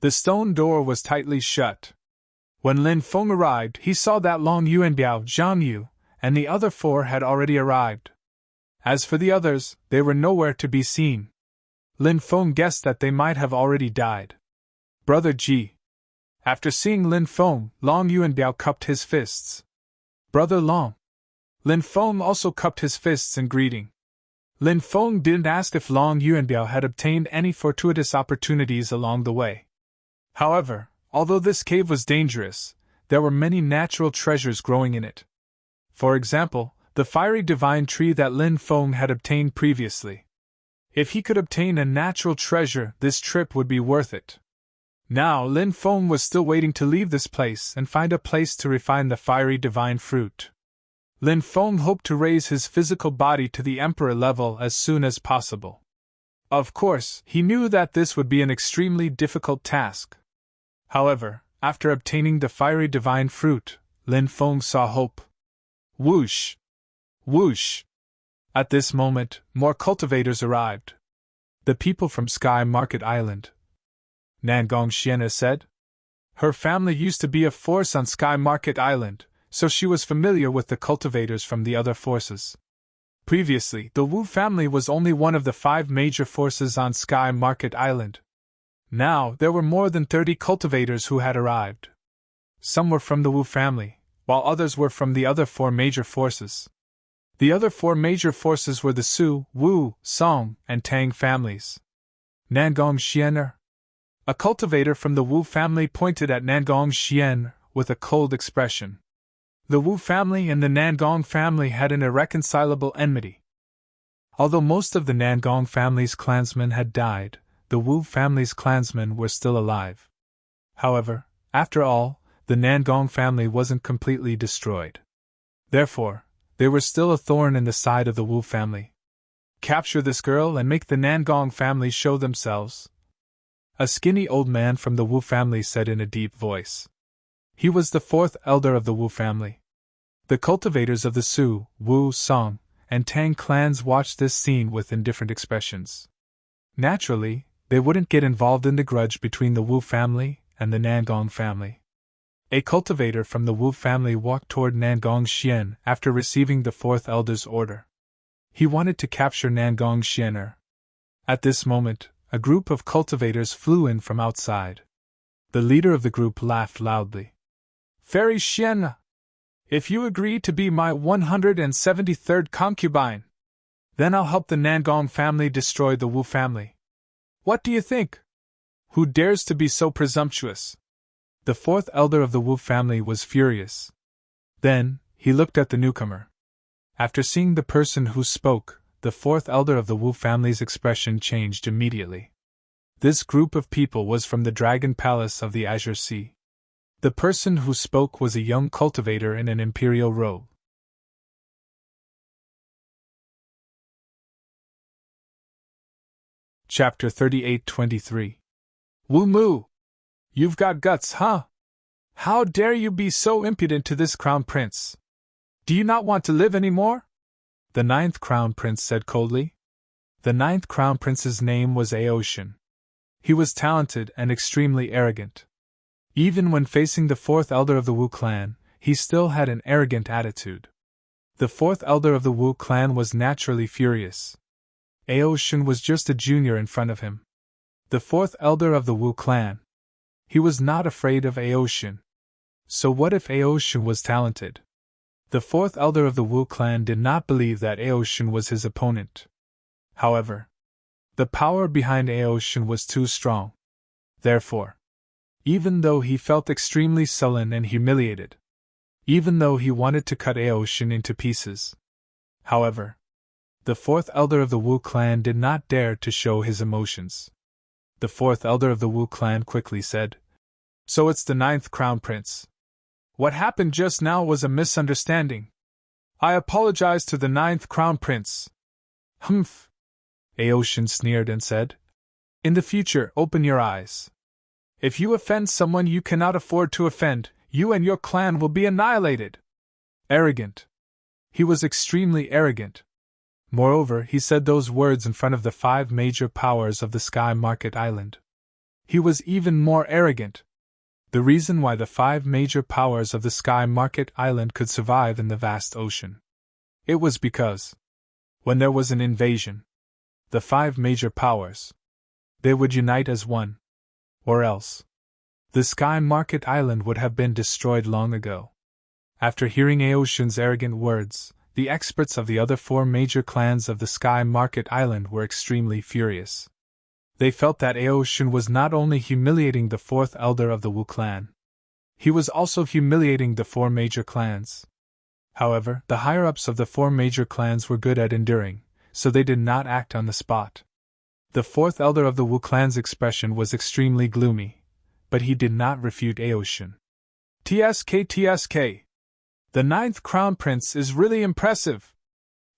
The stone door was tightly shut. When Lin Feng arrived, he saw that Long Yu and Biao Zhang Yu and the other 4 had already arrived. As for the others, they were nowhere to be seen. Lin Feng guessed that they might have already died. Brother Ji. After seeing Lin Feng, Long Yu and Biao cupped his fists. Brother Long. Lin Feng also cupped his fists in greeting. Lin Feng didn't ask if Long Yuanbiao had obtained any fortuitous opportunities along the way. However, although this cave was dangerous, there were many natural treasures growing in it. For example, the fiery divine tree that Lin Feng had obtained previously. If he could obtain a natural treasure, this trip would be worth it. Now Lin Feng was still waiting to leave this place and find a place to refine the fiery divine fruit. Lin Feng hoped to raise his physical body to the emperor level as soon as possible. Of course, he knew that this would be an extremely difficult task. However, after obtaining the fiery divine fruit, Lin Feng saw hope. Whoosh! Whoosh! At this moment, more cultivators arrived. The people from Sky Market Island. Nangong Xian'e said. Her family used to be a force on Sky Market Island, so she was familiar with the cultivators from the other forces. Previously, the Wu family was only one of the 5 major forces on Sky Market Island. Now, there were more than 30 cultivators who had arrived. Some were from the Wu family, while others were from the other 4 major forces. The other 4 major forces were the Su, Wu, Song, and Tang families. Nangong Xian'e. A cultivator from the Wu family pointed at Nangong Xian'e with a cold expression. The Wu family and the Nangong family had an irreconcilable enmity. Although most of the Nangong family's clansmen had died, the Wu family's clansmen were still alive. However, after all, the Nangong family wasn't completely destroyed. Therefore, they were still a thorn in the side of the Wu family. Capture this girl and make the Nangong family show themselves. A skinny old man from the Wu family said in a deep voice. He was the 4th elder of the Wu family. The cultivators of the Su, Wu, Song, and Tang clans watched this scene with indifferent expressions. Naturally, they wouldn't get involved in the grudge between the Wu family and the Nangong family. A cultivator from the Wu family walked toward Nangong Xian after receiving the 4th elder's order. He wanted to capture Nangong Xian'e. At this moment, a group of cultivators flew in from outside. The leader of the group laughed loudly. Fairy Xian'e! If you agree to be my 173rd concubine, then I'll help the Nangong family destroy the Wu family. What do you think? Who dares to be so presumptuous? The 4th elder of the Wu family was furious. Then, he looked at the newcomer. After seeing the person who spoke, the 4th elder of the Wu family's expression changed immediately. This group of people was from the Dragon Palace of the Azure Sea. The person who spoke was a young cultivator in an imperial robe. Chapter 38-23. Wu Mu! You've got guts, huh? How dare you be so impudent to this crown prince? Do you not want to live any more? The 9th crown prince said coldly. The 9th crown prince's name was Aoshin. He was talented and extremely arrogant. Even when facing the 4th elder of the Wu clan, he still had an arrogant attitude. The 4th elder of the Wu clan was naturally furious. Aoshin was just a junior in front of him. The 4th elder of the Wu clan. He was not afraid of Aoshin. So what if Aoshin was talented? The 4th elder of the Wu clan did not believe that Aoshin was his opponent. However, the power behind Aoshin was too strong. Therefore, even though he felt extremely sullen and humiliated, even though he wanted to cut Aoshin into pieces, however, the 4th elder of the Wu clan did not dare to show his emotions. The 4th elder of the Wu clan quickly said, So it's the 9th crown prince. What happened just now was a misunderstanding. I apologize to the 9th crown prince. Humph! Aoshin sneered and said, In the future, open your eyes. If you offend someone you cannot afford to offend, you and your clan will be annihilated. Arrogant. He was extremely arrogant. Moreover, he said those words in front of the 5 major powers of the Sky Market Island. He was even more arrogant. The reason why the 5 major powers of the Sky Market Island could survive in the vast ocean. It was because, when there was an invasion, the 5 major powers, they would unite as one. Or else, the Sky Market Island would have been destroyed long ago. After hearing Aoshin's arrogant words, the experts of the other 4 major clans of the Sky Market Island were extremely furious. They felt that Aoshun was not only humiliating the 4th elder of the Wu clan, he was also humiliating the 4 major clans. However, the higher-ups of the 4 major clans were good at enduring, so they did not act on the spot. The 4th elder of the Wu clan's expression was extremely gloomy, but he did not refute Aoshun. TSK. The 9th Crown Prince is really impressive.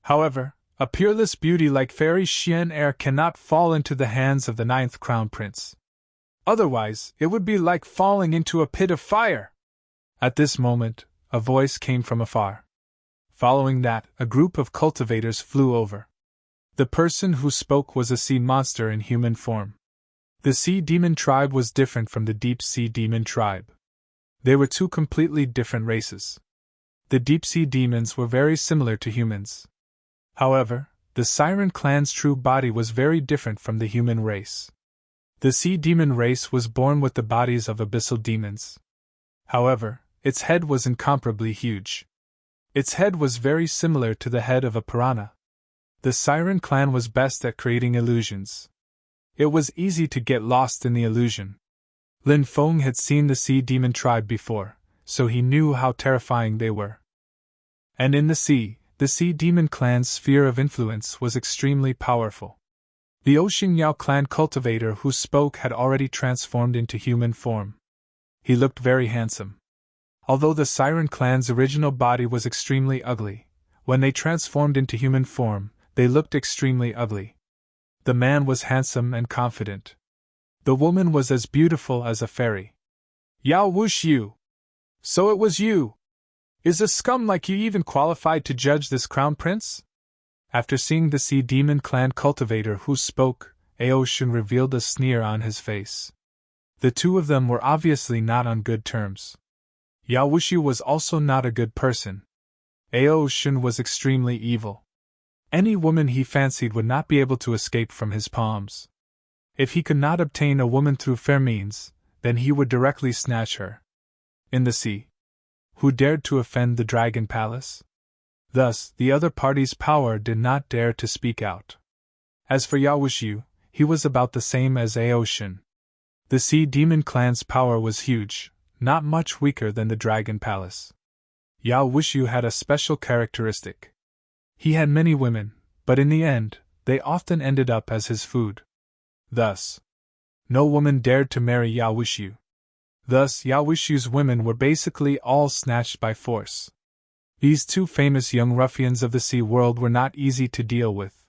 However, a peerless beauty like Fairy Xian Er cannot fall into the hands of the 9th Crown Prince. Otherwise, it would be like falling into a pit of fire. At this moment, a voice came from afar. Following that, a group of cultivators flew over. The person who spoke was a sea monster in human form. The sea demon tribe was different from the deep sea demon tribe. They were 2 completely different races. The deep sea demons were very similar to humans. However, the Siren clan's true body was very different from the human race. The sea demon race was born with the bodies of abyssal demons. However, its head was incomparably huge. Its head was very similar to the head of a piranha. The Siren clan was best at creating illusions. It was easy to get lost in the illusion. Lin Feng had seen the sea demon tribe before, so he knew how terrifying they were. And in the sea demon clan's sphere of influence was extremely powerful. The Ocean Yao clan cultivator who spoke had already transformed into human form. He looked very handsome. Although the Siren clan's original body was extremely ugly, when they transformed into human form, they looked extremely ugly. The man was handsome and confident. The woman was as beautiful as a fairy. Yao Wuxiu! So it was you! Is a scum like you even qualified to judge this crown prince? After seeing the sea demon clan cultivator who spoke, Aoshun revealed a sneer on his face. The 2 of them were obviously not on good terms. Yao Wuxiu was also not a good person. Aoshun was extremely evil. Any woman he fancied would not be able to escape from his palms. If he could not obtain a woman through fair means, then he would directly snatch her. In the sea. Who dared to offend the Dragon Palace? Thus, the other party's power did not dare to speak out. As for Yao Wuxiu, he was about the same as Aoshun. The Sea Demon clan's power was huge, not much weaker than the Dragon Palace. Yao Wuxiu had a special characteristic. He had many women, but in the end, they often ended up as his food. Thus, no woman dared to marry Yao Wuxiu. Thus, Yao Wuxiu's women were basically all snatched by force. These 2 famous young ruffians of the sea world were not easy to deal with.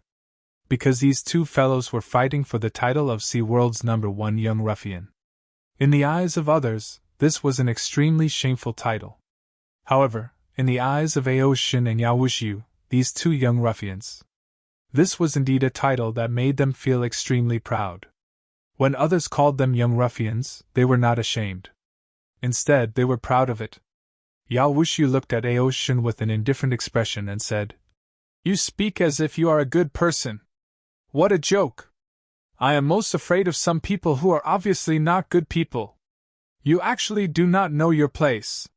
Because these 2 fellows were fighting for the title of Sea World's #1 young ruffian. In the eyes of others, this was an extremely shameful title. However, in the eyes of Aoshun and Yao Wuxiu, these 2 young ruffians, this was indeed a title that made them feel extremely proud. When others called them young ruffians, they were not ashamed. Instead, they were proud of it. Yao Wuxiu looked at Aoshun with an indifferent expression and said, "You speak as if you are a good person. What a joke! I am most afraid of some people who are obviously not good people. You actually do not know your place."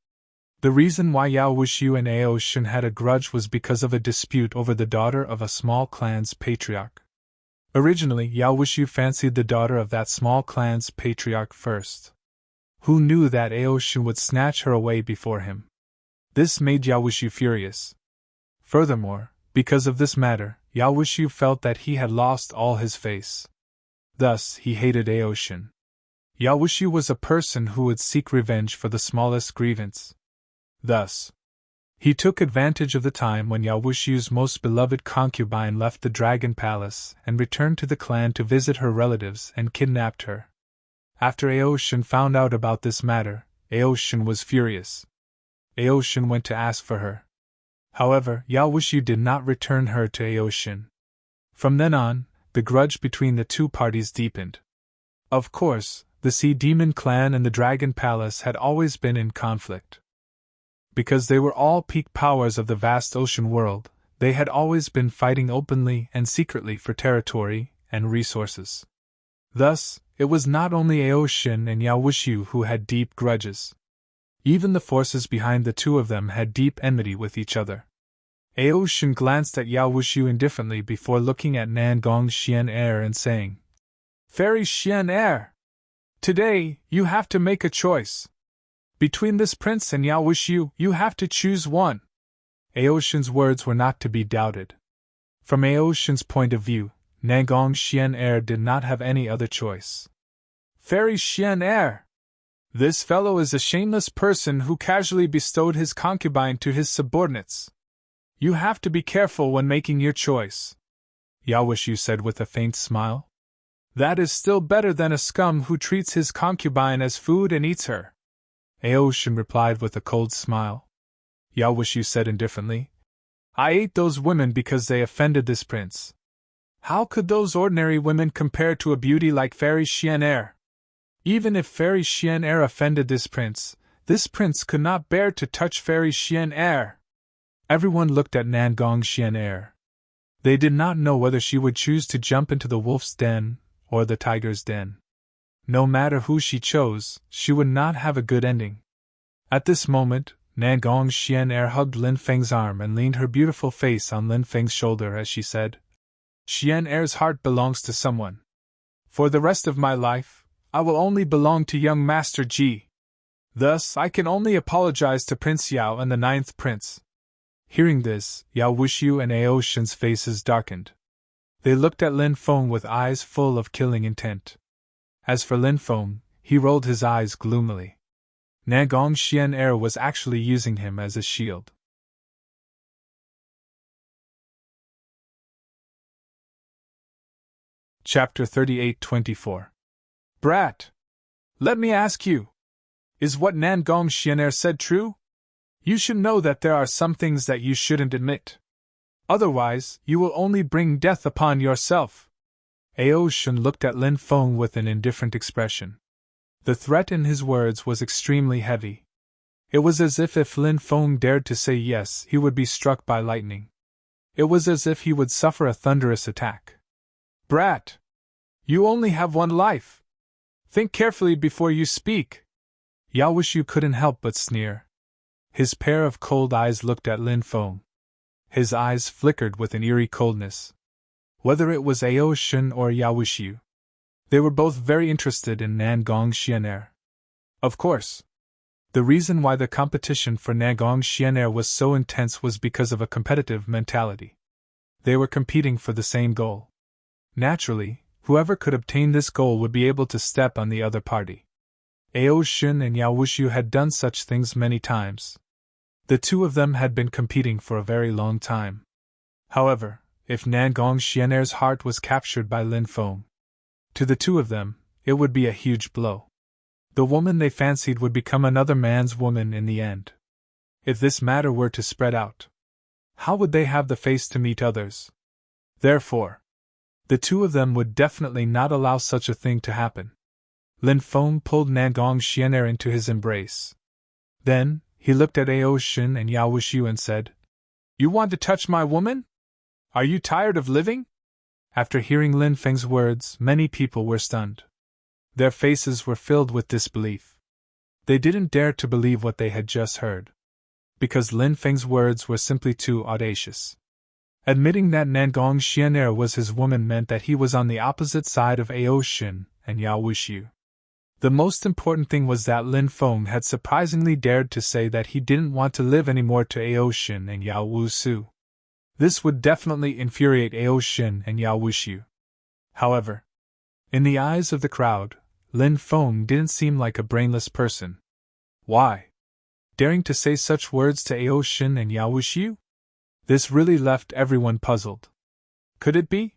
The reason why Yao Wuxiu and Aoshun had a grudge was because of a dispute over the daughter of a small clan's patriarch. Originally, Yao Wuxiu fancied the daughter of that small clan's patriarch first. Who knew that Aoshun would snatch her away before him? This made Yao Wuxiu furious. Furthermore, because of this matter, Yao Wuxiu felt that he had lost all his face. Thus, he hated Aoshun. Yao Wuxiu was a person who would seek revenge for the smallest grievance. Thus, he took advantage of the time when Yao Wuxiu's most beloved concubine left the Dragon Palace and returned to the clan to visit her relatives and kidnapped her. After Aoshun found out about this matter, Aoshun was furious. Aoshun went to ask for her. However, Yao Wuxiu did not return her to Aoshun. From then on, the grudge between the 2 parties deepened. Of course, the Sea Demon clan and the Dragon Palace had always been in conflict. Because they were all peak powers of the vast ocean world, they had always been fighting openly and secretly for territory and resources. Thus, it was not only Aoshun and Yao Wuxiu who had deep grudges. Even the forces behind the 2 of them had deep enmity with each other. Aoshin glanced at Yao Wuxiu indifferently before looking at Nangong Xian'er and saying, Fairy Xian'er, today, you have to make a choice. Between this prince and Yao Wuxiu, you have to choose one. Aoshin's words were not to be doubted. From Aoshin's point of view, Nangong Xian'er did not have any other choice. Fairy Xian'er! This fellow is a shameless person who casually bestowed his concubine to his subordinates. You have to be careful when making your choice. Yao Wuxiu said with a faint smile. That is still better than a scum who treats his concubine as food and eats her. Aoshin replied with a cold smile. Yao Wuxiu said indifferently, I ate those women because they offended this prince. How could those ordinary women compare to a beauty like Fairy Xian'er? Even if Fairy Xian'er offended this prince could not bear to touch Fairy Xian'er. Everyone looked at Nangong Xian'er. They did not know whether she would choose to jump into the wolf's den or the tiger's den. No matter who she chose, she would not have a good ending. At this moment, Nangong Xian'er hugged Lin Feng's arm and leaned her beautiful face on Lin Feng's shoulder as she said, Xian'er's heart belongs to someone. For the rest of my life, I will only belong to young Master Ji. Thus, I can only apologize to Prince Yao and the ninth prince. Hearing this, Yao Wuxiu and Aoshin's faces darkened. They looked at Lin Feng with eyes full of killing intent. As for Lin Feng, he rolled his eyes gloomily. Nangong Xian'er was actually using him as a shield. Chapter 38-24. Brat! Let me ask you. Is what Nangong Xian'er said true? You should know that there are some things that you shouldn't admit. Otherwise, you will only bring death upon yourself. Aoshin looked at Lin Feng with an indifferent expression. The threat in his words was extremely heavy. It was as if Lin Feng dared to say yes, he would be struck by lightning. It was as if he would suffer a thunderous attack. Brat! You only have one life. Think carefully before you speak. Yao Wuxiu couldn't help but sneer. His pair of cold eyes looked at Lin Feng. His eyes flickered with an eerie coldness. Whether it was Aoshin or Yao Wuxiu, they were both very interested in Nangong Xian'er. Of course. The reason why the competition for Nangong Xian'er was so intense was because of a competitive mentality. They were competing for the same goal. Naturally, whoever could obtain this goal would be able to step on the other party. Aoshin and Yao Wuxiu had done such things many times. The two of them had been competing for a very long time. However, if Nangong Xian'er's heart was captured by Lin Feng, to the two of them, it would be a huge blow. The woman they fancied would become another man's woman in the end. If this matter were to spread out, how would they have the face to meet others? Therefore, the two of them would definitely not allow such a thing to happen. Lin Feng pulled Nangong Xian'er into his embrace. Then, he looked at Aoshin and Yao Wuxiu and said, You want to touch my woman? Are you tired of living? After hearing Lin Feng's words, many people were stunned. Their faces were filled with disbelief. They didn't dare to believe what they had just heard. Because Lin Feng's words were simply too audacious. Admitting that Nangong Xian'er was his woman meant that he was on the opposite side of Aoshin and Yao Wuxiu. The most important thing was that Lin Feng had surprisingly dared to say that he didn't want to live anymore to Aoshin and Yao Wuxiu. This would definitely infuriate Aoshin and Yao Wuxiu. However, in the eyes of the crowd, Lin Feng didn't seem like a brainless person. Why? Daring to say such words to Aoshin and Yao Wuxiu? This really left everyone puzzled. Could it be?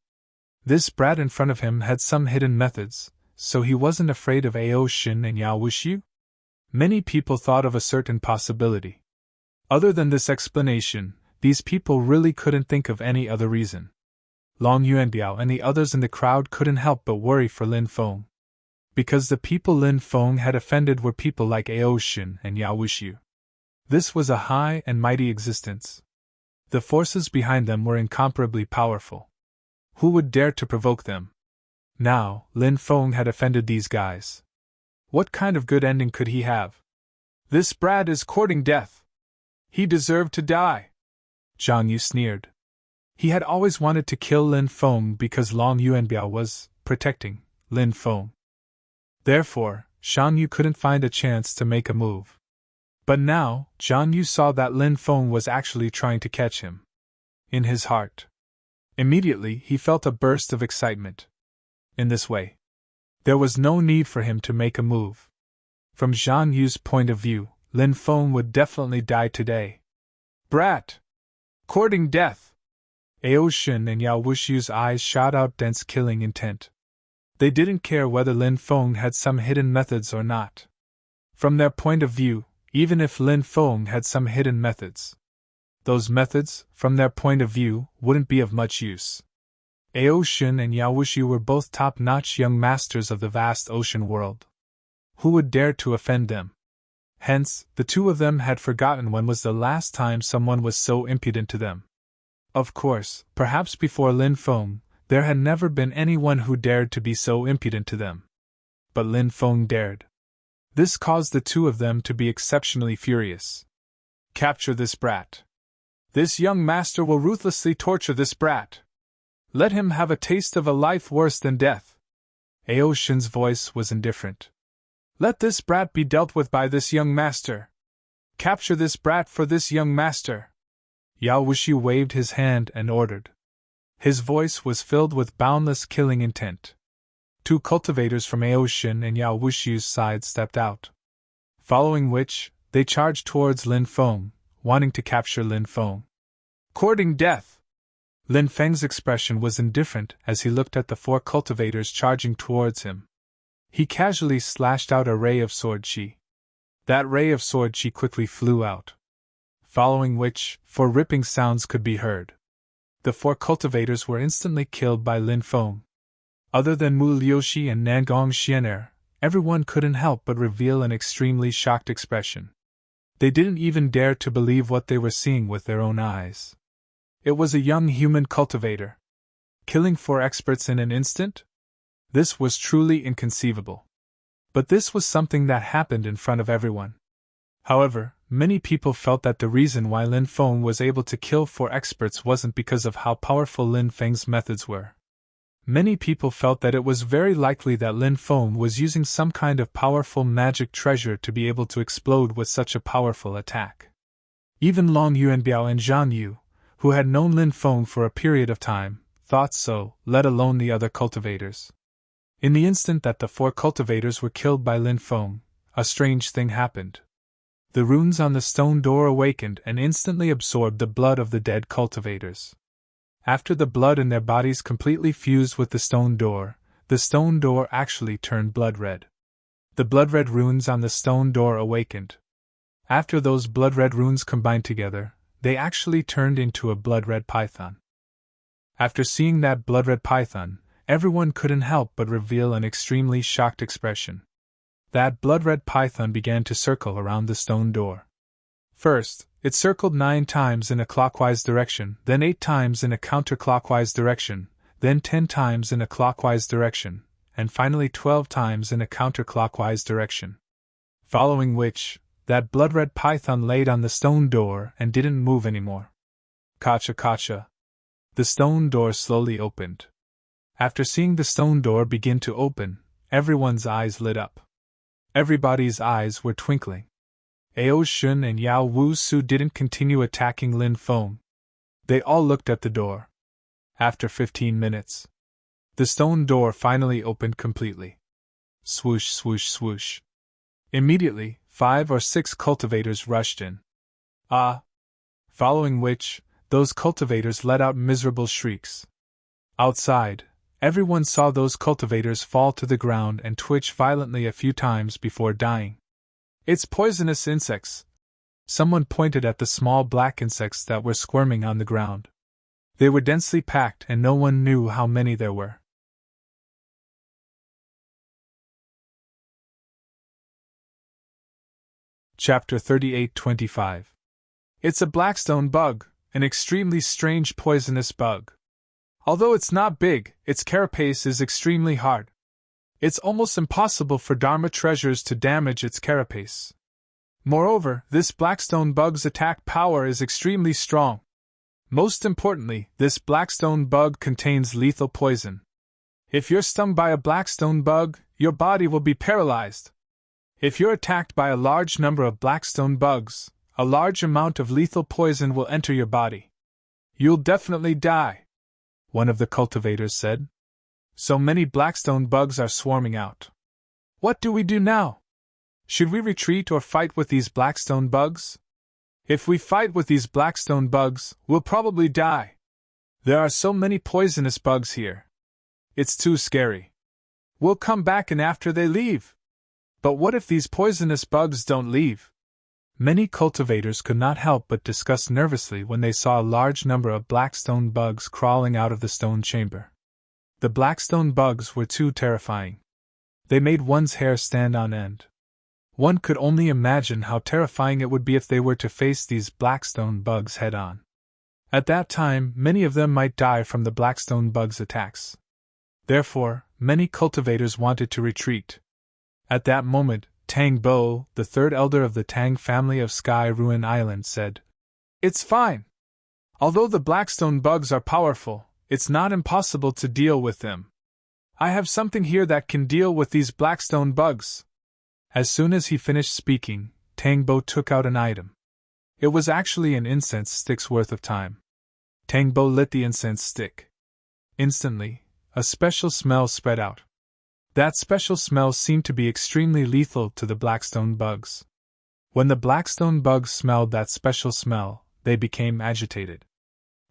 This brat in front of him had some hidden methods, so he wasn't afraid of Aoshin and Yao Wuxiu? Many people thought of a certain possibility. Other than this explanation, these people really couldn't think of any other reason. Long Yuanbiao and the others in the crowd couldn't help but worry for Lin Feng. Because the people Lin Feng had offended were people like Aoshin and Yao Wuxiu. This was a high and mighty existence. The forces behind them were incomparably powerful. Who would dare to provoke them? Now, Lin Feng had offended these guys. What kind of good ending could he have? This brat is courting death. He deserved to die. Zhang Yu sneered. He had always wanted to kill Lin Feng because Long Yuanbiao was protecting Lin Feng. Therefore, Zhang Yu couldn't find a chance to make a move. But now, Zhang Yu saw that Lin Feng was actually trying to catch him. In his heart. Immediately, he felt a burst of excitement. In this way, there was no need for him to make a move. From Zhang Yu's point of view, Lin Feng would definitely die today. Brat! Courting death! Ao Shen and Yao Wushu's eyes shot out dense killing intent. They didn't care whether Lin Feng had some hidden methods or not. From their point of view, even if Lin Feng had some hidden methods, those methods, from their point of view, wouldn't be of much use. Ao Shen and Yao Wushu were both top-notch young masters of the vast ocean world. Who would dare to offend them? Hence, the two of them had forgotten when was the last time someone was so impudent to them. Of course, perhaps before Lin Feng, there had never been anyone who dared to be so impudent to them. But Lin Feng dared. This caused the two of them to be exceptionally furious. Capture this brat. This young master will ruthlessly torture this brat. Let him have a taste of a life worse than death. Ao Shen's voice was indifferent. Let this brat be dealt with by this young master. Capture this brat for this young master. Yao Wushu waved his hand and ordered. His voice was filled with boundless killing intent. Two cultivators from Ao Shen and Yao Wushu's side stepped out. Following which, they charged towards Lin Feng, wanting to capture Lin Feng. Courting death! Lin Feng's expression was indifferent as he looked at the four cultivators charging towards him. He casually slashed out a ray of sword chi. That ray of sword chi quickly flew out. Following which, four ripping sounds could be heard. The four cultivators were instantly killed by Lin Feng. Other than Mu Liushi and Nangong Xianer, everyone couldn't help but reveal an extremely shocked expression. They didn't even dare to believe what they were seeing with their own eyes. It was a young human cultivator. Killing four experts in an instant? This was truly inconceivable. But this was something that happened in front of everyone. However, many people felt that the reason why Lin Feng was able to kill four experts wasn't because of how powerful Lin Feng's methods were. Many people felt that it was very likely that Lin Feng was using some kind of powerful magic treasure to be able to explode with such a powerful attack. Even Long Yuanbiao and Zhang Yu, who had known Lin Feng for a period of time, thought so, let alone the other cultivators. In the instant that the four cultivators were killed by Lin Feng, a strange thing happened. The runes on the stone door awakened and instantly absorbed the blood of the dead cultivators. After the blood in their bodies completely fused with the stone door actually turned blood red. The blood red runes on the stone door awakened. After those blood red runes combined together, they actually turned into a blood red python. After seeing that blood red python, everyone couldn't help but reveal an extremely shocked expression. That blood red python began to circle around the stone door. First, it circled 9 times in a clockwise direction, then 8 times in a counterclockwise direction, then 10 times in a clockwise direction, and finally 12 times in a counterclockwise direction. Following which, that blood red python laid on the stone door and didn't move anymore. Kacha kacha. The stone door slowly opened. After seeing the stone door begin to open, everyone's eyes lit up. Everybody's eyes were twinkling. Ao Shun and Yao Wusu didn't continue attacking Lin Feng. They all looked at the door. After 15 minutes, the stone door finally opened completely. Swoosh, swoosh, swoosh. Immediately, 5 or 6 cultivators rushed in. Ah! Following which, those cultivators let out miserable shrieks. Outside, everyone saw those cultivators fall to the ground and twitch violently a few times before dying. It's poisonous insects. Someone pointed at the small black insects that were squirming on the ground. They were densely packed and no one knew how many there were. Chapter 38-25. It's a blackstone bug, an extremely strange poisonous bug. Although it's not big, its carapace is extremely hard. It's almost impossible for Dharma treasures to damage its carapace. Moreover, this blackstone bug's attack power is extremely strong. Most importantly, this blackstone bug contains lethal poison. If you're stung by a blackstone bug, your body will be paralyzed. If you're attacked by a large number of blackstone bugs, a large amount of lethal poison will enter your body. You'll definitely die, one of the cultivators said. So many blackstone bugs are swarming out. What do we do now? Should we retreat or fight with these blackstone bugs? If we fight with these blackstone bugs, we'll probably die. There are so many poisonous bugs here. It's too scary. We'll come back and after they leave. But what if these poisonous bugs don't leave? Many cultivators could not help but discuss nervously when they saw a large number of blackstone bugs crawling out of the stone chamber. The blackstone bugs were too terrifying. They made one's hair stand on end. One could only imagine how terrifying it would be if they were to face these blackstone bugs head-on. At that time, many of them might die from the blackstone bugs' attacks. Therefore, many cultivators wanted to retreat. At that moment, Tang Bo, the third elder of the Tang family of Sky Ruin Island, said, "It's fine. Although the blackstone bugs are powerful, it's not impossible to deal with them. I have something here that can deal with these blackstone bugs." As soon as he finished speaking, Tang Bo took out an item. It was actually an incense stick's worth of time. Tang Bo lit the incense stick. Instantly, a special smell spread out. That special smell seemed to be extremely lethal to the blackstone bugs. When the blackstone bugs smelled that special smell, they became agitated.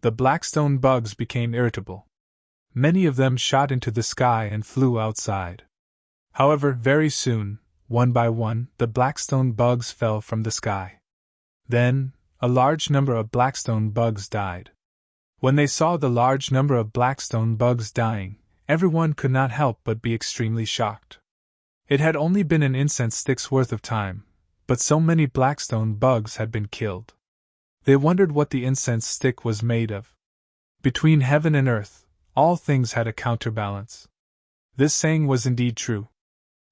The blackstone bugs became irritable. Many of them shot into the sky and flew outside. However, very soon, one by one, the blackstone bugs fell from the sky. Then, a large number of blackstone bugs died. When they saw the large number of blackstone bugs dying, everyone could not help but be extremely shocked. It had only been an incense stick's worth of time, but so many blackstone bugs had been killed. They wondered what the incense stick was made of. Between heaven and earth, all things had a counterbalance. This saying was indeed true.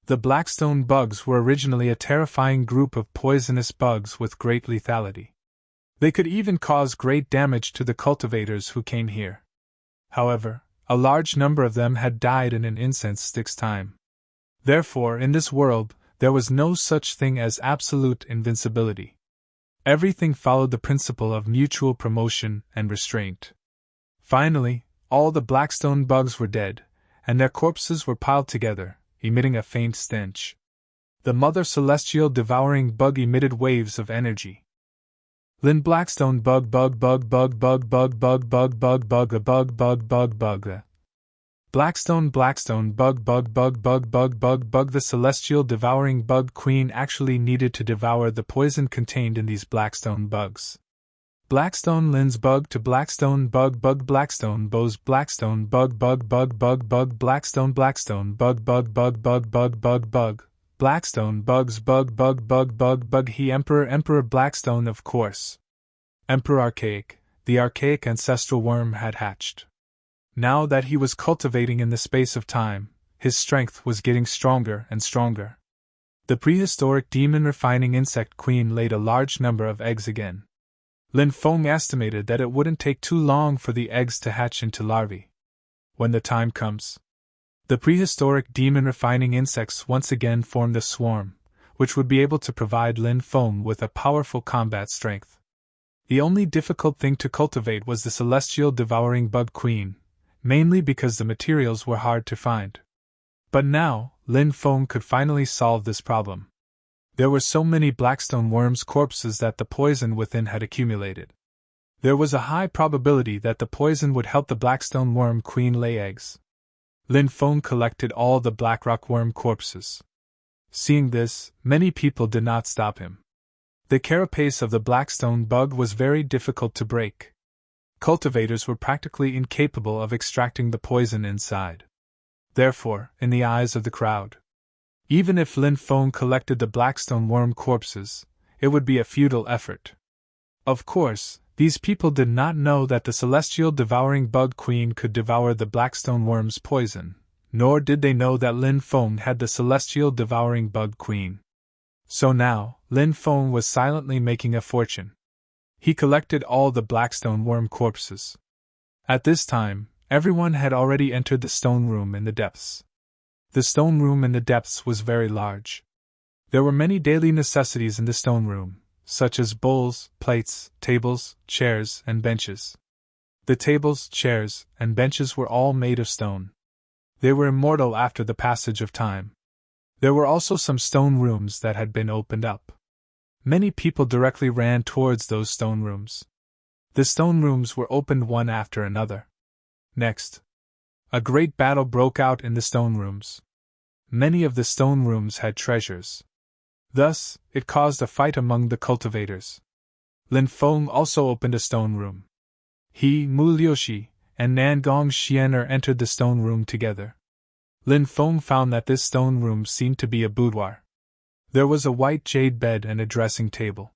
The blackstone bugs were originally a terrifying group of poisonous bugs with great lethality. They could even cause great damage to the cultivators who came here. However, a large number of them had died in an incense stick's time. Therefore, in this world, there was no such thing as absolute invincibility. Everything followed the principle of mutual promotion and restraint. Finally, all the blackstone bugs were dead, and their corpses were piled together, emitting a faint stench. The mother celestial devouring bug emitted waves of energy. Lin Blackstone bug bug bug bug bug bug bug bug bug bug a bug bug bug bug. Blackstone bug bug bug bug bug bug bug. The celestial devouring bug queen actually needed to devour the poison contained in these blackstone bugs. Blackstone Lin's bug to Blackstone bug bug Blackstone Bo's Blackstone bug bug bug bug bug Blackstone bug bug bug bug bug bug bug Blackstone bugs bug bug bug bug bug. He Emperor Blackstone, of course. Emperor Archaic, the archaic ancestral worm, had hatched. Now that he was cultivating in the space of time, his strength was getting stronger and stronger. The prehistoric demon refining insect queen laid a large number of eggs again. Lin Feng estimated that it wouldn't take too long for the eggs to hatch into larvae. When the time comes, the prehistoric demon refining insects once again formed a swarm, which would be able to provide Lin Feng with a powerful combat strength. The only difficult thing to cultivate was the celestial devouring bug queen, mainly because the materials were hard to find. But now, Lin Feng could finally solve this problem. There were so many blackstone worms' corpses that the poison within had accumulated. There was a high probability that the poison would help the blackstone worm queen lay eggs. Lin Feng collected all the blackrock worm corpses. Seeing this, many people did not stop him. The carapace of the blackstone bug was very difficult to break. Cultivators were practically incapable of extracting the poison inside. Therefore, in the eyes of the crowd, even if Lin Feng collected the blackstone worm corpses, it would be a futile effort. Of course, these people did not know that the celestial devouring bug queen could devour the blackstone worm's poison, nor did they know that Lin Feng had the celestial devouring bug queen. So now, Lin Feng was silently making a fortune. He collected all the blackstone worm corpses. At this time, everyone had already entered the stone room in the depths. The stone room in the depths was very large. There were many daily necessities in the stone room, such as bowls, plates, tables, chairs, and benches. The tables, chairs, and benches were all made of stone. They were immortal after the passage of time. There were also some stone rooms that had been opened up. Many people directly ran towards those stone rooms. The stone rooms were opened one after another. Next, a great battle broke out in the stone rooms. Many of the stone rooms had treasures. Thus, it caused a fight among the cultivators. Lin Feng also opened a stone room. He, Mu Liushi, and Nangong Xianer entered the stone room together. Lin Feng found that this stone room seemed to be a boudoir. There was a white jade bed and a dressing table.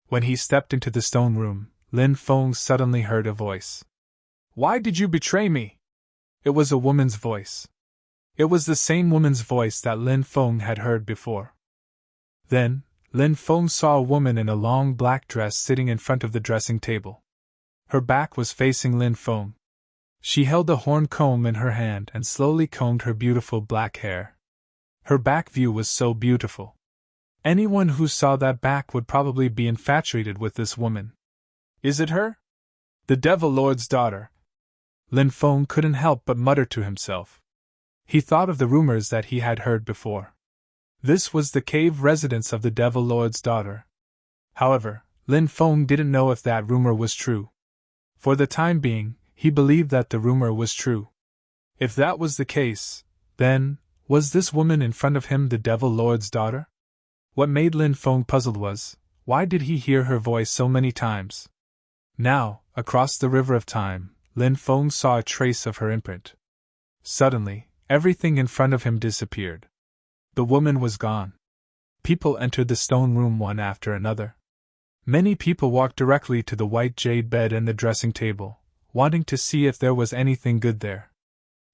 When he stepped into the stone room, Lin Feng suddenly heard a voice. "Why did you betray me?" It was a woman's voice. It was the same woman's voice that Lin Feng had heard before. Then, Lin Feng saw a woman in a long black dress sitting in front of the dressing table. Her back was facing Lin Feng. She held a horn comb in her hand and slowly combed her beautiful black hair. Her back view was so beautiful. Anyone who saw that back would probably be infatuated with this woman. "Is it her? The Devil Lord's daughter?" Lin Feng couldn't help but mutter to himself. He thought of the rumors that he had heard before. This was the cave residence of the Devil Lord's daughter. However, Lin Feng didn't know if that rumor was true. For the time being, he believed that the rumor was true. If that was the case, then, was this woman in front of him the Devil Lord's daughter? What made Lin Feng puzzled was, why did he hear her voice so many times? Now, across the river of time, Lin Feng saw a trace of her imprint. Suddenly, everything in front of him disappeared. The woman was gone. People entered the stone room one after another. Many people walked directly to the white jade bed and the dressing table, wanting to see if there was anything good there.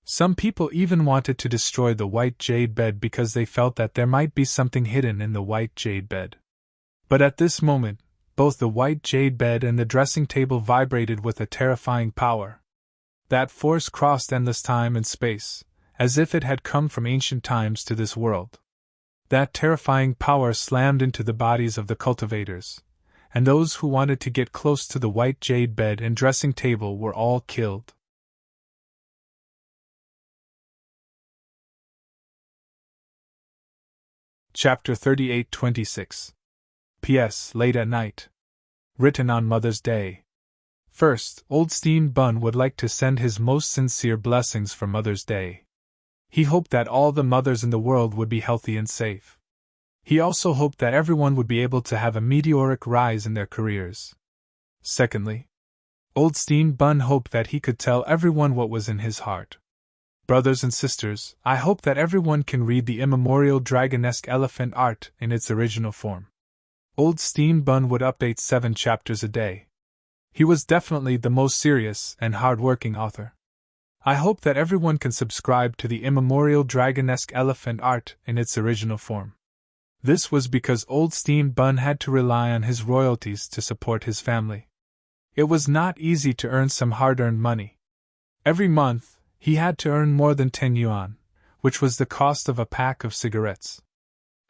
Some people even wanted to destroy the white jade bed because they felt that there might be something hidden in the white jade bed. But at this moment, both the white jade bed and the dressing table vibrated with a terrifying power. That force crossed endless time and space, as if it had come from ancient times to this world. That terrifying power slammed into the bodies of the cultivators, and those who wanted to get close to the white jade bed and dressing table were all killed. Chapter 38-26. P.S. Late at night. Written on Mother's Day. First, Old Steam Bun would like to send his most sincere blessings for Mother's Day. He hoped that all the mothers in the world would be healthy and safe. He also hoped that everyone would be able to have a meteoric rise in their careers. Secondly, Old Steam Bun hoped that he could tell everyone what was in his heart. Brothers and sisters, I hope that everyone can read the immemorial dragonesque elephant art in its original form. Old Steam Bun would update 7 chapters a day. He was definitely the most serious and hard-working author. I hope that everyone can subscribe to the immemorial dragonesque elephant art in its original form. This was because Old Steam Bun had to rely on his royalties to support his family. It was not easy to earn some hard-earned money. Every month, he had to earn more than 10 yuan, which was the cost of a pack of cigarettes.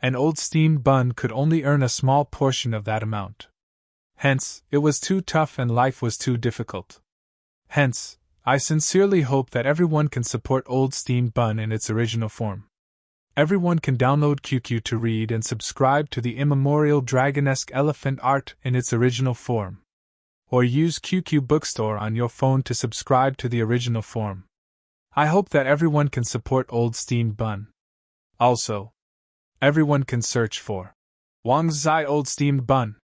And Old Steam Bun could only earn a small portion of that amount. Hence, it was too tough and life was too difficult. Hence, I sincerely hope that everyone can support Old Steam Bun in its original form. Everyone can download QQ to read and subscribe to the immemorial dragonesque elephant art in its original form. Or use QQ Bookstore on your phone to subscribe to the original form. I hope that everyone can support Old Steam Bun. Also, everyone can search for Wang Zai Old Steam Bun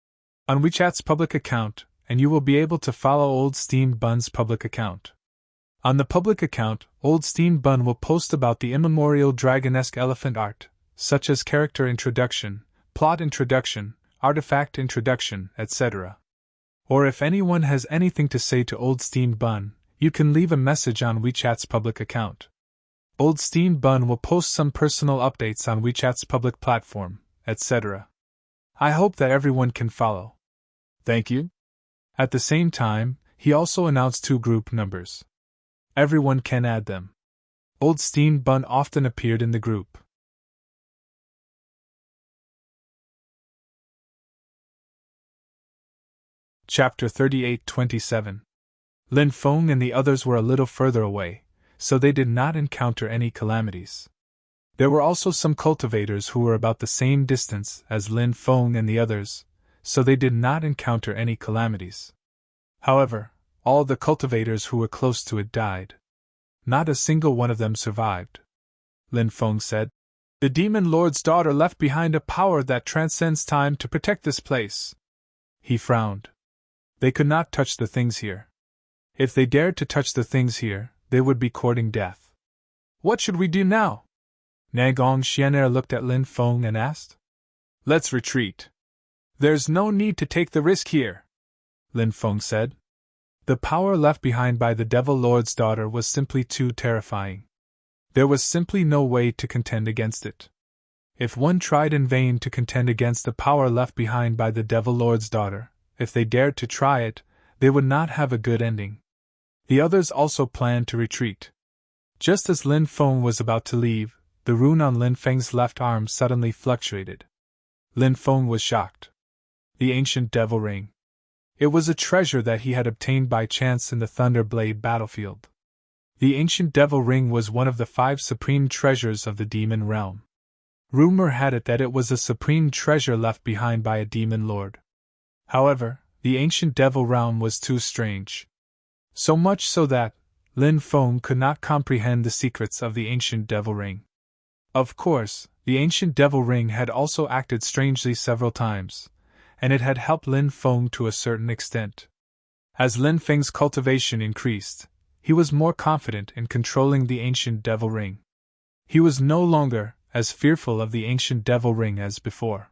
on WeChat's public account, and you will be able to follow Old Steam Bun's public account. On the public account, Old Steam Bun will post about the immemorial dragonesque elephant art, such as character introduction, plot introduction, artifact introduction, etc. Or if anyone has anything to say to Old Steam Bun, you can leave a message on WeChat's public account. Old Steam Bun will post some personal updates on WeChat's public platform, etc. I hope that everyone can follow. Thank you. At the same time, he also announced two group numbers. Everyone can add them. Old Steen Bun often appeared in the group. Chapter 38-27. Lin Feng and the others were a little further away, so they did not encounter any calamities. There were also some cultivators who were about the same distance as Lin Feng and the others, so they did not encounter any calamities. However, all the cultivators who were close to it died. Not a single one of them survived. Lin Feng said, "The Demon Lord's daughter left behind a power that transcends time to protect this place." He frowned. They could not touch the things here. If they dared to touch the things here, they would be courting death. "What should we do now?" Nagong Xianer looked at Lin Feng and asked. "Let's retreat. There's no need to take the risk here," Lin Feng said. The power left behind by the Devil Lord's daughter was simply too terrifying. There was simply no way to contend against it. If one tried in vain to contend against the power left behind by the Devil Lord's daughter, if they dared to try it, they would not have a good ending. The others also planned to retreat. Just as Lin Feng was about to leave, the rune on Lin Feng's left arm suddenly fluctuated. Lin Feng was shocked. The ancient devil ring. It was a treasure that he had obtained by chance in the Thunderblade battlefield. The ancient devil ring was one of the 5 supreme treasures of the demon realm. Rumor had it that it was a supreme treasure left behind by a demon lord. However, the ancient devil realm was too strange. So much so that Lin Feng could not comprehend the secrets of the ancient devil ring. Of course, the ancient devil ring had also acted strangely several times, and it had helped Lin Feng to a certain extent. As Lin Feng's cultivation increased, he was more confident in controlling the ancient devil ring. He was no longer as fearful of the ancient devil ring as before.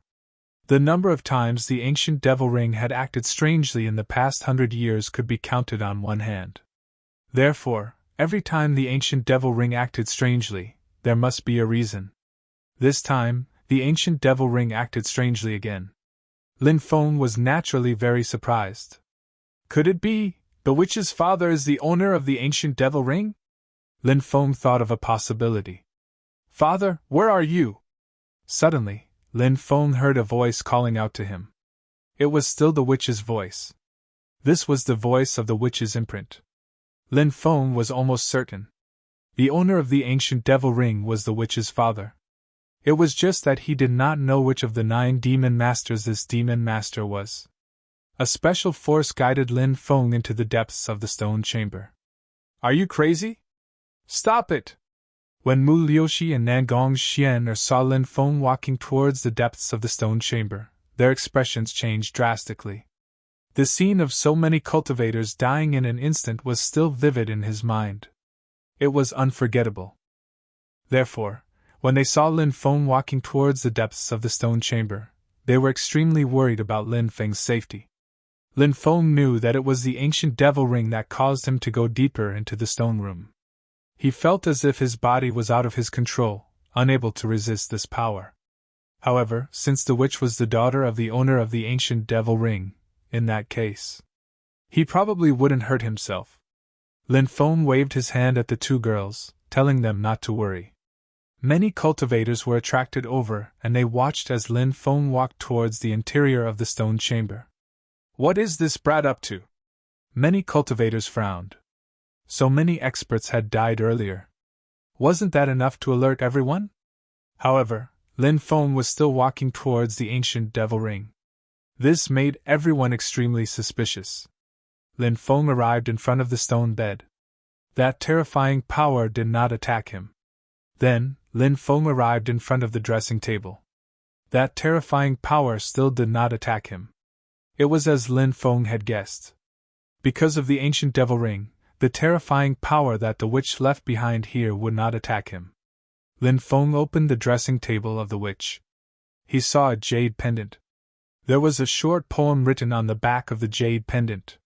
The number of times the ancient devil ring had acted strangely in the past 100 years could be counted on one hand. Therefore, every time the ancient devil ring acted strangely, there must be a reason. This time, the ancient devil ring acted strangely again. Lin Feng was naturally very surprised. Could it be the witch's father is the owner of the ancient devil ring? Lin Feng thought of a possibility. "Father, where are you?" Suddenly, Lin Feng heard a voice calling out to him. It was still the witch's voice. This was the voice of the witch's imprint. Lin Feng was almost certain. The owner of the ancient devil ring was the witch's father. It was just that he did not know which of the 9 demon masters this demon master was. A special force guided Lin Feng into the depths of the stone chamber. "Are you crazy? Stop it!" When Mu Liushi and Nangong Xian saw Lin Feng walking towards the depths of the stone chamber, their expressions changed drastically. The scene of so many cultivators dying in an instant was still vivid in his mind. It was unforgettable. Therefore, when they saw Lin Feng walking towards the depths of the stone chamber, they were extremely worried about Lin Feng's safety. Lin Feng knew that it was the ancient devil ring that caused him to go deeper into the stone room. He felt as if his body was out of his control, unable to resist this power. However, since the witch was the daughter of the owner of the ancient devil ring, in that case, he probably wouldn't hurt himself. Lin Feng waved his hand at the 2 girls, telling them not to worry. Many cultivators were attracted over, and they watched as Lin Feng walked towards the interior of the stone chamber. "What is this brat up to?" Many cultivators frowned. So many experts had died earlier. Wasn't that enough to alert everyone? However, Lin Feng was still walking towards the ancient devil ring. This made everyone extremely suspicious. Lin Feng arrived in front of the stone bed. That terrifying power did not attack him. Then, Lin Feng arrived in front of the dressing table. That terrifying power still did not attack him. It was as Lin Feng had guessed. Because of the ancient devil ring, the terrifying power that the witch left behind here would not attack him. Lin Feng opened the dressing table of the witch. He saw a jade pendant. There was a short poem written on the back of the jade pendant.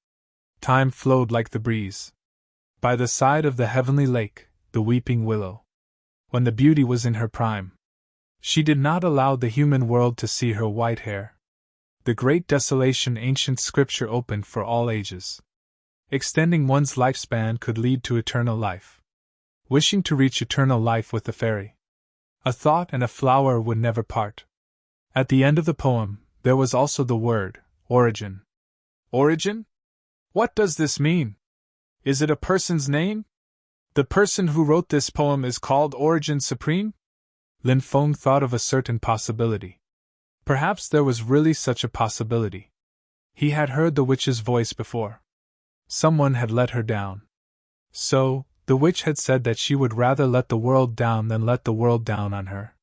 Time flowed like the breeze. By the side of the heavenly lake, the weeping willow. When the beauty was in her prime. She did not allow the human world to see her white hair. The great desolation ancient scripture opened for all ages. Extending one's lifespan could lead to eternal life. Wishing to reach eternal life with the fairy. A thought and a flower would never part. At the end of the poem, there was also the word, origin. Origin? What does this mean? Is it a person's name? The person who wrote this poem is called Origin Supreme? Lin Feng thought of a certain possibility. Perhaps there was really such a possibility. He had heard the witch's voice before. Someone had let her down. So, the witch had said that she would rather let the world down than let the world down on her.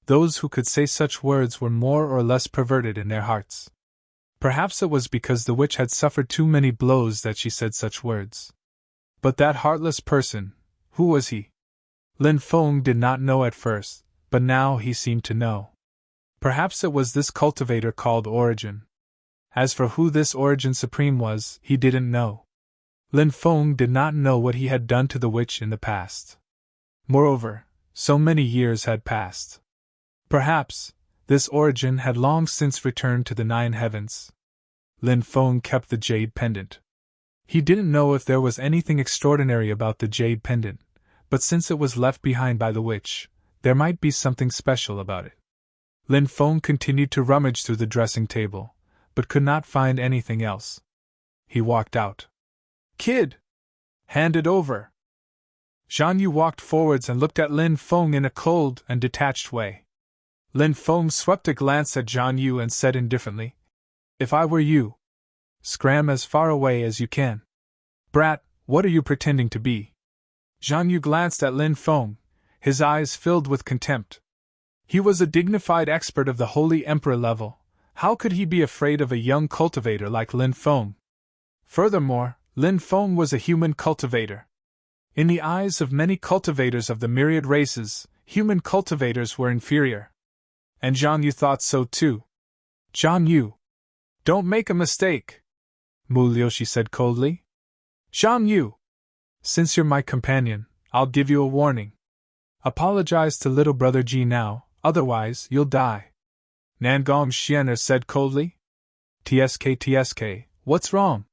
Those who could say such words were more or less perverted in their hearts. Perhaps it was because the witch had suffered too many blows that she said such words. But that heartless person, who was he? Lin Feng did not know at first, but now he seemed to know. Perhaps it was this cultivator called Origin. As for who this Origin Supreme was, he didn't know. Lin Feng did not know what he had done to the witch in the past. Moreover, so many years had passed. Perhaps, this Origin had long since returned to the 9 heavens. Lin Feng kept the jade pendant. He didn't know if there was anything extraordinary about the jade pendant, but since it was left behind by the witch, there might be something special about it. Lin Feng continued to rummage through the dressing table, but could not find anything else. He walked out. "Kid! Hand it over!" Zhang Yu walked forwards and looked at Lin Feng in a cold and detached way. Lin Feng swept a glance at Zhang Yu and said indifferently, "If I were you, scram as far away as you can. Brat, what are you pretending to be?" Zhang Yu glanced at Lin Feng, his eyes filled with contempt. He was a dignified expert of the Holy Emperor level. How could he be afraid of a young cultivator like Lin Feng? Furthermore, Lin Feng was a human cultivator. In the eyes of many cultivators of the myriad races, human cultivators were inferior. And Zhang Yu thought so too. "Zhang Yu, don't make a mistake," Mu Liushi said coldly. "Zhang Yu, since you're my companion, I'll give you a warning. Apologize to little brother Ji now, otherwise you'll die." Nangong Xianer said coldly. TSK, what's wrong?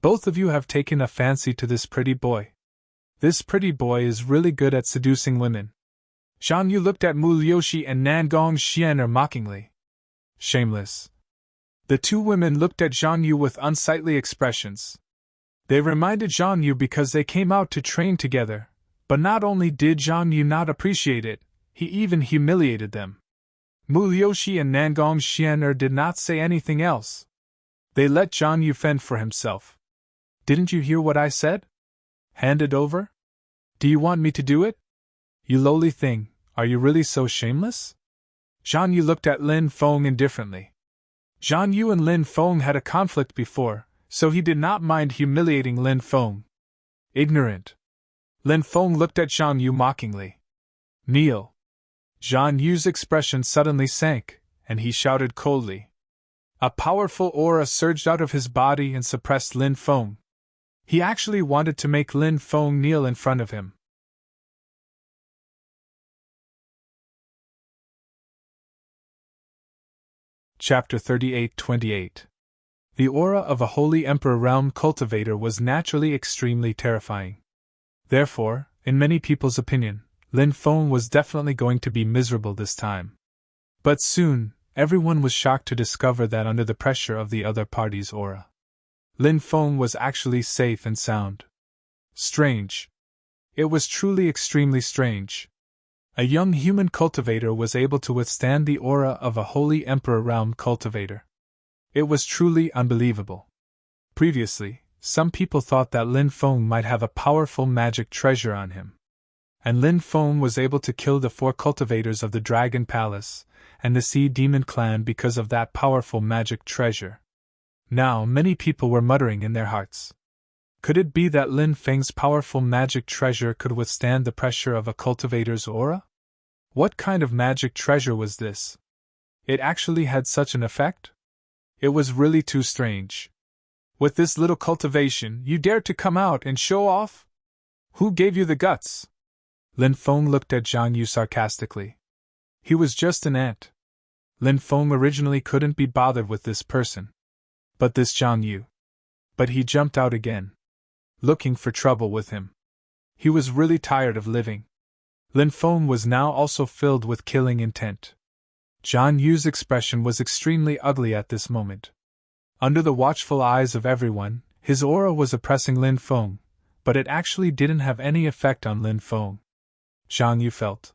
Both of you have taken a fancy to this pretty boy. This pretty boy is really good at seducing women. Zhang Yu looked at Mu Liushi and Nangong Xianer mockingly. Shameless. The two women looked at Zhang Yu with unsightly expressions. They reminded Zhang Yu because they came out to train together, but not only did Zhang Yu not appreciate it, he even humiliated them. Mu Liushi and Nangong Xianer did not say anything else. They let Zhang Yu fend for himself. "Didn't you hear what I said? Hand it over? Do you want me to do it? You lowly thing, are you really so shameless?" Zhang Yu looked at Lin Feng indifferently. Zhang Yu and Lin Feng had a conflict before, so he did not mind humiliating Lin Feng. Ignorant. Lin Feng looked at Zhang Yu mockingly. "Kneel." Zhang Yu's expression suddenly sank, and he shouted coldly. A powerful aura surged out of his body and suppressed Lin Feng. He actually wanted to make Lin Feng kneel in front of him. Chapter 38-28. The aura of a Holy Emperor Realm cultivator was naturally extremely terrifying. Therefore, in many people's opinion, Lin Feng was definitely going to be miserable this time. But soon, everyone was shocked to discover that under the pressure of the other party's aura, Lin Feng was actually safe and sound. Strange. It was truly extremely strange. A young human cultivator was able to withstand the aura of a Holy Emperor Realm cultivator. It was truly unbelievable. Previously, some people thought that Lin Feng might have a powerful magic treasure on him. And Lin Feng was able to kill the 4 cultivators of the Dragon Palace and the Sea Demon Clan because of that powerful magic treasure. Now many people were muttering in their hearts. Could it be that Lin Feng's powerful magic treasure could withstand the pressure of a cultivator's aura? What kind of magic treasure was this? It actually had such an effect? It was really too strange. With this little cultivation, you dare to come out and show off? Who gave you the guts? Lin Feng looked at Zhang Yu sarcastically. He was just an ant. Lin Feng originally couldn't be bothered with this person. But this Zhang Yu. But he jumped out again, looking for trouble with him. He was really tired of living. Lin Feng was now also filled with killing intent. Zhang Yu's expression was extremely ugly at this moment. Under the watchful eyes of everyone, his aura was oppressing Lin Feng, but it actually didn't have any effect on Lin Feng. Zhang Yu felt.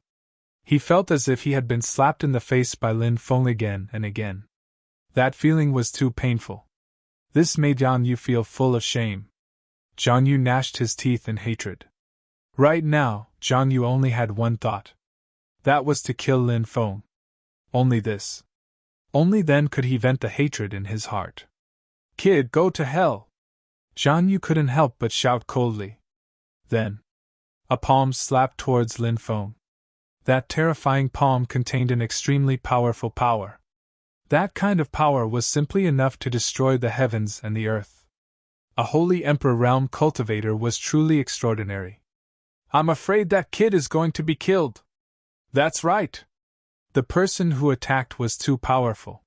He felt as if he had been slapped in the face by Lin Feng again and again. That feeling was too painful. This made Zhang Yu feel full of shame. Zhang Yu gnashed his teeth in hatred. Right now, Zhang Yu only had one thought. That was to kill Lin Feng. Only this. Only then could he vent the hatred in his heart. Kid, go to hell! Zhang Yu couldn't help but shout coldly. Then, a palm slapped towards Lin Feng. That terrifying palm contained an extremely powerful power. That kind of power was simply enough to destroy the heavens and the earth. A holy Emperor realm cultivator was truly extraordinary. I'm afraid that kid is going to be killed. That's right. The person who attacked was too powerful.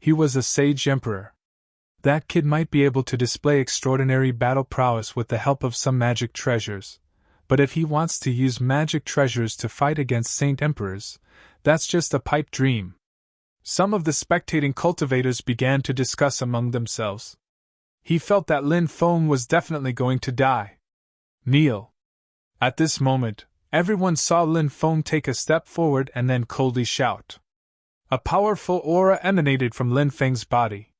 He was a sage emperor. That kid might be able to display extraordinary battle prowess with the help of some magic treasures, but if he wants to use magic treasures to fight against saint emperors, that's just a pipe dream. Some of the spectating cultivators began to discuss among themselves. He felt that Lin Feng was definitely going to die. Kneel. At this moment, everyone saw Lin Feng take a step forward and then coldly shout. A powerful aura emanated from Lin Feng's body.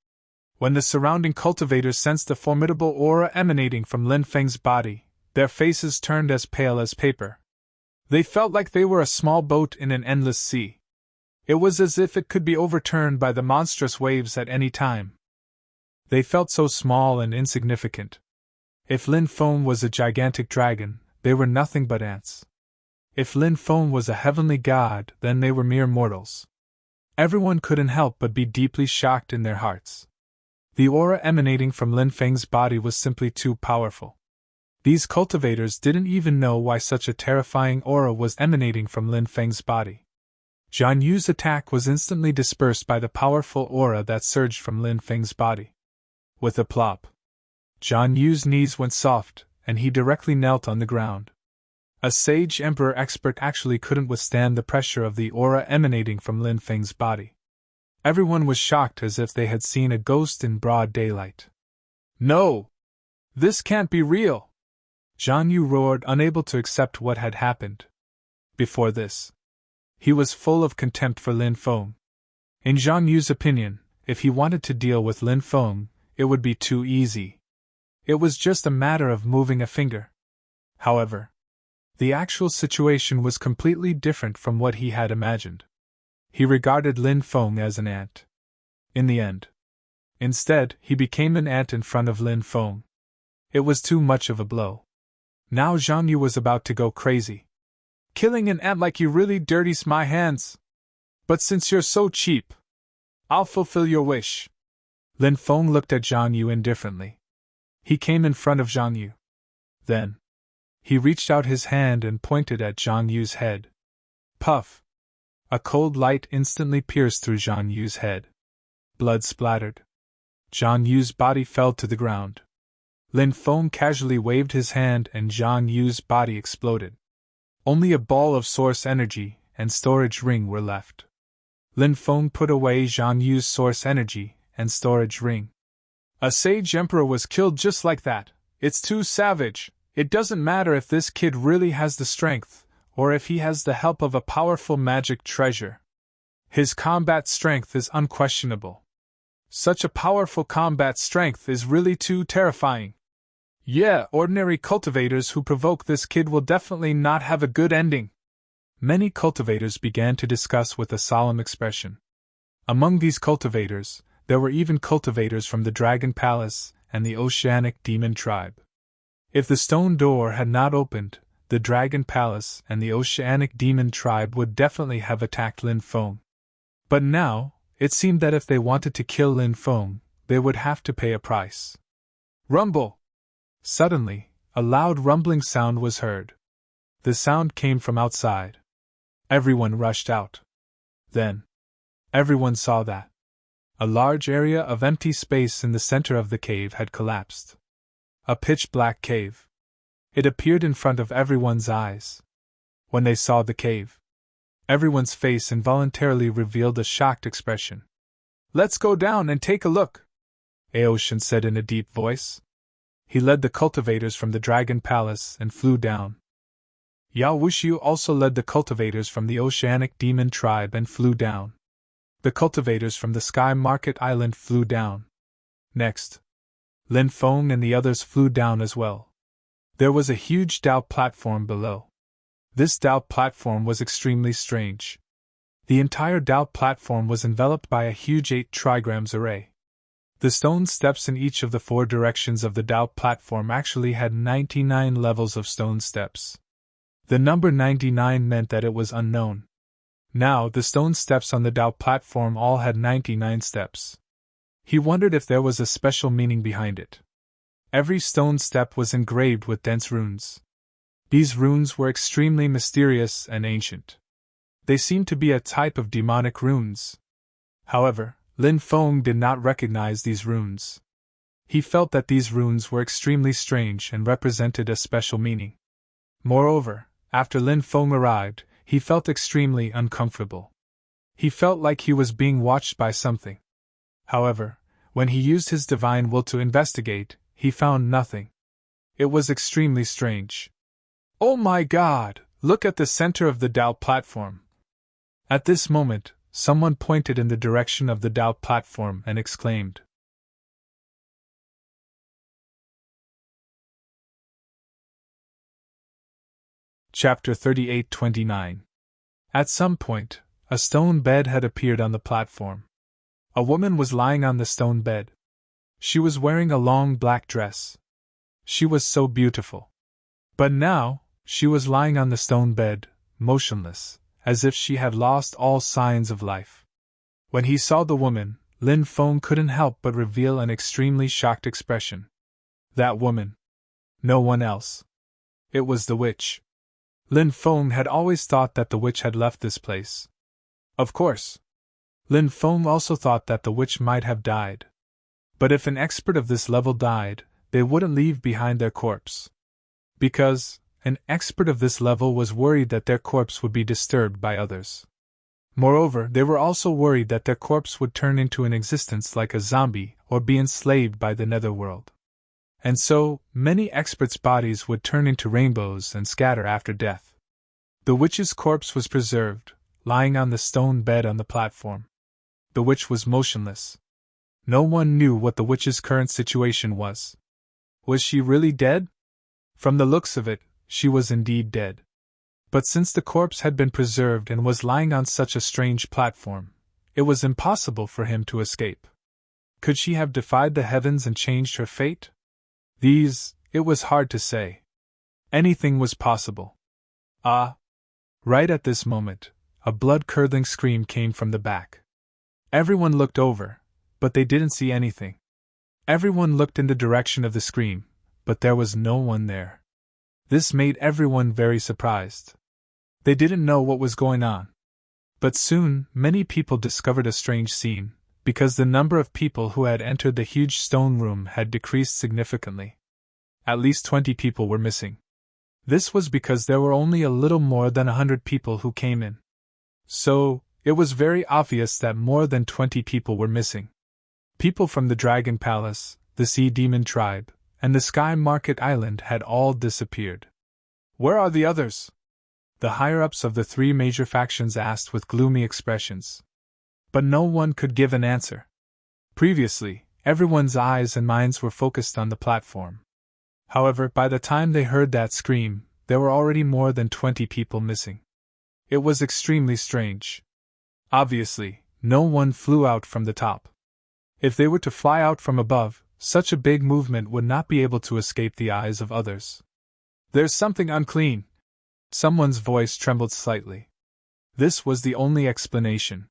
When the surrounding cultivators sensed the formidable aura emanating from Lin Feng's body, their faces turned as pale as paper. They felt like they were a small boat in an endless sea. It was as if it could be overturned by the monstrous waves at any time. They felt so small and insignificant. If Lin Feng was a gigantic dragon, they were nothing but ants. If Lin Feng was a heavenly god, then they were mere mortals. Everyone couldn't help but be deeply shocked in their hearts. The aura emanating from Lin Feng's body was simply too powerful. These cultivators didn't even know why such a terrifying aura was emanating from Lin Feng's body. Zhang Yu's attack was instantly dispersed by the powerful aura that surged from Lin Feng's body. With a plop, Zhang Yu's knees went soft, and he directly knelt on the ground. A sage emperor expert actually couldn't withstand the pressure of the aura emanating from Lin Feng's body. Everyone was shocked as if they had seen a ghost in broad daylight. No! This can't be real! Zhang Yu roared, unable to accept what had happened. Before this, he was full of contempt for Lin Feng. In Zhang Yu's opinion, if he wanted to deal with Lin Feng, it would be too easy. It was just a matter of moving a finger. However, the actual situation was completely different from what he had imagined. He regarded Lin Feng as an ant. In the end. Instead, he became an ant in front of Lin Feng. It was too much of a blow. Now Zhang Yu was about to go crazy. Killing an ant like you really dirties my hands. But since you're so cheap, I'll fulfill your wish. Lin Feng looked at Zhang Yu indifferently. He came in front of Zhang Yu. Then, he reached out his hand and pointed at Zhang Yu's head. Puff! A cold light instantly pierced through Zhang Yu's head. Blood splattered. Zhang Yu's body fell to the ground. Lin Feng casually waved his hand and Zhang Yu's body exploded. Only a ball of source energy and storage ring were left. Lin Feng put away Zhang Yu's source energy and storage ring. A sage emperor was killed just like that. It's too savage. It doesn't matter if this kid really has the strength, or if he has the help of a powerful magic treasure. His combat strength is unquestionable. Such a powerful combat strength is really too terrifying. Yeah, ordinary cultivators who provoke this kid will definitely not have a good ending. Many cultivators began to discuss with a solemn expression. Among these cultivators, there were even cultivators from the Dragon Palace and the Oceanic Demon Tribe. If the stone door had not opened, the Dragon Palace and the Oceanic Demon Tribe would definitely have attacked Lin Feng. But now, it seemed that if they wanted to kill Lin Feng, they would have to pay a price. Rumble! Suddenly, a loud rumbling sound was heard. The sound came from outside. Everyone rushed out. Then, Everyone saw that. A large area of empty space in the center of the cave had collapsed. A pitch-black cave. It appeared in front of everyone's eyes. When they saw the cave, everyone's face involuntarily revealed a shocked expression. "Let's go down and take a look," Aoshin said in a deep voice. He led the cultivators from the Dragon Palace and flew down. Yao Wuxiu also led the cultivators from the Oceanic Demon Tribe and flew down. The cultivators from the Sky Market Island flew down. Next, Lin Feng and the others flew down as well. There was a huge Dao platform below. This Dao platform was extremely strange. The entire Dao platform was enveloped by a huge 8 trigrams array. The stone steps in each of the 4 directions of the Dao platform actually had 99 levels of stone steps. The number 99 meant that it was unknown. Now, the stone steps on the Dao platform all had 99 steps. He wondered if there was a special meaning behind it. Every stone step was engraved with dense runes. These runes were extremely mysterious and ancient. They seemed to be a type of demonic runes. However, Lin Feng did not recognize these runes. He felt that these runes were extremely strange and represented a special meaning. Moreover, after Lin Feng arrived, he felt extremely uncomfortable. He felt like he was being watched by something. However, when he used his divine will to investigate, he found nothing. It was extremely strange. "Oh my God! Look at the center of the Dao platform!" At this moment, someone pointed in the direction of the Dao platform and exclaimed. Chapter 38-29. At some point, a stone bed had appeared on the platform. A woman was lying on the stone bed. She was wearing a long black dress. She was so beautiful. But now, she was lying on the stone bed, motionless, as if she had lost all signs of life. When he saw the woman, Lin Feng couldn't help but reveal an extremely shocked expression. That woman. No one else. It was the witch. Lin Feng had always thought that the witch had left this place. Of course. Lin Feng also thought that the witch might have died. But if an expert of this level died, they wouldn't leave behind their corpse. Because an expert of this level was worried that their corpse would be disturbed by others. Moreover, they were also worried that their corpse would turn into an existence like a zombie or be enslaved by the netherworld. And so, many experts' bodies would turn into rainbows and scatter after death. The witch's corpse was preserved, lying on the stone bed on the platform. The witch was motionless. No one knew what the witch's current situation was. Was she really dead? From the looks of it, she was indeed dead. But since the corpse had been preserved and was lying on such a strange platform, it was impossible for him to escape. Could she have defied the heavens and changed her fate? It was hard to say. Anything was possible. Ah! Right at this moment, a blood-curdling scream came from the back. Everyone looked over, but they didn't see anything. Everyone looked in the direction of the scream, but there was no one there. This made everyone very surprised. They didn't know what was going on. But soon, many people discovered a strange scene, because the number of people who had entered the huge stone room had decreased significantly. At least 20 people were missing. This was because there were only a little more than 100 people who came in. So, it was very obvious that more than 20 people were missing. People from the Dragon Palace, the Sea Demon Tribe, and the Sky Market Island had all disappeared. Where are the others? The higher-ups of the 3 major factions asked with gloomy expressions. But no one could give an answer. Previously, everyone's eyes and minds were focused on the platform. However, by the time they heard that scream, there were already more than 20 people missing. It was extremely strange. Obviously, no one flew out from the top. If they were to fly out from above, such a big movement would not be able to escape the eyes of others. There's something unclean. Someone's voice trembled slightly. This was the only explanation.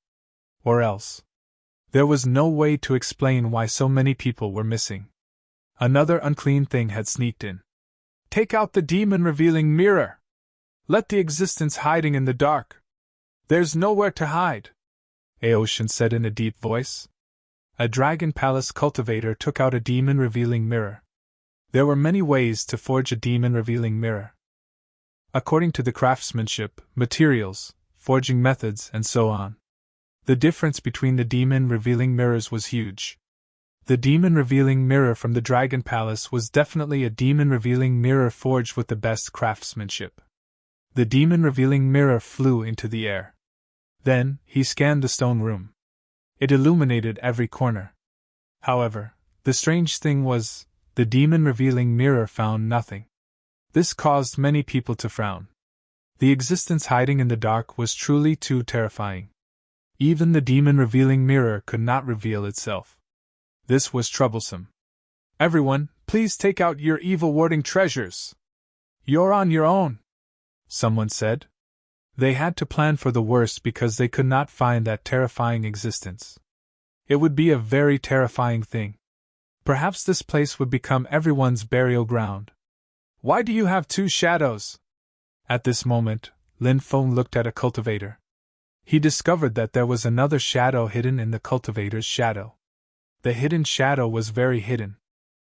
Or else. There was no way to explain why so many people were missing. Another unclean thing had sneaked in. Take out the demon-revealing mirror! Let the existence hiding in the dark! There's nowhere to hide! Aoshin said in a deep voice. A Dragon Palace cultivator took out a demon-revealing mirror. There were many ways to forge a demon-revealing mirror. According to the craftsmanship, materials, forging methods, and so on. The difference between the demon-revealing mirrors was huge. The demon-revealing mirror from the Dragon Palace was definitely a demon-revealing mirror forged with the best craftsmanship. The demon-revealing mirror flew into the air. Then, he scanned the stone room. It illuminated every corner. However, the strange thing was, the demon-revealing mirror found nothing. This caused many people to frown. The existence hiding in the dark was truly too terrifying. Even the demon-revealing mirror could not reveal itself. This was troublesome. Everyone, please take out your evil-warding treasures. You're on your own, someone said. They had to plan for the worst because they could not find that terrifying existence. It would be a very terrifying thing. Perhaps this place would become everyone's burial ground. Why do you have two shadows? At this moment, Lin Feng looked at a cultivator. He discovered that there was another shadow hidden in the cultivator's shadow. The hidden shadow was very hidden.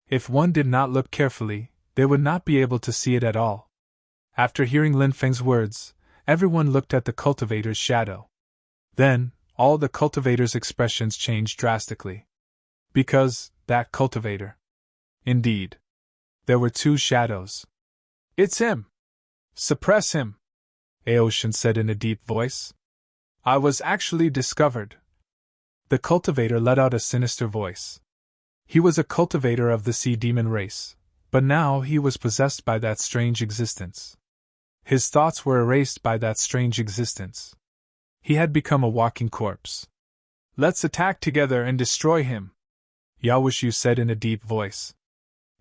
If one did not look carefully, they would not be able to see it at all. After hearing Lin Feng's words, everyone looked at the cultivator's shadow. Then, all the cultivator's expressions changed drastically. Because, that cultivator. Indeed. There were two shadows. It's him! Suppress him! Aoshin said in a deep voice. I was actually discovered. The cultivator let out a sinister voice. He was a cultivator of the sea demon race, but now he was possessed by that strange existence. His thoughts were erased by that strange existence. He had become a walking corpse. Let's attack together and destroy him, Yaoshu said in a deep voice.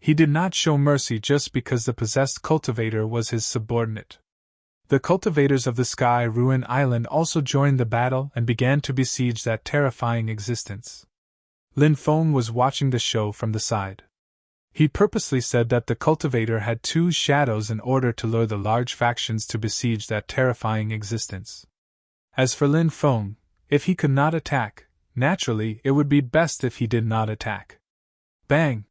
He did not show mercy just because the possessed cultivator was his subordinate. The cultivators of the Sky Ruin Island also joined the battle and began to besiege that terrifying existence. Lin Feng was watching the show from the side. He purposely said that the cultivator had two shadows in order to lure the large factions to besiege that terrifying existence. As for Lin Feng, if he could not attack, naturally it would be best if he did not attack. Bang!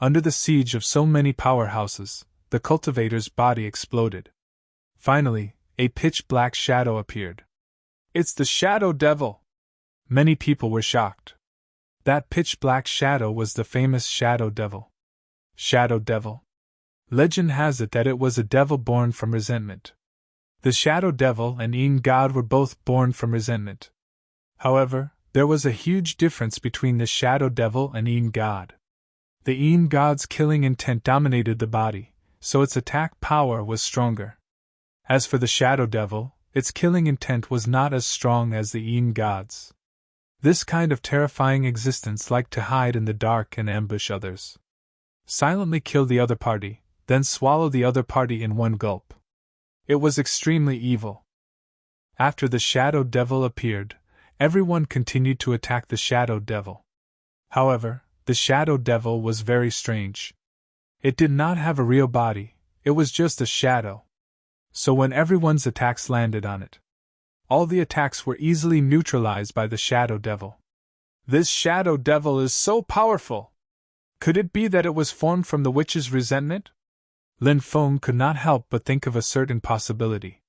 Under the siege of so many powerhouses, the cultivator's body exploded. Finally, a pitch-black shadow appeared. It's the Shadow Devil! Many people were shocked. That pitch-black shadow was the famous Shadow Devil. Shadow Devil. Legend has it that it was a devil born from resentment. The Shadow Devil and Yin God were both born from resentment. However, there was a huge difference between the Shadow Devil and Yin God. The Yin God's killing intent dominated the body, so its attack power was stronger. As for the Shadow Devil, its killing intent was not as strong as the Yin God's. This kind of terrifying existence liked to hide in the dark and ambush others. Silently kill the other party, then swallow the other party in one gulp. It was extremely evil. After the Shadow Devil appeared, everyone continued to attack the Shadow Devil. However, the Shadow Devil was very strange. It did not have a real body, it was just a shadow. So when everyone's attacks landed on it, all the attacks were easily neutralized by the Shadow Devil. This Shadow Devil is so powerful! Could it be that it was formed from the witch's resentment? Lin Feng could not help but think of a certain possibility.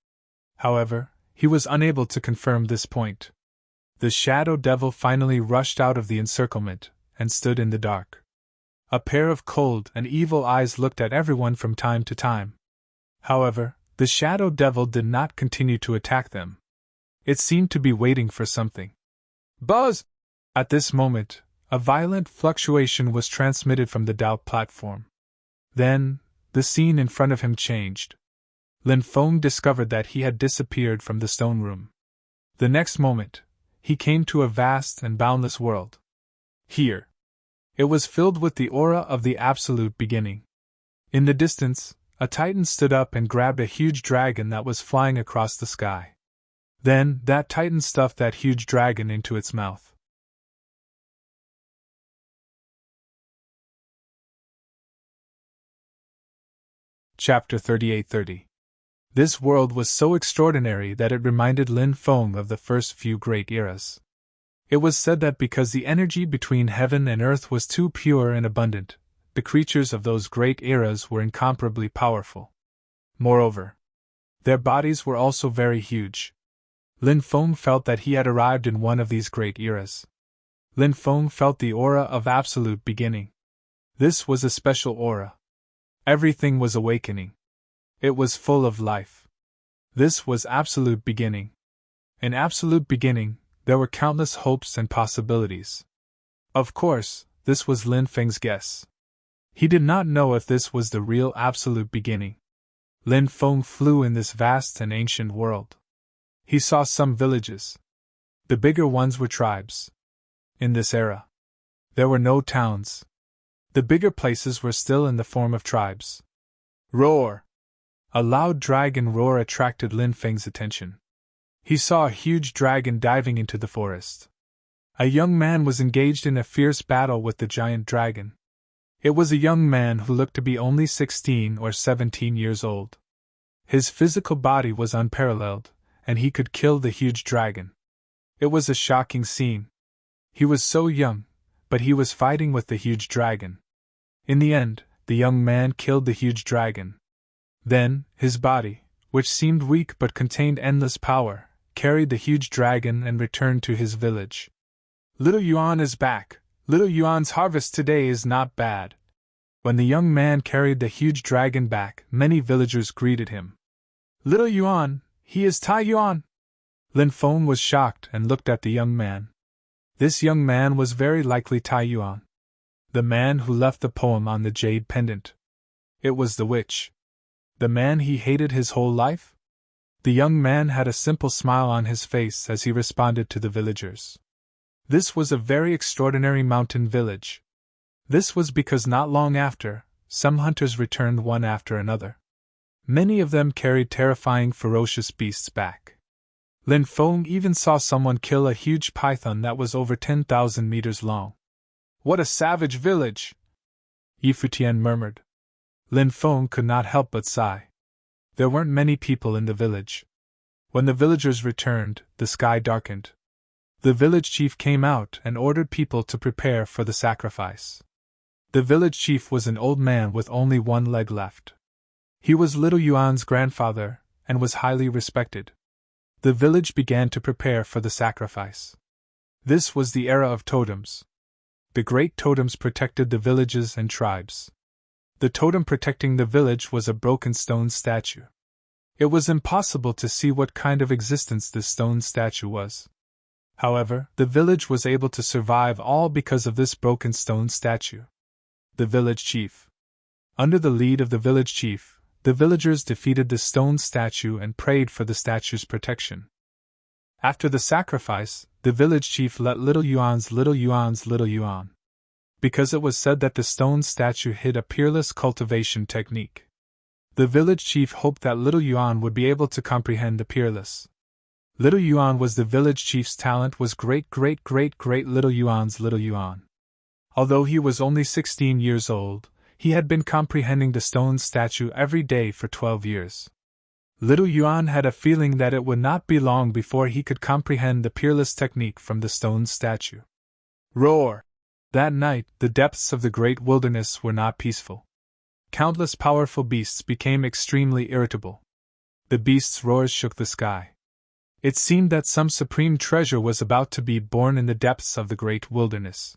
However, he was unable to confirm this point. The Shadow Devil finally rushed out of the encirclement and stood in the dark. A pair of cold and evil eyes looked at everyone from time to time. However, the Shadow Devil did not continue to attack them. It seemed to be waiting for something. Buzz! At this moment, a violent fluctuation was transmitted from the doubt platform. Then, the scene in front of him changed. Lin Feng discovered that he had disappeared from the stone room. The next moment, he came to a vast and boundless world. Here. It was filled with the aura of the absolute beginning. In the distance, a titan stood up and grabbed a huge dragon that was flying across the sky. Then, that titan stuffed that huge dragon into its mouth. Chapter 3830. This world was so extraordinary that it reminded Lin Feng of the first few great eras. It was said that because the energy between heaven and earth was too pure and abundant, the creatures of those great eras were incomparably powerful. Moreover, their bodies were also very huge. Lin Feng felt that he had arrived in one of these great eras. Lin Feng felt the aura of absolute beginning. This was a special aura. Everything was awakening. It was full of life. This was absolute beginning. In absolute beginning, there were countless hopes and possibilities. Of course, this was Lin Feng's guess. He did not know if this was the real absolute beginning. Lin Feng flew in this vast and ancient world. He saw some villages. The bigger ones were tribes. In this era, there were no towns. The bigger places were still in the form of tribes. Roar! A loud dragon roar attracted Lin Feng's attention. He saw a huge dragon diving into the forest. A young man was engaged in a fierce battle with the giant dragon. It was a young man who looked to be only 16 or 17 years old. His physical body was unparalleled, and he could kill the huge dragon. It was a shocking scene. He was so young, but he was fighting with the huge dragon. In the end, the young man killed the huge dragon. Then, his body, which seemed weak but contained endless power, carried the huge dragon and returned to his village. Little Yuan is back. Little Yuan's harvest today is not bad. When the young man carried the huge dragon back, many villagers greeted him. Little Yuan, he is Tai Yuan. Lin Feng was shocked and looked at the young man. This young man was very likely Tai Yuan, the man who left the poem on the jade pendant. It was the witch. The man he hated his whole life? The young man had a simple smile on his face as he responded to the villagers. This was a very extraordinary mountain village. This was because not long after, some hunters returned one after another. Many of them carried terrifying, ferocious beasts back. Lin Feng even saw someone kill a huge python that was over 10,000 meters long. What a savage village! Yi Futian murmured. Lin Feng could not help but sigh. There weren't many people in the village. When the villagers returned, the sky darkened. The village chief came out and ordered people to prepare for the sacrifice. The village chief was an old man with only one leg left. He was Little Yuan's grandfather, and was highly respected. The village began to prepare for the sacrifice. This was the era of totems. The great totems protected the villages and tribes. The totem protecting the village was a broken stone statue. It was impossible to see what kind of existence this stone statue was. However, the village was able to survive all because of this broken stone statue. The village chief. Under the lead of the village chief, the villagers defeated the stone statue and prayed for the statue's protection. After the sacrifice, the village chief let Little Yuan's Little Yuan. Because it was said that the stone statue hid a peerless cultivation technique. The village chief hoped that Little Yuan would be able to comprehend the peerless. Little Yuan was the village chief's talent was great Little Yuan's Little Yuan. Although he was only 16 years old, he had been comprehending the stone statue every day for 12 years. Little Yuan had a feeling that it would not be long before he could comprehend the peerless technique from the stone statue. Roar! That night, the depths of the great wilderness were not peaceful. Countless powerful beasts became extremely irritable. The beasts' roars shook the sky. It seemed that some supreme treasure was about to be born in the depths of the great wilderness.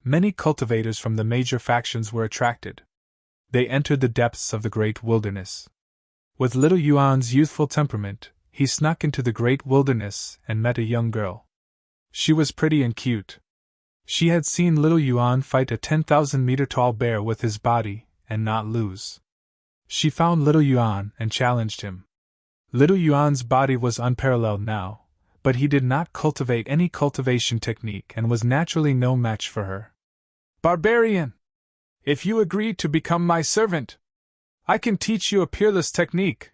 Many cultivators from the major factions were attracted. They entered the depths of the great wilderness. With Little Yuan's youthful temperament, he snuck into the great wilderness and met a young girl. She was pretty and cute. She had seen Little Yuan fight a 10,000-meter-tall bear with his body, and not lose. She found Little Yuan and challenged him. Little Yuan's body was unparalleled now, but he did not cultivate any cultivation technique and was naturally no match for her. Barbarian! If you agree to become my servant, I can teach you a peerless technique.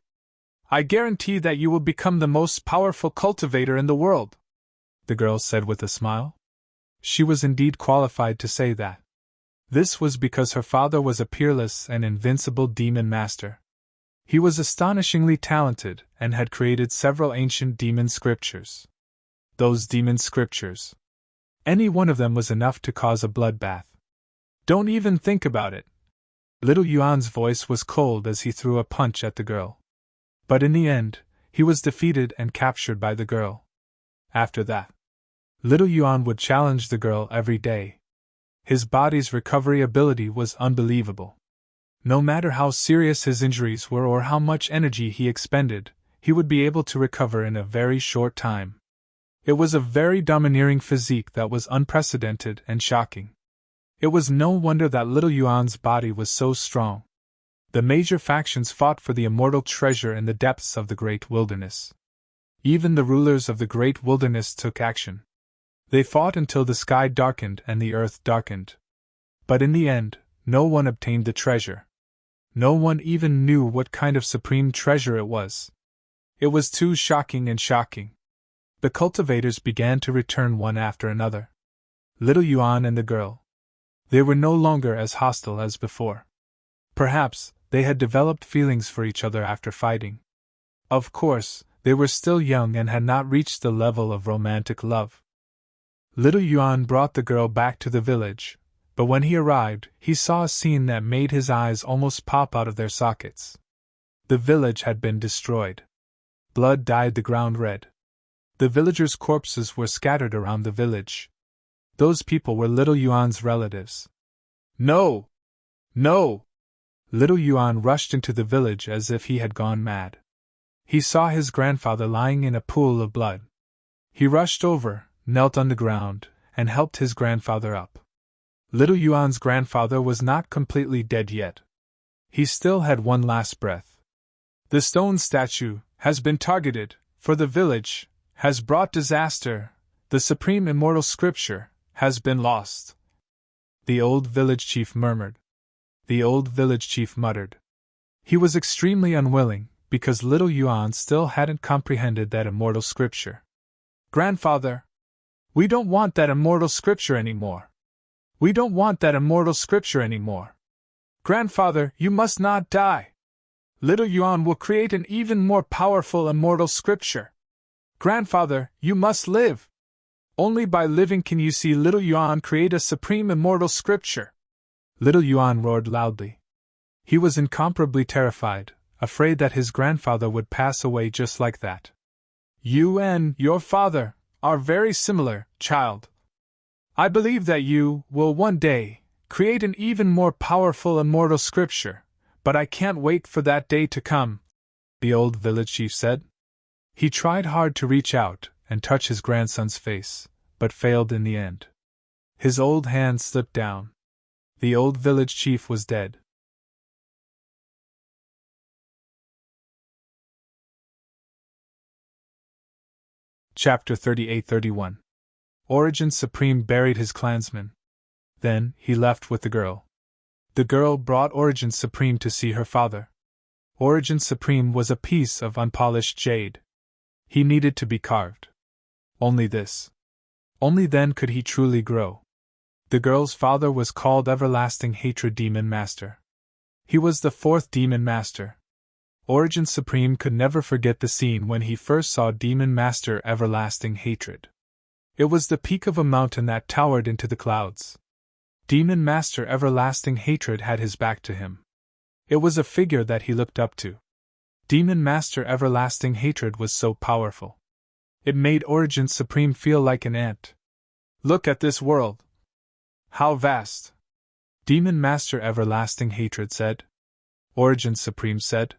I guarantee that you will become the most powerful cultivator in the world, the girl said with a smile. She was indeed qualified to say that. This was because her father was a peerless and invincible demon master. He was astonishingly talented and had created several ancient demon scriptures. Those demon scriptures. Any one of them was enough to cause a bloodbath. Don't even think about it. Little Yuan's voice was cold as he threw a punch at the girl. But in the end, he was defeated and captured by the girl. After that, Little Yuan would challenge the girl every day. His body's recovery ability was unbelievable. No matter how serious his injuries were or how much energy he expended, he would be able to recover in a very short time. It was a very domineering physique that was unprecedented and shocking. It was no wonder that Little Yuan's body was so strong. The major factions fought for the immortal treasure in the depths of the great wilderness. Even the rulers of the great wilderness took action. They fought until the sky darkened and the earth darkened. But in the end, no one obtained the treasure. No one even knew what kind of supreme treasure it was. It was too shocking and shocking. The cultivators began to return one after another. Little Yuan and the girl. They were no longer as hostile as before. Perhaps they had developed feelings for each other after fighting. Of course, they were still young and had not reached the level of romantic love. Little Yuan brought the girl back to the village, but when he arrived, he saw a scene that made his eyes almost pop out of their sockets. The village had been destroyed. Blood dyed the ground red. The villagers' corpses were scattered around the village. Those people were Little Yuan's relatives. No! No! Little Yuan rushed into the village as if he had gone mad. He saw his grandfather lying in a pool of blood. He rushed over, knelt on the ground, and helped his grandfather up. Little Yuan's grandfather was not completely dead yet. He still had one last breath. The stone statue has been targeted, for the village has brought disaster. The supreme immortal scripture has been lost. The old village chief murmured. The old village chief muttered. He was extremely unwilling, because Little Yuan still hadn't comprehended that immortal scripture. Grandfather! We don't want that immortal scripture anymore. We don't want that immortal scripture anymore. Grandfather, you must not die. Little Yuan will create an even more powerful immortal scripture. Grandfather, you must live. Only by living can you see Little Yuan create a supreme immortal scripture. Little Yuan roared loudly. He was incomparably terrified, afraid that his grandfather would pass away just like that. You and your father are very similar, child. I believe that you will one day create an even more powerful immortal scripture, but I can't wait for that day to come, the old village chief said. He tried hard to reach out and touch his grandson's face, but failed in the end. His old hand slipped down. The old village chief was dead. Chapter 38-31. Origin Supreme buried his clansmen. Then he left with the girl. The girl brought Origin Supreme to see her father. Origin Supreme was a piece of unpolished jade. He needed to be carved. Only this. Only then could he truly grow. The girl's father was called Everlasting Hatred Demon Master. He was the fourth Demon Master. Origin Supreme could never forget the scene when he first saw Demon Master Everlasting Hatred. It was the peak of a mountain that towered into the clouds. Demon Master Everlasting Hatred had his back to him. It was a figure that he looked up to. Demon Master Everlasting Hatred was so powerful. It made Origin Supreme feel like an ant. Look at this world. How vast! Demon Master Everlasting Hatred said. Origin Supreme said.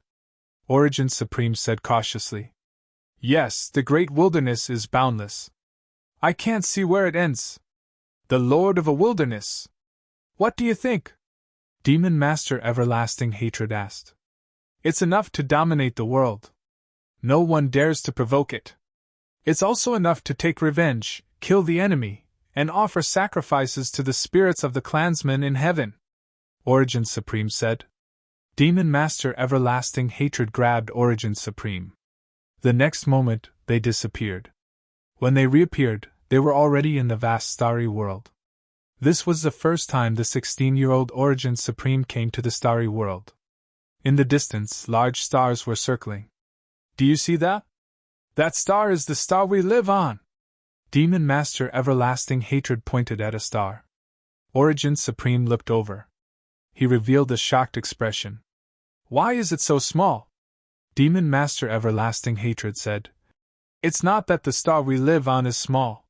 Origin Supreme said cautiously. Yes, the great wilderness is boundless. I can't see where it ends. The Lord of a Wilderness. What do you think? Demon Master Everlasting Hatred asked. It's enough to dominate the world. No one dares to provoke it. It's also enough to take revenge, kill the enemy, and offer sacrifices to the spirits of the clansmen in heaven. Origin Supreme said. Demon Master Everlasting Hatred grabbed Origin Supreme. The next moment, they disappeared. When they reappeared, they were already in the vast starry world. This was the first time the 16-year-old Origin Supreme came to the starry world. In the distance, large stars were circling. Do you see that? That star is the star we live on! Demon Master Everlasting Hatred pointed at a star. Origin Supreme looked over. He revealed a shocked expression. Why is it so small? Demon Master Everlasting Hatred said. It's not that the star we live on is small.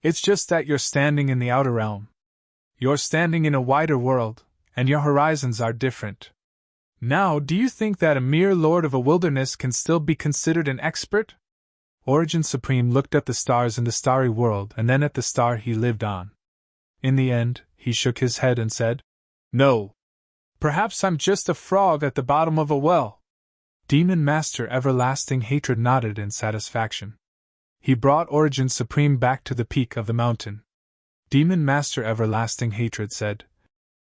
It's just that you're standing in the outer realm. You're standing in a wider world, and your horizons are different. Now, do you think that a mere lord of a wilderness can still be considered an expert? Origin Supreme looked at the stars in the starry world and then at the star he lived on. In the end, he shook his head and said, No. Perhaps I'm just a frog at the bottom of a well. Demon Master Everlasting Hatred nodded in satisfaction. He brought Origin Supreme back to the peak of the mountain. Demon Master Everlasting Hatred said,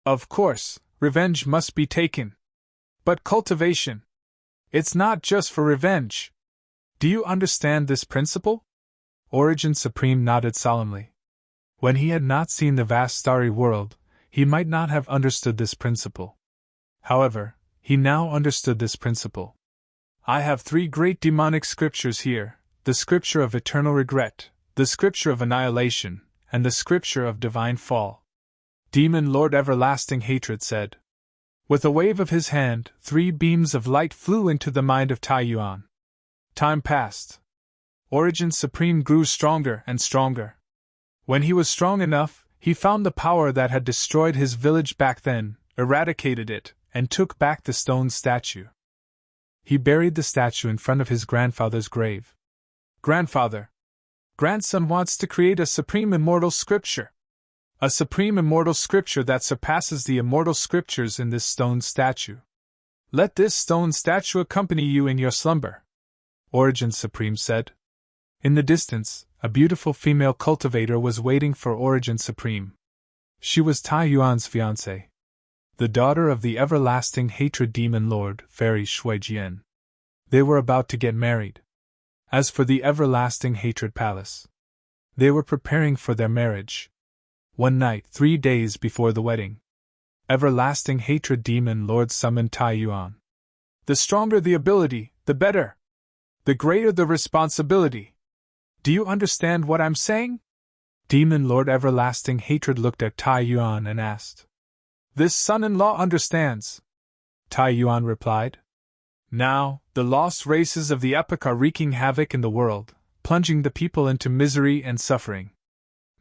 Of course, revenge must be taken. But cultivation. It's not just for revenge. Do you understand this principle? Origin Supreme nodded solemnly. When he had not seen the vast starry world, he might not have understood this principle. However, he now understood this principle. I have 3 great demonic scriptures here, the scripture of eternal regret, the scripture of annihilation, and the scripture of divine fall. Demon Lord Everlasting Hatred said. With a wave of his hand, 3 beams of light flew into the mind of Tai Yuan. Time passed. Origin Supreme grew stronger and stronger. When he was strong enough, he found the power that had destroyed his village back then, eradicated it, and took back the stone statue. He buried the statue in front of his grandfather's grave. Grandfather. Grandson wants to create a supreme immortal scripture. A supreme immortal scripture that surpasses the immortal scriptures in this stone statue. Let this stone statue accompany you in your slumber. Origin Supreme said. In the distance, a beautiful female cultivator was waiting for Origin Supreme. She was Tai Yuan's fiancée, the daughter of the Everlasting Hatred Demon Lord, Fairy Shuijian. They were about to get married. As for the Everlasting Hatred Palace, they were preparing for their marriage. One night, 3 days before the wedding, Everlasting Hatred Demon Lord summoned Tai Yuan. The stronger the ability, the better. The greater the responsibility. Do you understand what I'm saying? Demon Lord Everlasting Hatred looked at Tai Yuan and asked. This son-in-law understands. Tai Yuan replied. Now, the lost races of the epoch are wreaking havoc in the world, plunging the people into misery and suffering.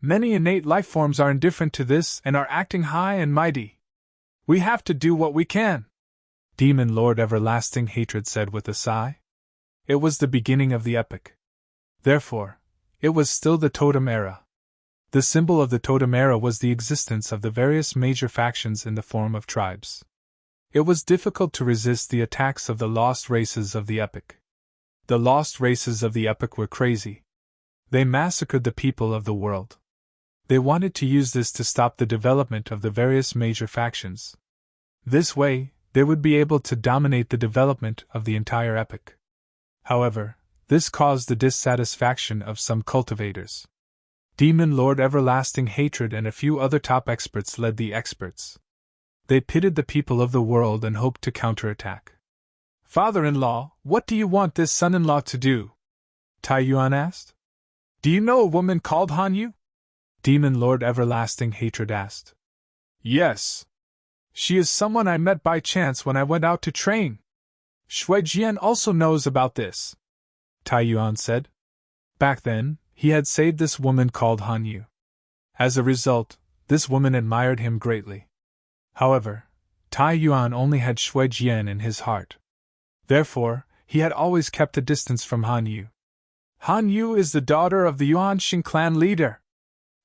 Many innate lifeforms are indifferent to this and are acting high and mighty. We have to do what we can. Demon Lord Everlasting Hatred said with a sigh. It was the beginning of the epoch. Therefore, it was still the Totem Era. The symbol of the Totem Era was the existence of the various major factions in the form of tribes. It was difficult to resist the attacks of the lost races of the epoch. The lost races of the epoch were crazy. They massacred the people of the world. They wanted to use this to stop the development of the various major factions. This way, they would be able to dominate the development of the entire epoch. However, this caused the dissatisfaction of some cultivators. Demon Lord Everlasting Hatred and a few other top experts led the experts. They pitted the people of the world and hoped to counterattack. Father-in-law, what do you want this son-in-law to do? Tai Yuan asked. Do you know a woman called Han Yu? Demon Lord Everlasting Hatred asked. Yes. She is someone I met by chance when I went out to train. Shuijian also knows about this, Tai Yuan said. Back then, he had saved this woman called Han Yu. As a result, this woman admired him greatly. However, Tai Yuan only had Shuijian in his heart. Therefore, he had always kept a distance from Han Yu. Han Yu is the daughter of the Yuanxing clan leader,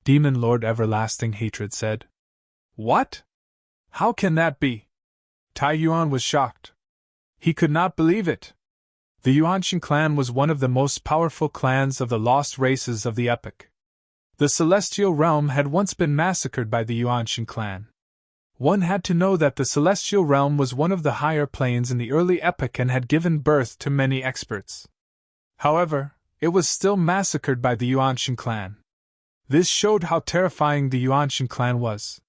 Demon Lord Everlasting Hatred said. What? How can that be? Tai Yuan was shocked. He could not believe it. The Yuanxing clan was one of the most powerful clans of the lost races of the epoch. The celestial realm had once been massacred by the Yuanxing clan. One had to know that the celestial realm was one of the higher planes in the early epoch and had given birth to many experts. However, it was still massacred by the Yuanxing clan. This showed how terrifying the Yuanxing clan was.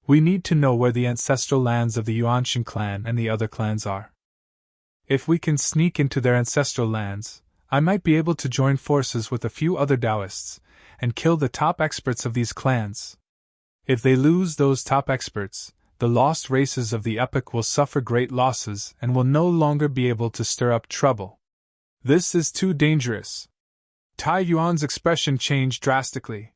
We need to know where the ancestral lands of the Yuanxing clan and the other clans are. If we can sneak into their ancestral lands, I might be able to join forces with a few other Taoists, and kill the top experts of these clans. If they lose those top experts, the lost races of the epoch will suffer great losses and will no longer be able to stir up trouble. This is too dangerous. Tai Yuan's expression changed drastically.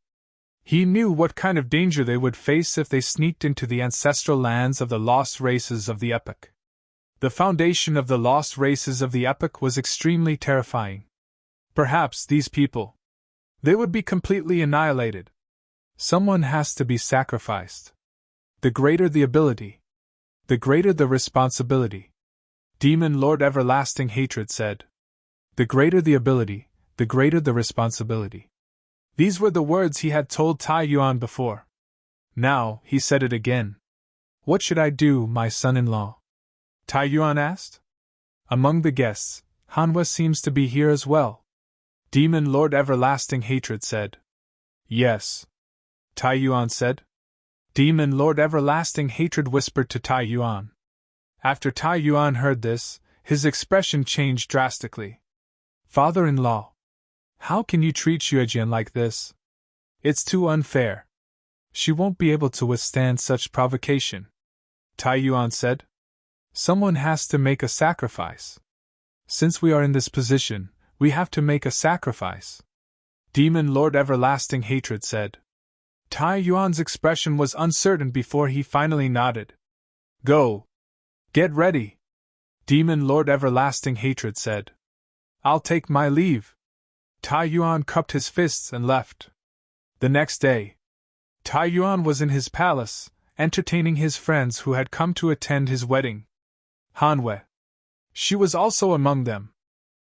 He knew what kind of danger they would face if they sneaked into the ancestral lands of the lost races of the epoch. The foundation of the lost races of the epoch was extremely terrifying. Perhaps these people, they would be completely annihilated. Someone has to be sacrificed. The greater the ability, the greater the responsibility. Demon Lord Everlasting Hatred said. The greater the ability, the greater the responsibility. These were the words he had told Tai Yuan before. Now, he said it again. What should I do, my son-in-law? Tai Yuan asked. Among the guests, Hanwei seems to be here as well. Demon Lord Everlasting Hatred said. Yes. Tai Yuan said. Demon Lord Everlasting Hatred whispered to Tai Yuan. After Tai Yuan heard this, his expression changed drastically. Father-in-law, how can you treat Xuejian like this? It's too unfair. She won't be able to withstand such provocation. Tai Yuan said. Someone has to make a sacrifice. Since we are in this position, we have to make a sacrifice. Demon Lord Everlasting Hatred said. Tai Yuan's expression was uncertain before he finally nodded. Go. Get ready. Demon Lord Everlasting Hatred said. I'll take my leave. Tai Yuan cupped his fists and left. The next day, Tai Yuan was in his palace, entertaining his friends who had come to attend his wedding. Hanwei. She was also among them.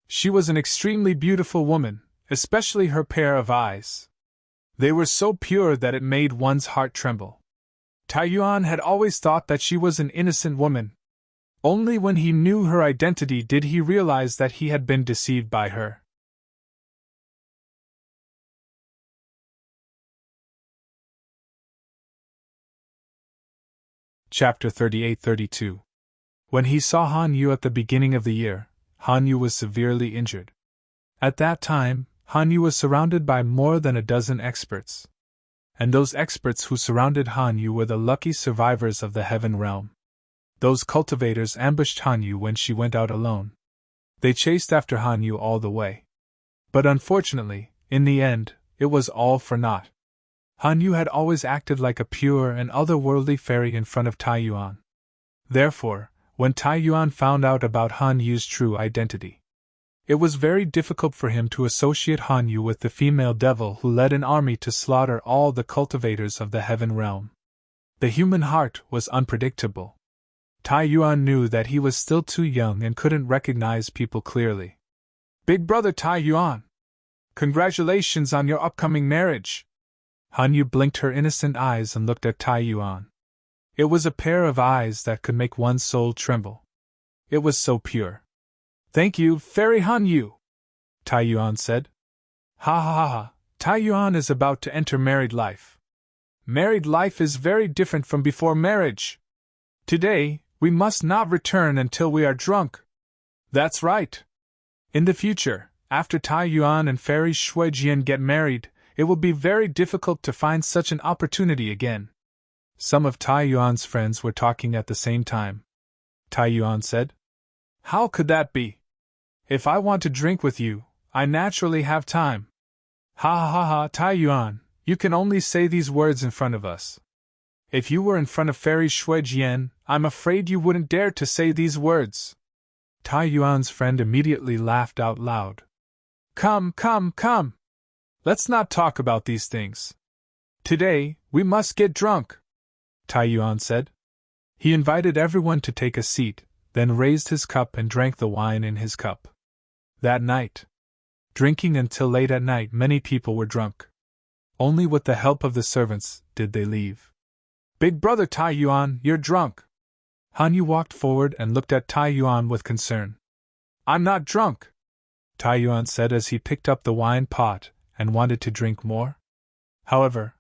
She was an extremely beautiful woman, especially her pair of eyes. They were so pure that it made one's heart tremble. Tai Yuan had always thought that she was an innocent woman. Only when he knew her identity did he realize that he had been deceived by her. Chapter 38-32. When he saw Han Yu at the beginning of the year, Han Yu was severely injured. At that time, Han Yu was surrounded by more than a dozen experts. And those experts who surrounded Han Yu were the lucky survivors of the Heaven Realm. Those cultivators ambushed Han Yu when she went out alone. They chased after Han Yu all the way. But unfortunately, in the end, it was all for naught. Han Yu had always acted like a pure and otherworldly fairy in front of Tai Yuan. Therefore, when Tai Yuan found out about Han Yu's true identity, it was very difficult for him to associate Han Yu with the female devil who led an army to slaughter all the cultivators of the Heaven Realm. The human heart was unpredictable. Tai Yuan knew that he was still too young and couldn't recognize people clearly. Big brother Tai Yuan! Congratulations on your upcoming marriage! Han Yu blinked her innocent eyes and looked at Tai Yuan. It was a pair of eyes that could make one's soul tremble. It was so pure. Thank you, Fairy Han Yu, Tai Yuan said. Ha ha ha ha, Tai Yuan is about to enter married life. Married life is very different from before marriage. Today, we must not return until we are drunk. That's right. In the future, after Tai Yuan and Fairy Xuejian get married, it will be very difficult to find such an opportunity again. Some of Tai Yuan's friends were talking at the same time. Tai Yuan said. How could that be? If I want to drink with you, I naturally have time. Ha ha ha ha, Tai Yuan, you can only say these words in front of us. If you were in front of Fairy Xuejian, I'm afraid you wouldn't dare to say these words. Tai Yuan's friend immediately laughed out loud. Come, come, come! Let's not talk about these things. Today, we must get drunk, Tai Yuan said. He invited everyone to take a seat, then raised his cup and drank the wine in his cup. That night, drinking until late at night, many people were drunk. Only with the help of the servants did they leave. Big brother Tai Yuan, you're drunk. Han Yu walked forward and looked at Tai Yuan with concern. I'm not drunk, Tai Yuan said as he picked up the wine pot and wanted to drink more. However,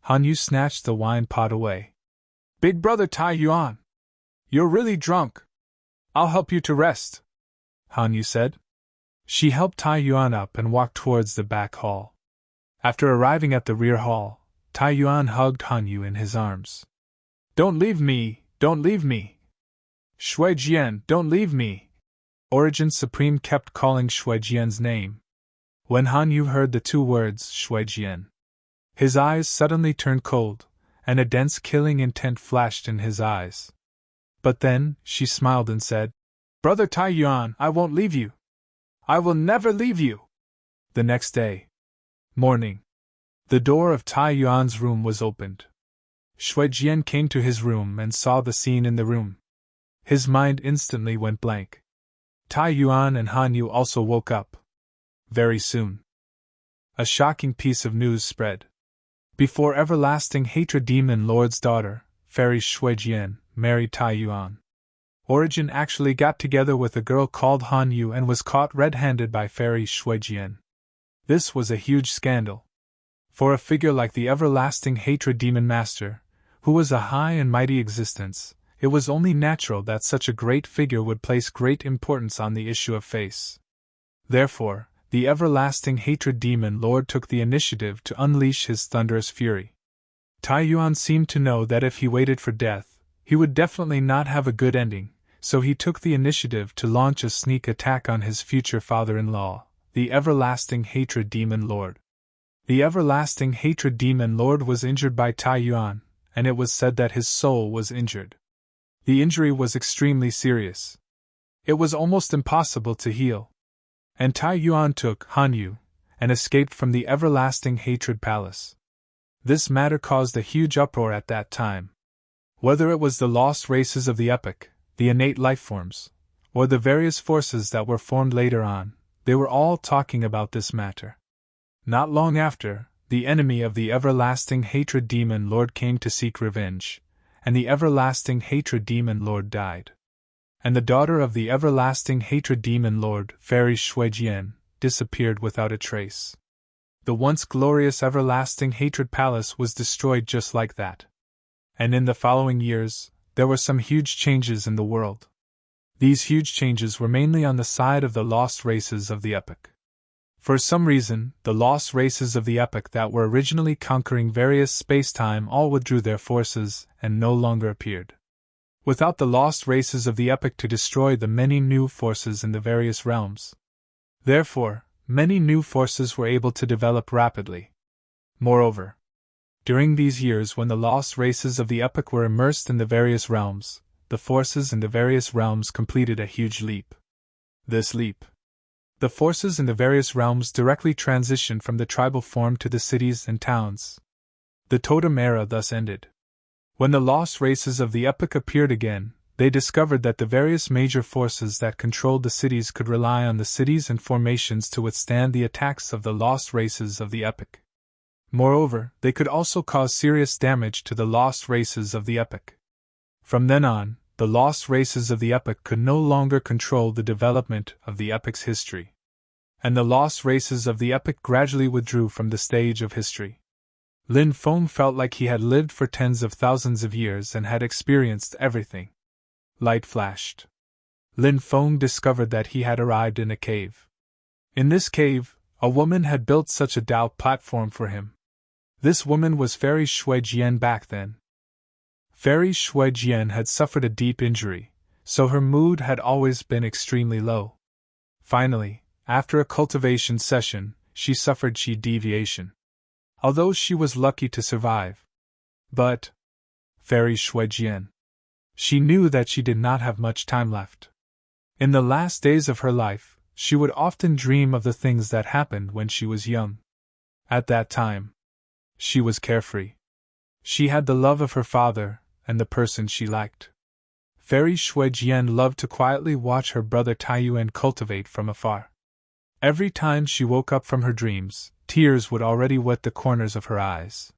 Han Yu snatched the wine pot away. Big brother Tai Yuan, you're really drunk. I'll help you to rest, Han Yu said. She helped Tai Yuan up and walked towards the back hall. After arriving at the rear hall, Tai Yuan hugged Han Yu in his arms. Don't leave me! Don't leave me! Shui Jian, don't leave me! Origin Supreme kept calling Shui Jian's name. When Han Yu heard the two words Shui Jian, his eyes suddenly turned cold, and a dense killing intent flashed in his eyes. But then, she smiled and said, Brother Tai Yuan, I won't leave you. I will never leave you. The next day, morning, the door of Tai Yuan's room was opened. Shui Jian came to his room and saw the scene in the room. His mind instantly went blank. Tai Yuan and Han Yu also woke up. Very soon, a shocking piece of news spread. Before everlasting hatred demon lord's daughter, Fairy Shui Jian, married Tai Yuan. Origin actually got together with a girl called Han Yu and was caught red-handed by Fairy Shui Jian. This was a huge scandal. For a figure like the everlasting hatred demon master, who was a high and mighty existence, it was only natural that such a great figure would place great importance on the issue of face. Therefore, the everlasting hatred demon lord took the initiative to unleash his thunderous fury. Tai Yuan seemed to know that if he waited for death, he would definitely not have a good ending, so he took the initiative to launch a sneak attack on his future father-in-law, the everlasting hatred demon lord. The everlasting hatred demon lord was injured by Tai Yuan, and it was said that his soul was injured. The injury was extremely serious. It was almost impossible to heal. And Tai Yuan took Han Yu and escaped from the everlasting hatred palace. This matter caused a huge uproar at that time. Whether it was the lost races of the epoch, the innate lifeforms, or the various forces that were formed later on, they were all talking about this matter. Not long after, the enemy of the everlasting hatred demon lord came to seek revenge, and the everlasting hatred demon lord died. And the daughter of the everlasting hatred demon lord, Fairy Shui Jian, disappeared without a trace. The once glorious everlasting hatred palace was destroyed just like that. And in the following years, there were some huge changes in the world. These huge changes were mainly on the side of the lost races of the epoch. For some reason, the lost races of the epoch that were originally conquering various space-time all withdrew their forces and no longer appeared. Without the lost races of the epoch to destroy the many new forces in the various realms. Therefore, many new forces were able to develop rapidly. Moreover, during these years when the lost races of the epoch were immersed in the various realms, the forces in the various realms completed a huge leap. This leap. The forces in the various realms directly transitioned from the tribal form to the cities and towns. The totem era thus ended. When the lost races of the epoch appeared again, they discovered that the various major forces that controlled the cities could rely on the cities and formations to withstand the attacks of the lost races of the epoch. Moreover, they could also cause serious damage to the lost races of the epoch. From then on, the lost races of the epoch could no longer control the development of the epoch's history. And the lost races of the epoch gradually withdrew from the stage of history. Lin Feng felt like he had lived for tens of thousands of years and had experienced everything. Light flashed. Lin Feng discovered that he had arrived in a cave. In this cave, a woman had built such a Dao platform for him. This woman was Fairy Shui Jian back then. Fairy Shui Jian had suffered a deep injury, so her mood had always been extremely low. Finally, after a cultivation session, she suffered chi deviation. Although she was lucky to survive. But Fairy Shui Jian. She knew that she did not have much time left. In the last days of her life, she would often dream of the things that happened when she was young. At that time, she was carefree. She had the love of her father and the person she liked. Fairy Shui Jian loved to quietly watch her brother Tai Yuan cultivate from afar. Every time she woke up from her dreams, tears would already wet the corners of her eyes.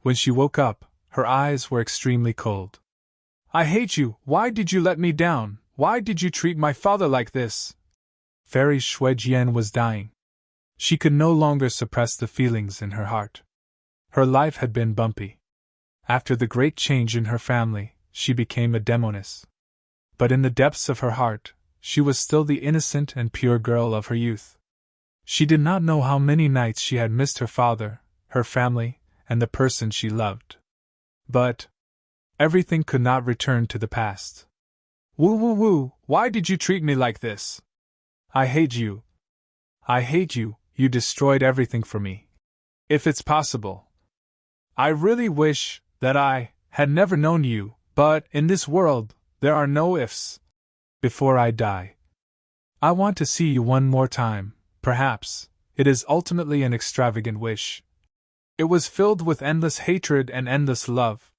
When she woke up, her eyes were extremely cold. "I hate you! Why did you let me down? Why did you treat my father like this?" Fairy Shui Jian was dying. She could no longer suppress the feelings in her heart. Her life had been bumpy. After the great change in her family, she became a demoness. But in the depths of her heart, she was still the innocent and pure girl of her youth. She did not know how many nights she had missed her father, her family, and the person she loved. But everything could not return to the past. Woo woo woo, why did you treat me like this? I hate you. I hate you, you destroyed everything for me. If it's possible, I really wish that I had never known you, but in this world, there are no ifs. Before I die, I want to see you one more time. Perhaps it is ultimately an extravagant wish. It was filled with endless hatred and endless love.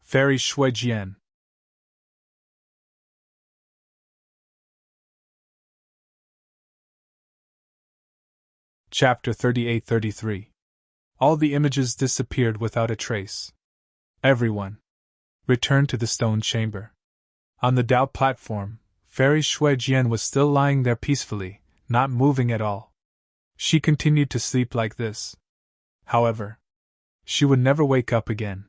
Fairy Shui Jian. Chapter 38-33. All the images disappeared without a trace. Everyone returned to the stone chamber. On the Dao platform, Fairy Shui Jian was still lying there peacefully, not moving at all. She continued to sleep like this. However, she would never wake up again.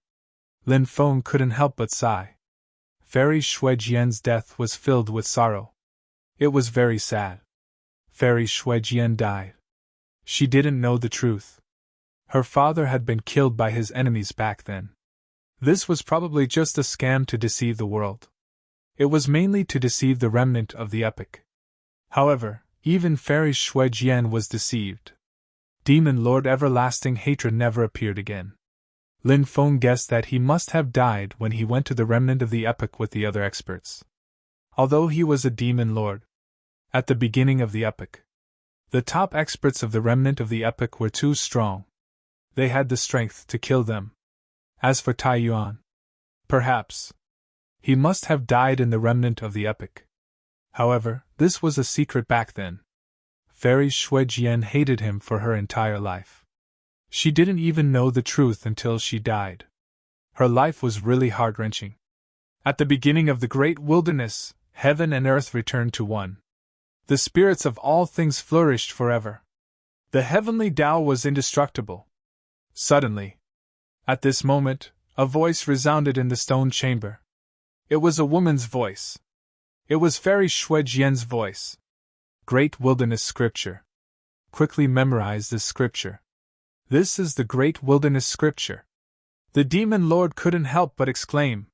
Lin Feng couldn't help but sigh. Fairy Shui Jian's death was filled with sorrow. It was very sad. Fairy Shui Jian died. She didn't know the truth. Her father had been killed by his enemies back then. This was probably just a scam to deceive the world. It was mainly to deceive the remnant of the epic. However, even Fairy Shui Jian was deceived. Demon Lord Everlasting Hatred never appeared again. Lin Feng guessed that he must have died when he went to the remnant of the epic with the other experts. Although he was a demon lord, at the beginning of the epic, the top experts of the remnant of the epic were too strong. They had the strength to kill them. As for Tai Yuan, perhaps he must have died in the remnant of the epic. However, this was a secret back then. Fairy Shui Jian hated him for her entire life. She didn't even know the truth until she died. Her life was really heart-wrenching. At the beginning of the great wilderness, heaven and earth returned to one. The spirits of all things flourished forever. The heavenly Tao was indestructible. Suddenly, at this moment, a voice resounded in the stone chamber. It was a woman's voice. It was Fairy Shui Jian's voice. Great Wilderness Scripture. Quickly memorize this scripture. This is the Great Wilderness Scripture. The Demon Lord couldn't help but exclaim.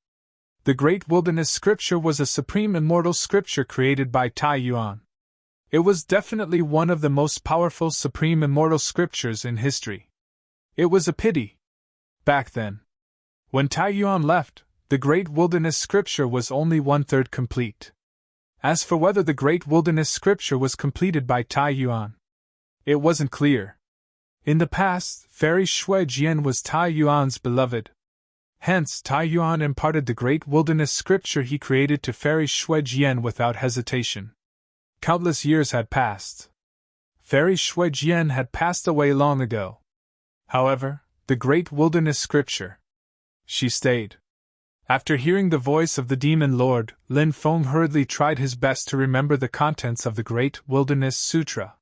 The Great Wilderness Scripture was a supreme immortal scripture created by Tai Yuan. It was definitely one of the most powerful supreme immortal scriptures in history. It was a pity. Back then, when Tai Yuan left, the Great Wilderness Scripture was only 1/3 complete. As for whether the Great Wilderness Scripture was completed by Tai Yuan, it wasn't clear. In the past, Fairy Shui Jian was Tai Yuan's beloved. Hence, Tai Yuan imparted the Great Wilderness Scripture he created to Fairy Shui Jian without hesitation. Countless years had passed. Fairy Shui Jian had passed away long ago. However, the Great Wilderness Scripture. She stayed. After hearing the voice of the Demon Lord, Lin Feng hurriedly tried his best to remember the contents of the Great Wilderness Sutra.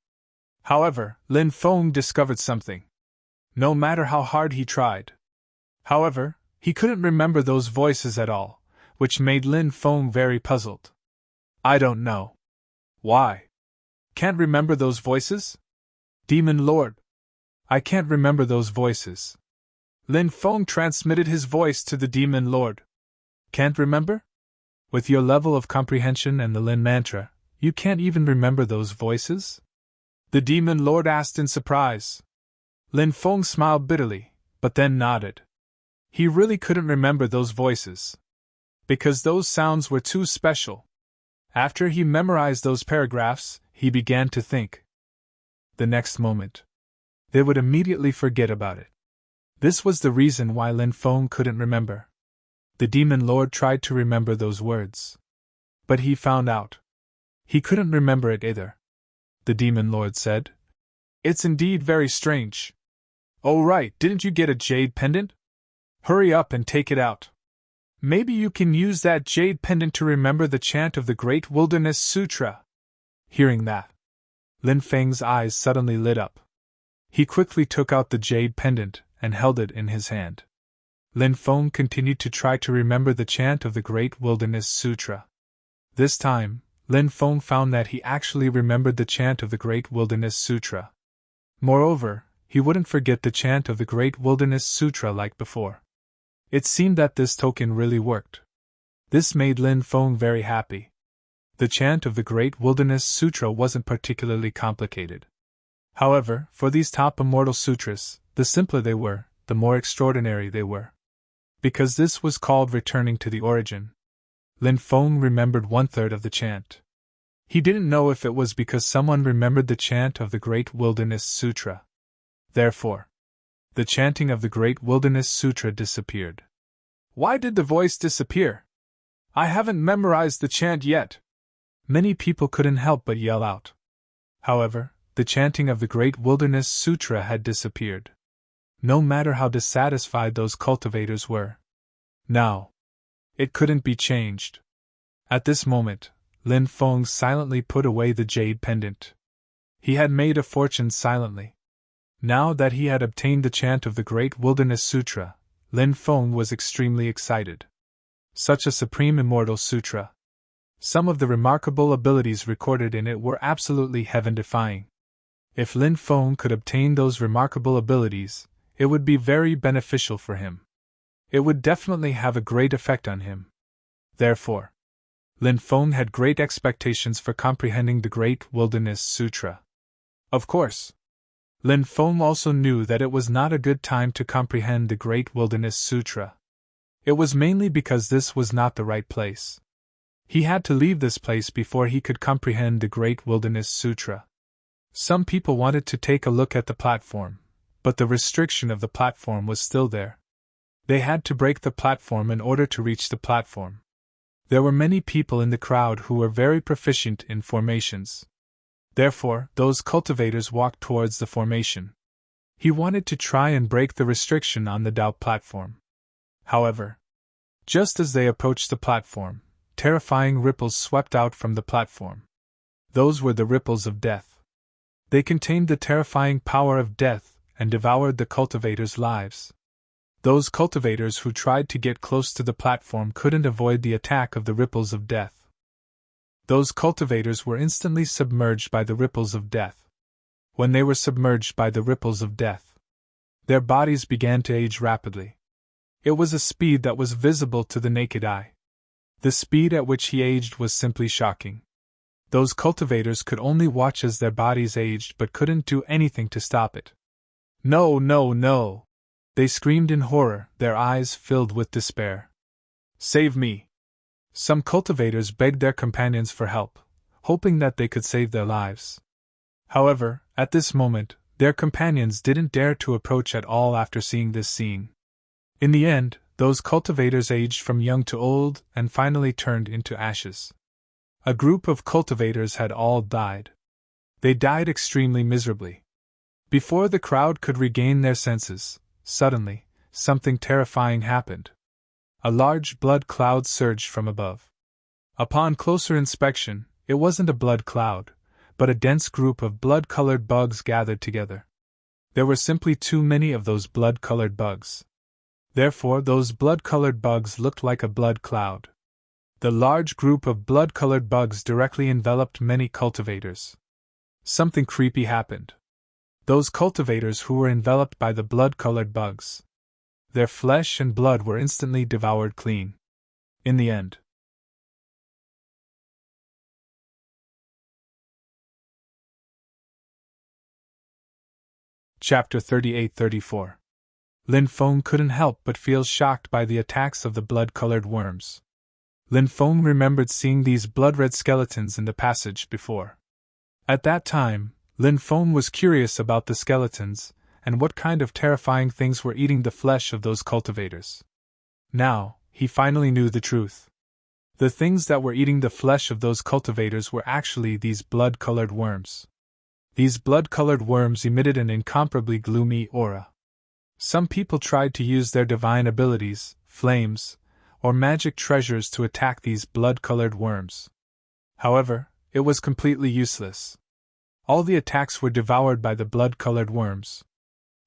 However, Lin Feng discovered something. No matter how hard he tried. However, he couldn't remember those voices at all, which made Lin Feng very puzzled. I don't know. Why? Can't remember those voices? Demon Lord. I can't remember those voices. Lin Feng transmitted his voice to the Demon Lord. Can't remember? With your level of comprehension and the Lin mantra, you can't even remember those voices? The Demon Lord asked in surprise. Lin Feng smiled bitterly, but then nodded. He really couldn't remember those voices. Because those sounds were too special. After he memorized those paragraphs, he began to think. The next moment, they would immediately forget about it. This was the reason why Lin Feng couldn't remember. The Demon Lord tried to remember those words. But he found out. He couldn't remember it either. The Demon Lord said. It's indeed very strange. Oh right, didn't you get a jade pendant? Hurry up and take it out. Maybe you can use that jade pendant to remember the chant of the Great Wilderness Sutra. Hearing that, Lin Feng's eyes suddenly lit up. He quickly took out the jade pendant and held it in his hand. Lin Feng continued to try to remember the chant of the Great Wilderness Sutra. This time, Lin Feng found that he actually remembered the chant of the Great Wilderness Sutra. Moreover, he wouldn't forget the chant of the Great Wilderness Sutra like before. It seemed that this token really worked. This made Lin Feng very happy. The chant of the Great Wilderness Sutra wasn't particularly complicated. However, for these top immortal sutras, the simpler they were, the more extraordinary they were. Because this was called returning to the origin. Lin Feng remembered 1/3 of the chant. He didn't know if it was because someone remembered the chant of the Great Wilderness Sutra. Therefore, the chanting of the Great Wilderness Sutra disappeared. Why did the voice disappear? I haven't memorized the chant yet. Many people couldn't help but yell out. However, the chanting of the Great Wilderness Sutra had disappeared. No matter how dissatisfied those cultivators were. Now, it couldn't be changed. At this moment, Lin Feng silently put away the jade pendant. He had made a fortune silently. Now that he had obtained the chant of the Great Wilderness Sutra, Lin Feng was extremely excited. Such a supreme immortal sutra. Some of the remarkable abilities recorded in it were absolutely heaven-defying. If Lin Feng could obtain those remarkable abilities, it would be very beneficial for him. It would definitely have a great effect on him. Therefore, Lin Feng had great expectations for comprehending the Great Wilderness Sutra. Of course, Lin Feng also knew that it was not a good time to comprehend the Great Wilderness Sutra. It was mainly because this was not the right place. He had to leave this place before he could comprehend the Great Wilderness Sutra. Some people wanted to take a look at the platform, but the restriction of the platform was still there. They had to break the platform in order to reach the platform. There were many people in the crowd who were very proficient in formations. Therefore, those cultivators walked towards the formation. He wanted to try and break the restriction on the doubt platform. However, just as they approached the platform, terrifying ripples swept out from the platform. Those were the ripples of death. They contained the terrifying power of death and devoured the cultivators' lives. Those cultivators who tried to get close to the platform couldn't avoid the attack of the ripples of death. Those cultivators were instantly submerged by the ripples of death. When they were submerged by the ripples of death, their bodies began to age rapidly. It was a speed that was visible to the naked eye. The speed at which he aged was simply shocking. Those cultivators could only watch as their bodies aged but couldn't do anything to stop it. No, no, no! They screamed in horror, their eyes filled with despair. Save me! Some cultivators begged their companions for help, hoping that they could save their lives. However, at this moment, their companions didn't dare to approach at all after seeing this scene. In the end, those cultivators aged from young to old and finally turned into ashes. A group of cultivators had all died. They died extremely miserably. Before the crowd could regain their senses, suddenly, something terrifying happened. A large blood cloud surged from above. Upon closer inspection, it wasn't a blood cloud, but a dense group of blood-colored bugs gathered together. There were simply too many of those blood-colored bugs. Therefore, those blood-colored bugs looked like a blood cloud. The large group of blood-colored bugs directly enveloped many cultivators. Something creepy happened. Those cultivators who were enveloped by the blood-colored bugs, their flesh and blood were instantly devoured clean. In the end. Chapter 38-34. Lin Feng couldn't help but feel shocked by the attacks of the blood-colored worms. Lin Feng remembered seeing these blood-red skeletons in the passage before. At that time, Lin Feng was curious about the skeletons and what kind of terrifying things were eating the flesh of those cultivators. Now, he finally knew the truth. The things that were eating the flesh of those cultivators were actually these blood-colored worms. These blood-colored worms emitted an incomparably gloomy aura. Some people tried to use their divine abilities, flames, or magic treasures to attack these blood-colored worms. However, it was completely useless. All the attacks were devoured by the blood-colored worms.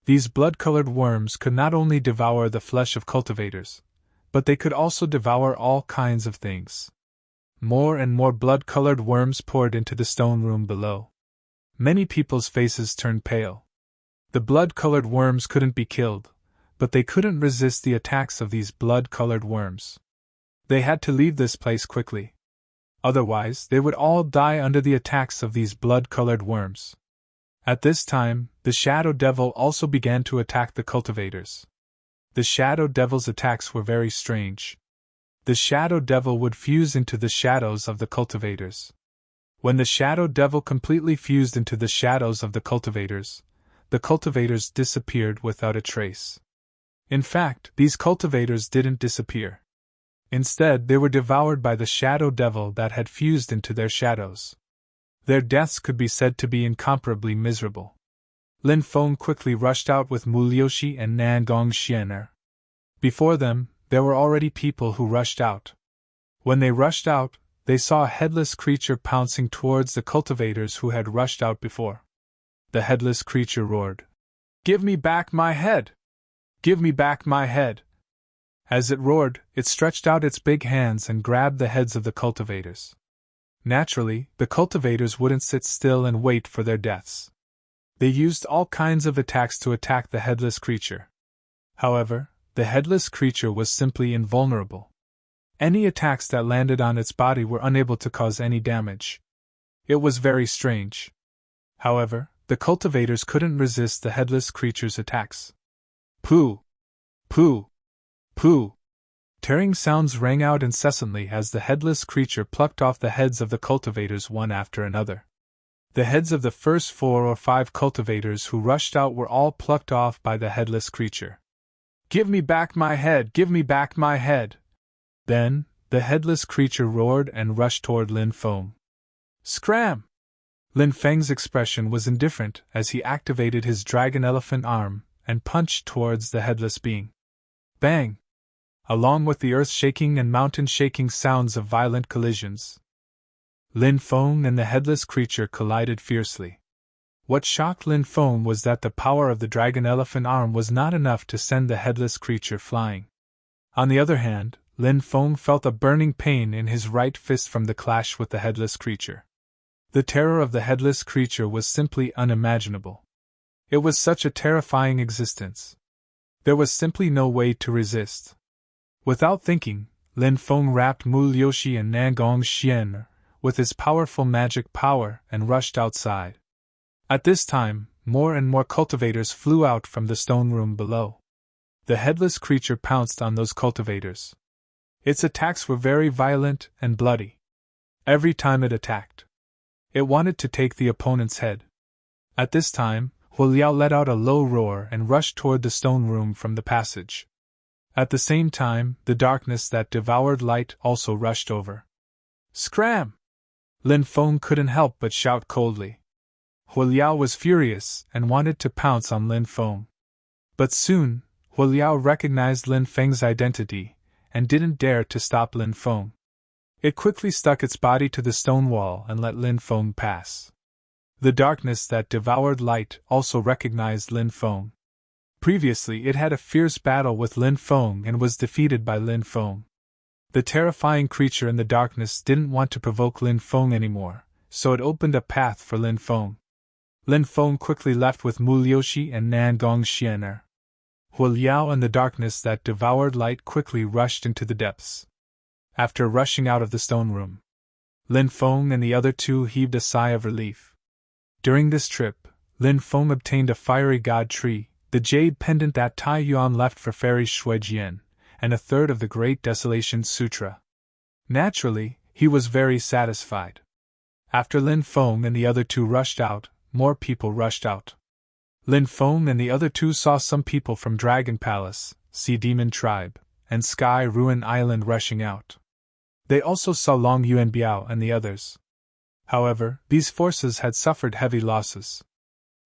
These blood-colored worms could not only devour the flesh of cultivators, but they could also devour all kinds of things. More and more blood-colored worms poured into the stone room below. Many people's faces turned pale. The blood-colored worms couldn't be killed, but they couldn't resist the attacks of these blood-colored worms. They had to leave this place quickly. Otherwise, they would all die under the attacks of these blood-colored worms. At this time, the Shadow Devil also began to attack the cultivators. The Shadow Devil's attacks were very strange. The Shadow Devil would fuse into the shadows of the cultivators. When the Shadow Devil completely fused into the shadows of the cultivators disappeared without a trace. In fact, these cultivators didn't disappear. Instead, they were devoured by the Shadow Devil that had fused into their shadows. Their deaths could be said to be incomparably miserable. Lin Feng quickly rushed out with Mu Liuxi and Nan Gongxianer. Before them, there were already people who rushed out. When they rushed out, they saw a headless creature pouncing towards the cultivators who had rushed out before. The headless creature roared, "Give me back my head! Give me back my head!" As it roared, it stretched out its big hands and grabbed the heads of the cultivators. Naturally, the cultivators wouldn't sit still and wait for their deaths. They used all kinds of attacks to attack the headless creature. However, the headless creature was simply invulnerable. Any attacks that landed on its body were unable to cause any damage. It was very strange. However, the cultivators couldn't resist the headless creature's attacks. Pooh! Pooh! Pooh! Tearing sounds rang out incessantly as the headless creature plucked off the heads of the cultivators one after another. The heads of the first 4 or 5 cultivators who rushed out were all plucked off by the headless creature. "Give me back my head! Give me back my head!" Then, the headless creature roared and rushed toward Lin Feng. Scram! Lin Feng's expression was indifferent as he activated his dragon elephant arm and punched towards the headless being. Bang! Along with the earth shaking and mountain shaking sounds of violent collisions, Lin Feng and the headless creature collided fiercely. What shocked Lin Feng was that the power of the dragon elephant arm was not enough to send the headless creature flying. On the other hand, Lin Feng felt a burning pain in his right fist from the clash with the headless creature. The terror of the headless creature was simply unimaginable. It was such a terrifying existence. There was simply no way to resist. Without thinking, Lin Feng wrapped Mu Liuxi and Nan Gongxianer with his powerful magic power and rushed outside. At this time, more and more cultivators flew out from the stone room below. The headless creature pounced on those cultivators. Its attacks were very violent and bloody. Every time it attacked, it wanted to take the opponent's head. At this time, Huoliao let out a low roar and rushed toward the stone room from the passage. At the same time, the darkness that devoured light also rushed over. Scram! Lin Feng couldn't help but shout coldly. Huoliao was furious and wanted to pounce on Lin Feng. But soon, Huoliao recognized Lin Feng's identity and didn't dare to stop Lin Feng. It quickly stuck its body to the stone wall and let Lin Feng pass. The darkness that devoured light also recognized Lin Feng. Previously, it had a fierce battle with Lin Feng and was defeated by Lin Feng. The terrifying creature in the darkness didn't want to provoke Lin Feng anymore, so it opened a path for Lin Feng. Lin Feng quickly left with Mu Liuxi and Nan Gongxianer. Huoliao and the darkness that devoured light quickly rushed into the depths. After rushing out of the stone room, Lin Feng and the other 2 heaved a sigh of relief. During this trip, Lin Feng obtained a fiery god tree, the jade pendant that Tai Yuan left for Fairy Shuijian, and a third of the Great Desolation Sutra. Naturally, he was very satisfied. After Lin Feng and the other 2 rushed out, more people rushed out. Lin Feng and the other 2 saw some people from Dragon Palace, Sea Demon Tribe, and Sky Ruin Island rushing out. They also saw Long Yuanbiao and the others. However, these forces had suffered heavy losses.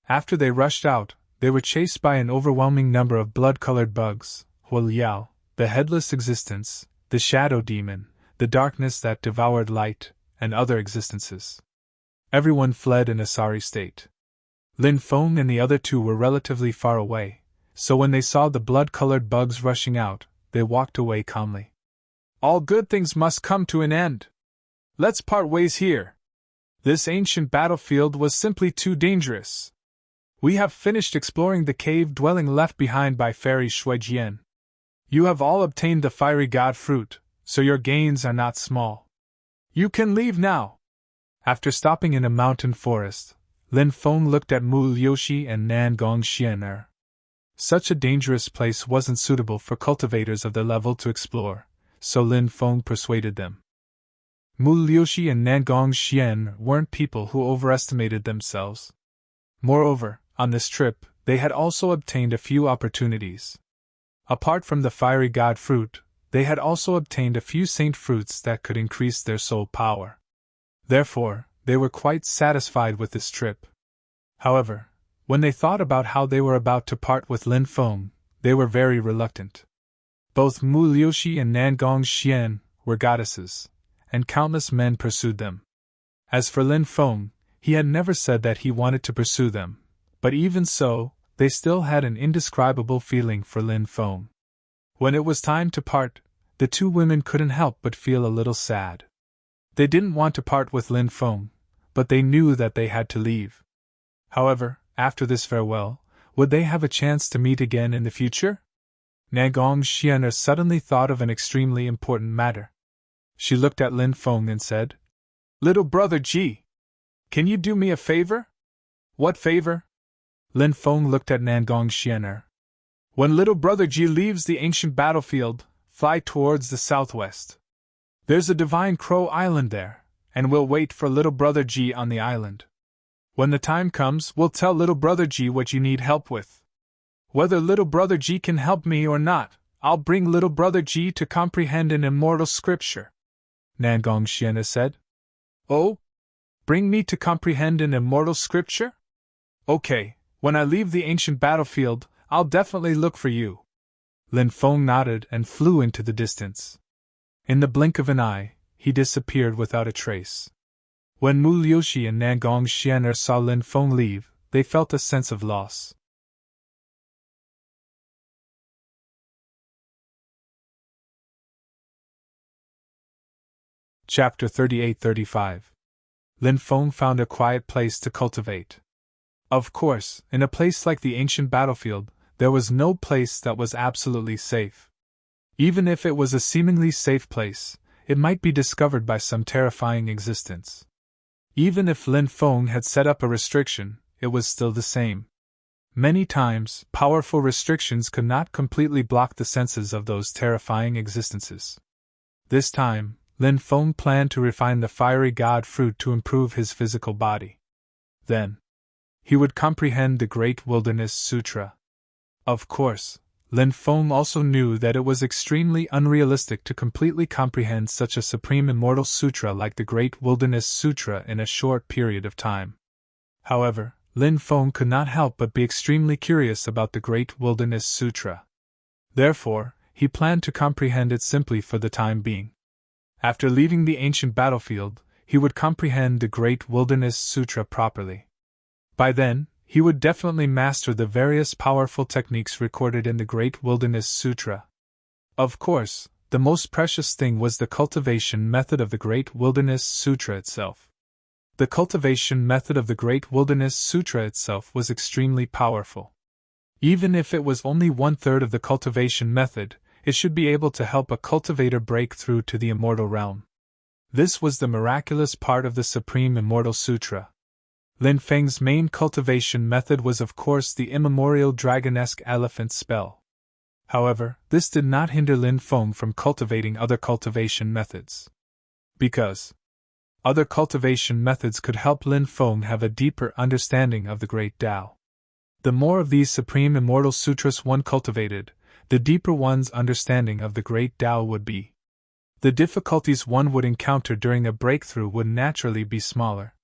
After they rushed out, they were chased by an overwhelming number of blood-colored bugs, Huoliao, the headless existence, the shadow demon, the darkness that devoured light, and other existences. Everyone fled in a sorry state. Lin Feng and the other 2 were relatively far away, so when they saw the blood-colored bugs rushing out, they walked away calmly. All good things must come to an end. Let's part ways here. This ancient battlefield was simply too dangerous. We have finished exploring the cave dwelling left behind by Fairy Shuijian. You have all obtained the fiery god fruit, so your gains are not small. You can leave now. After stopping in a mountain forest, Lin Feng looked at Mu Liuxi and Nan Gongxian. Such a dangerous place wasn't suitable for cultivators of their level to explore, so Lin Feng persuaded them. Mu Liuxi and Nan Gongxian weren't people who overestimated themselves. Moreover, on this trip, they had also obtained a few opportunities. Apart from the fiery god fruit, they had also obtained a few saint fruits that could increase their soul power. Therefore, they were quite satisfied with this trip. However, when they thought about how they were about to part with Lin Feng, they were very reluctant. Both Mu Liuxi and Nan Gongxian were goddesses, and countless men pursued them. As for Lin Feng, he had never said that he wanted to pursue them, but even so, they still had an indescribable feeling for Lin Feng. When it was time to part, the two women couldn't help but feel a little sad. They didn't want to part with Lin Feng, but they knew that they had to leave. However, after this farewell, would they have a chance to meet again in the future? Nan Gongxian suddenly thought of an extremely important matter. She looked at Lin Feng and said, "Little brother Ji, can you do me a favor?" "What favor?" Lin Feng looked at Nan Gongxian. "When little brother Ji leaves the ancient battlefield, fly towards the southwest. There's a divine crow island there, and we'll wait for little brother Ji on the island. When the time comes, we'll tell little brother Ji what you need help with. Whether little brother Ji can help me or not, I'll bring little brother Ji to comprehend an immortal scripture," Nan Gongxian said. "Oh? Bring me to comprehend an immortal scripture? Okay, when I leave the ancient battlefield, I'll definitely look for you." Lin Feng nodded and flew into the distance. In the blink of an eye, he disappeared without a trace. When Mu Liuxi and Nan Gongxian saw Lin Feng leave, they felt a sense of loss. Chapter 38-35. Lin Feng found a quiet place to cultivate. Of course, in a place like the ancient battlefield, there was no place that was absolutely safe. Even if it was a seemingly safe place, it might be discovered by some terrifying existence. Even if Lin Feng had set up a restriction, it was still the same. Many times, powerful restrictions could not completely block the senses of those terrifying existences. This time, Lin Feng planned to refine the fiery god fruit to improve his physical body. Then, he would comprehend the Great Wilderness Sutra. Of course, Lin Feng also knew that it was extremely unrealistic to completely comprehend such a supreme immortal sutra like the Great Wilderness Sutra in a short period of time. However, Lin Feng could not help but be extremely curious about the Great Wilderness Sutra. Therefore, he planned to comprehend it simply for the time being. After leaving the ancient battlefield, he would comprehend the Great Wilderness Sutra properly. By then, he would definitely master the various powerful techniques recorded in the Great Wilderness Sutra. Of course, the most precious thing was the cultivation method of the Great Wilderness Sutra itself. The cultivation method of the Great Wilderness Sutra itself was extremely powerful. Even if it was only 1/3 of the cultivation method, it should be able to help a cultivator break through to the immortal realm. This was the miraculous part of the Supreme Immortal Sutra. Lin Feng's main cultivation method was of course the immemorial dragonesque elephant spell. However, this did not hinder Lin Feng from cultivating other cultivation methods. Because other cultivation methods could help Lin Feng have a deeper understanding of the Great Tao. The more of these Supreme Immortal Sutras one cultivated, the deeper one's understanding of the Great Tao would be. The difficulties one would encounter during a breakthrough would naturally be smaller.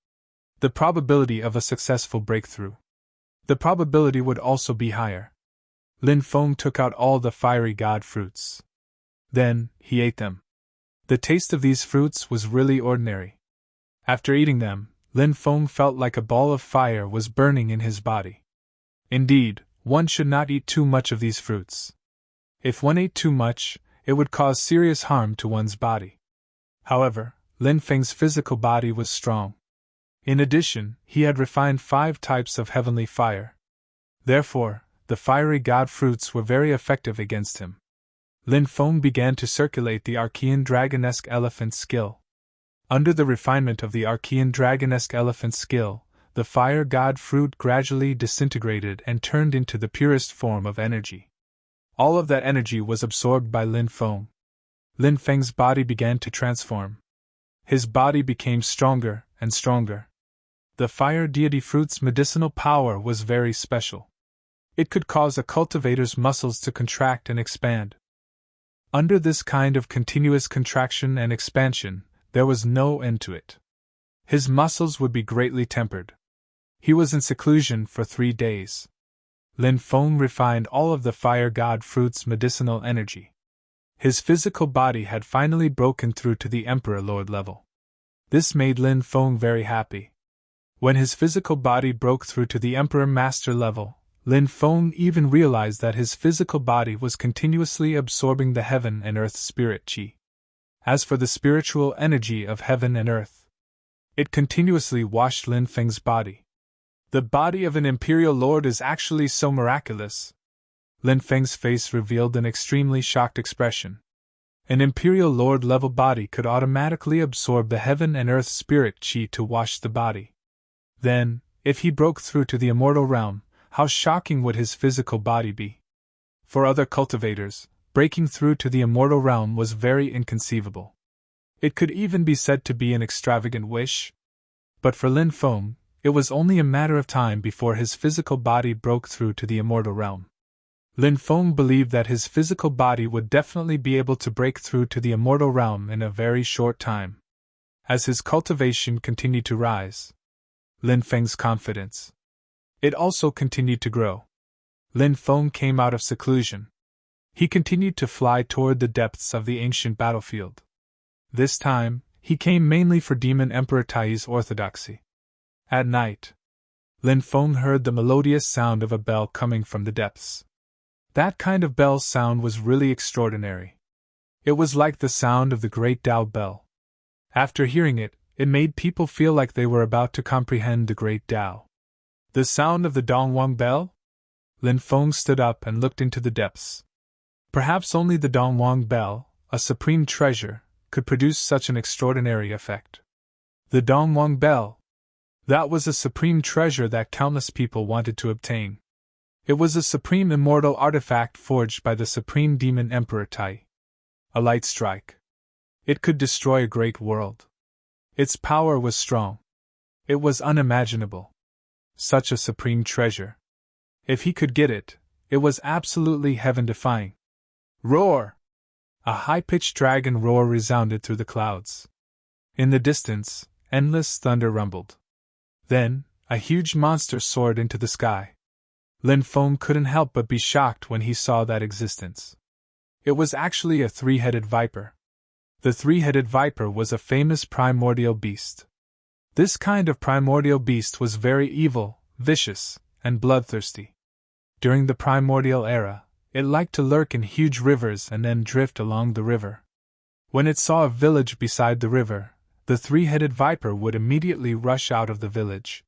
The probability of a successful breakthrough. The probability would also be higher. Lin Feng took out all the fiery god fruits. Then, he ate them. The taste of these fruits was really ordinary. After eating them, Lin Feng felt like a ball of fire was burning in his body. Indeed, one should not eat too much of these fruits. If one ate too much, it would cause serious harm to one's body. However, Lin Feng's physical body was strong. In addition, he had refined 5 types of heavenly fire, Therefore, the fiery god fruits were very effective against him. Lin Feng began to circulate the Archean dragonesque elephant skill. Under the refinement of the Archean dragonesque elephant skill, the fire god fruit gradually disintegrated and turned into the purest form of energy. All of that energy was absorbed by Lin Feng. Lin Feng's body began to transform. His body became stronger and stronger. The fire deity fruit's medicinal power was very special. It could cause a cultivator's muscles to contract and expand. Under this kind of continuous contraction and expansion, there was no end to it. His muscles would be greatly tempered. He was in seclusion for 3 days. Lin Feng refined all of the fire god fruit's medicinal energy. His physical body had finally broken through to the Emperor Lord level. This made Lin Feng very happy. When his physical body broke through to the Emperor Master level, Lin Feng even realized that his physical body was continuously absorbing the heaven and earth spirit chi. As for the spiritual energy of heaven and earth, it continuously washed Lin Feng's body. The body of an imperial lord is actually so miraculous. Lin Feng's face revealed an extremely shocked expression. An imperial lord level body could automatically absorb the heaven and earth spirit chi to wash the body. Then, if he broke through to the immortal realm, how shocking would his physical body be? For other cultivators, breaking through to the immortal realm was very inconceivable. It could even be said to be an extravagant wish. But for Lin Feng, it was only a matter of time before his physical body broke through to the immortal realm. Lin Feng believed that his physical body would definitely be able to break through to the immortal realm in a very short time. As his cultivation continued to rise, Lin Feng's confidence, it also continued to grow. Lin Feng came out of seclusion. He continued to fly toward the depths of the ancient battlefield. This time, he came mainly for Demon Emperor Tai's orthodoxy. At night, Lin Feng heard the melodious sound of a bell coming from the depths. That kind of bell sound was really extraordinary. It was like the sound of the great Tao bell. After hearing it, it made people feel like they were about to comprehend the great Tao. The sound of the Dongwang bell? Lin Feng stood up and looked into the depths. Perhaps only the Dongwang bell, a supreme treasure, could produce such an extraordinary effect. The Dongwang bell. That was a supreme treasure that countless people wanted to obtain. It was a supreme immortal artifact forged by the supreme demon Emperor Tai. A light strike. It could destroy a great world. Its power was strong. It was unimaginable. Such a supreme treasure. If he could get it, it was absolutely heaven-defying. Roar! A high-pitched dragon roar resounded through the clouds. In the distance, endless thunder rumbled. Then, a huge monster soared into the sky. Lin Feng couldn't help but be shocked when he saw that existence. It was actually a three-headed viper. The three-headed viper was a famous primordial beast. This kind of primordial beast was very evil, vicious, and bloodthirsty. During the primordial era, it liked to lurk in huge rivers and then drift along the river. When it saw a village beside the river, the three-headed viper would immediately rush out of the village.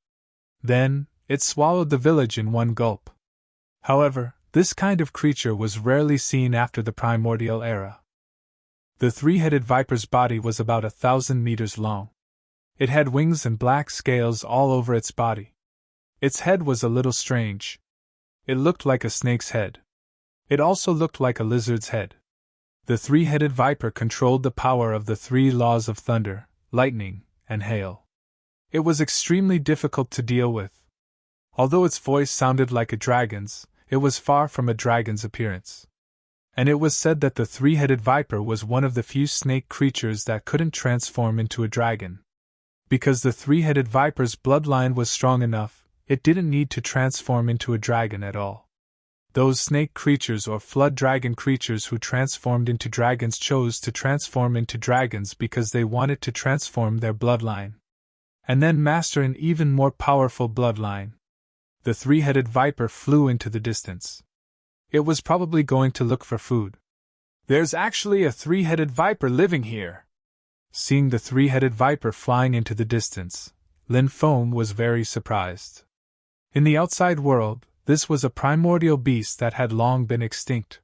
Then, it swallowed the village in one gulp. However, this kind of creature was rarely seen after the primordial era. The three-headed viper's body was about 1,000 meters long. It had wings and black scales all over its body. Its head was a little strange. It looked like a snake's head. It also looked like a lizard's head. The three-headed viper controlled the power of the 3 laws of thunder, lightning, and hail. It was extremely difficult to deal with. Although its voice sounded like a dragon's, it was far from a dragon's appearance. And it was said that the three-headed viper was one of the few snake creatures that couldn't transform into a dragon. Because the three-headed viper's bloodline was strong enough, it didn't need to transform into a dragon at all. Those snake creatures or flood dragon creatures who transformed into dragons chose to transform into dragons because they wanted to transform their bloodline. And then master an even more powerful bloodline. The three-headed viper flew into the distance. It was probably going to look for food. There's actually a three-headed viper living here. Seeing the three-headed viper flying into the distance, Lin Feng was very surprised. In the outside world, This was a primordial beast that had long been extinct.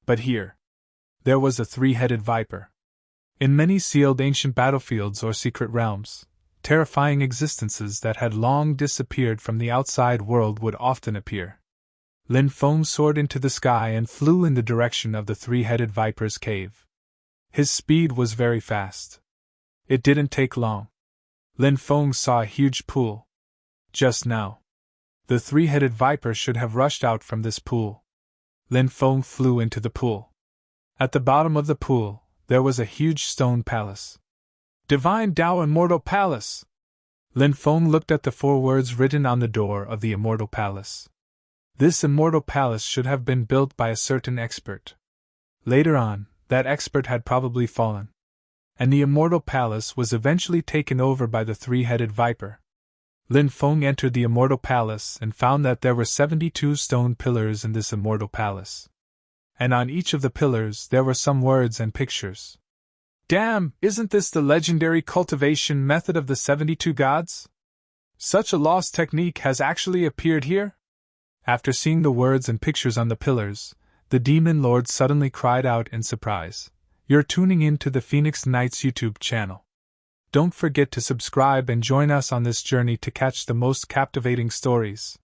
But here, there was a three-headed viper. In many sealed ancient battlefields or secret realms, terrifying existences that had long disappeared from the outside world would often appear. Lin Feng soared into the sky and flew in the direction of the three-headed viper's cave. His speed was very fast. It didn't take long. Lin Feng saw a huge pool. Just now, the three-headed viper should have rushed out from this pool. Lin Feng flew into the pool. At the bottom of the pool, there was a huge stone palace. Divine Tao Immortal Palace! Lin Feng looked at the 4 words written on the door of the Immortal Palace. This Immortal Palace should have been built by a certain expert. Later on, that expert had probably fallen, and the Immortal Palace was eventually taken over by the three-headed viper. Lin Feng entered the Immortal Palace and found that there were 72 stone pillars in this Immortal Palace. And on each of the pillars there were some words and pictures. Damn, isn't this the legendary cultivation method of the 72 gods? Such a lost technique has actually appeared here? After seeing the words and pictures on the pillars, the Demon Lord suddenly cried out in surprise. You're tuning in to the Phoenix Knights YouTube channel. Don't forget to subscribe and join us on this journey to catch the most captivating stories.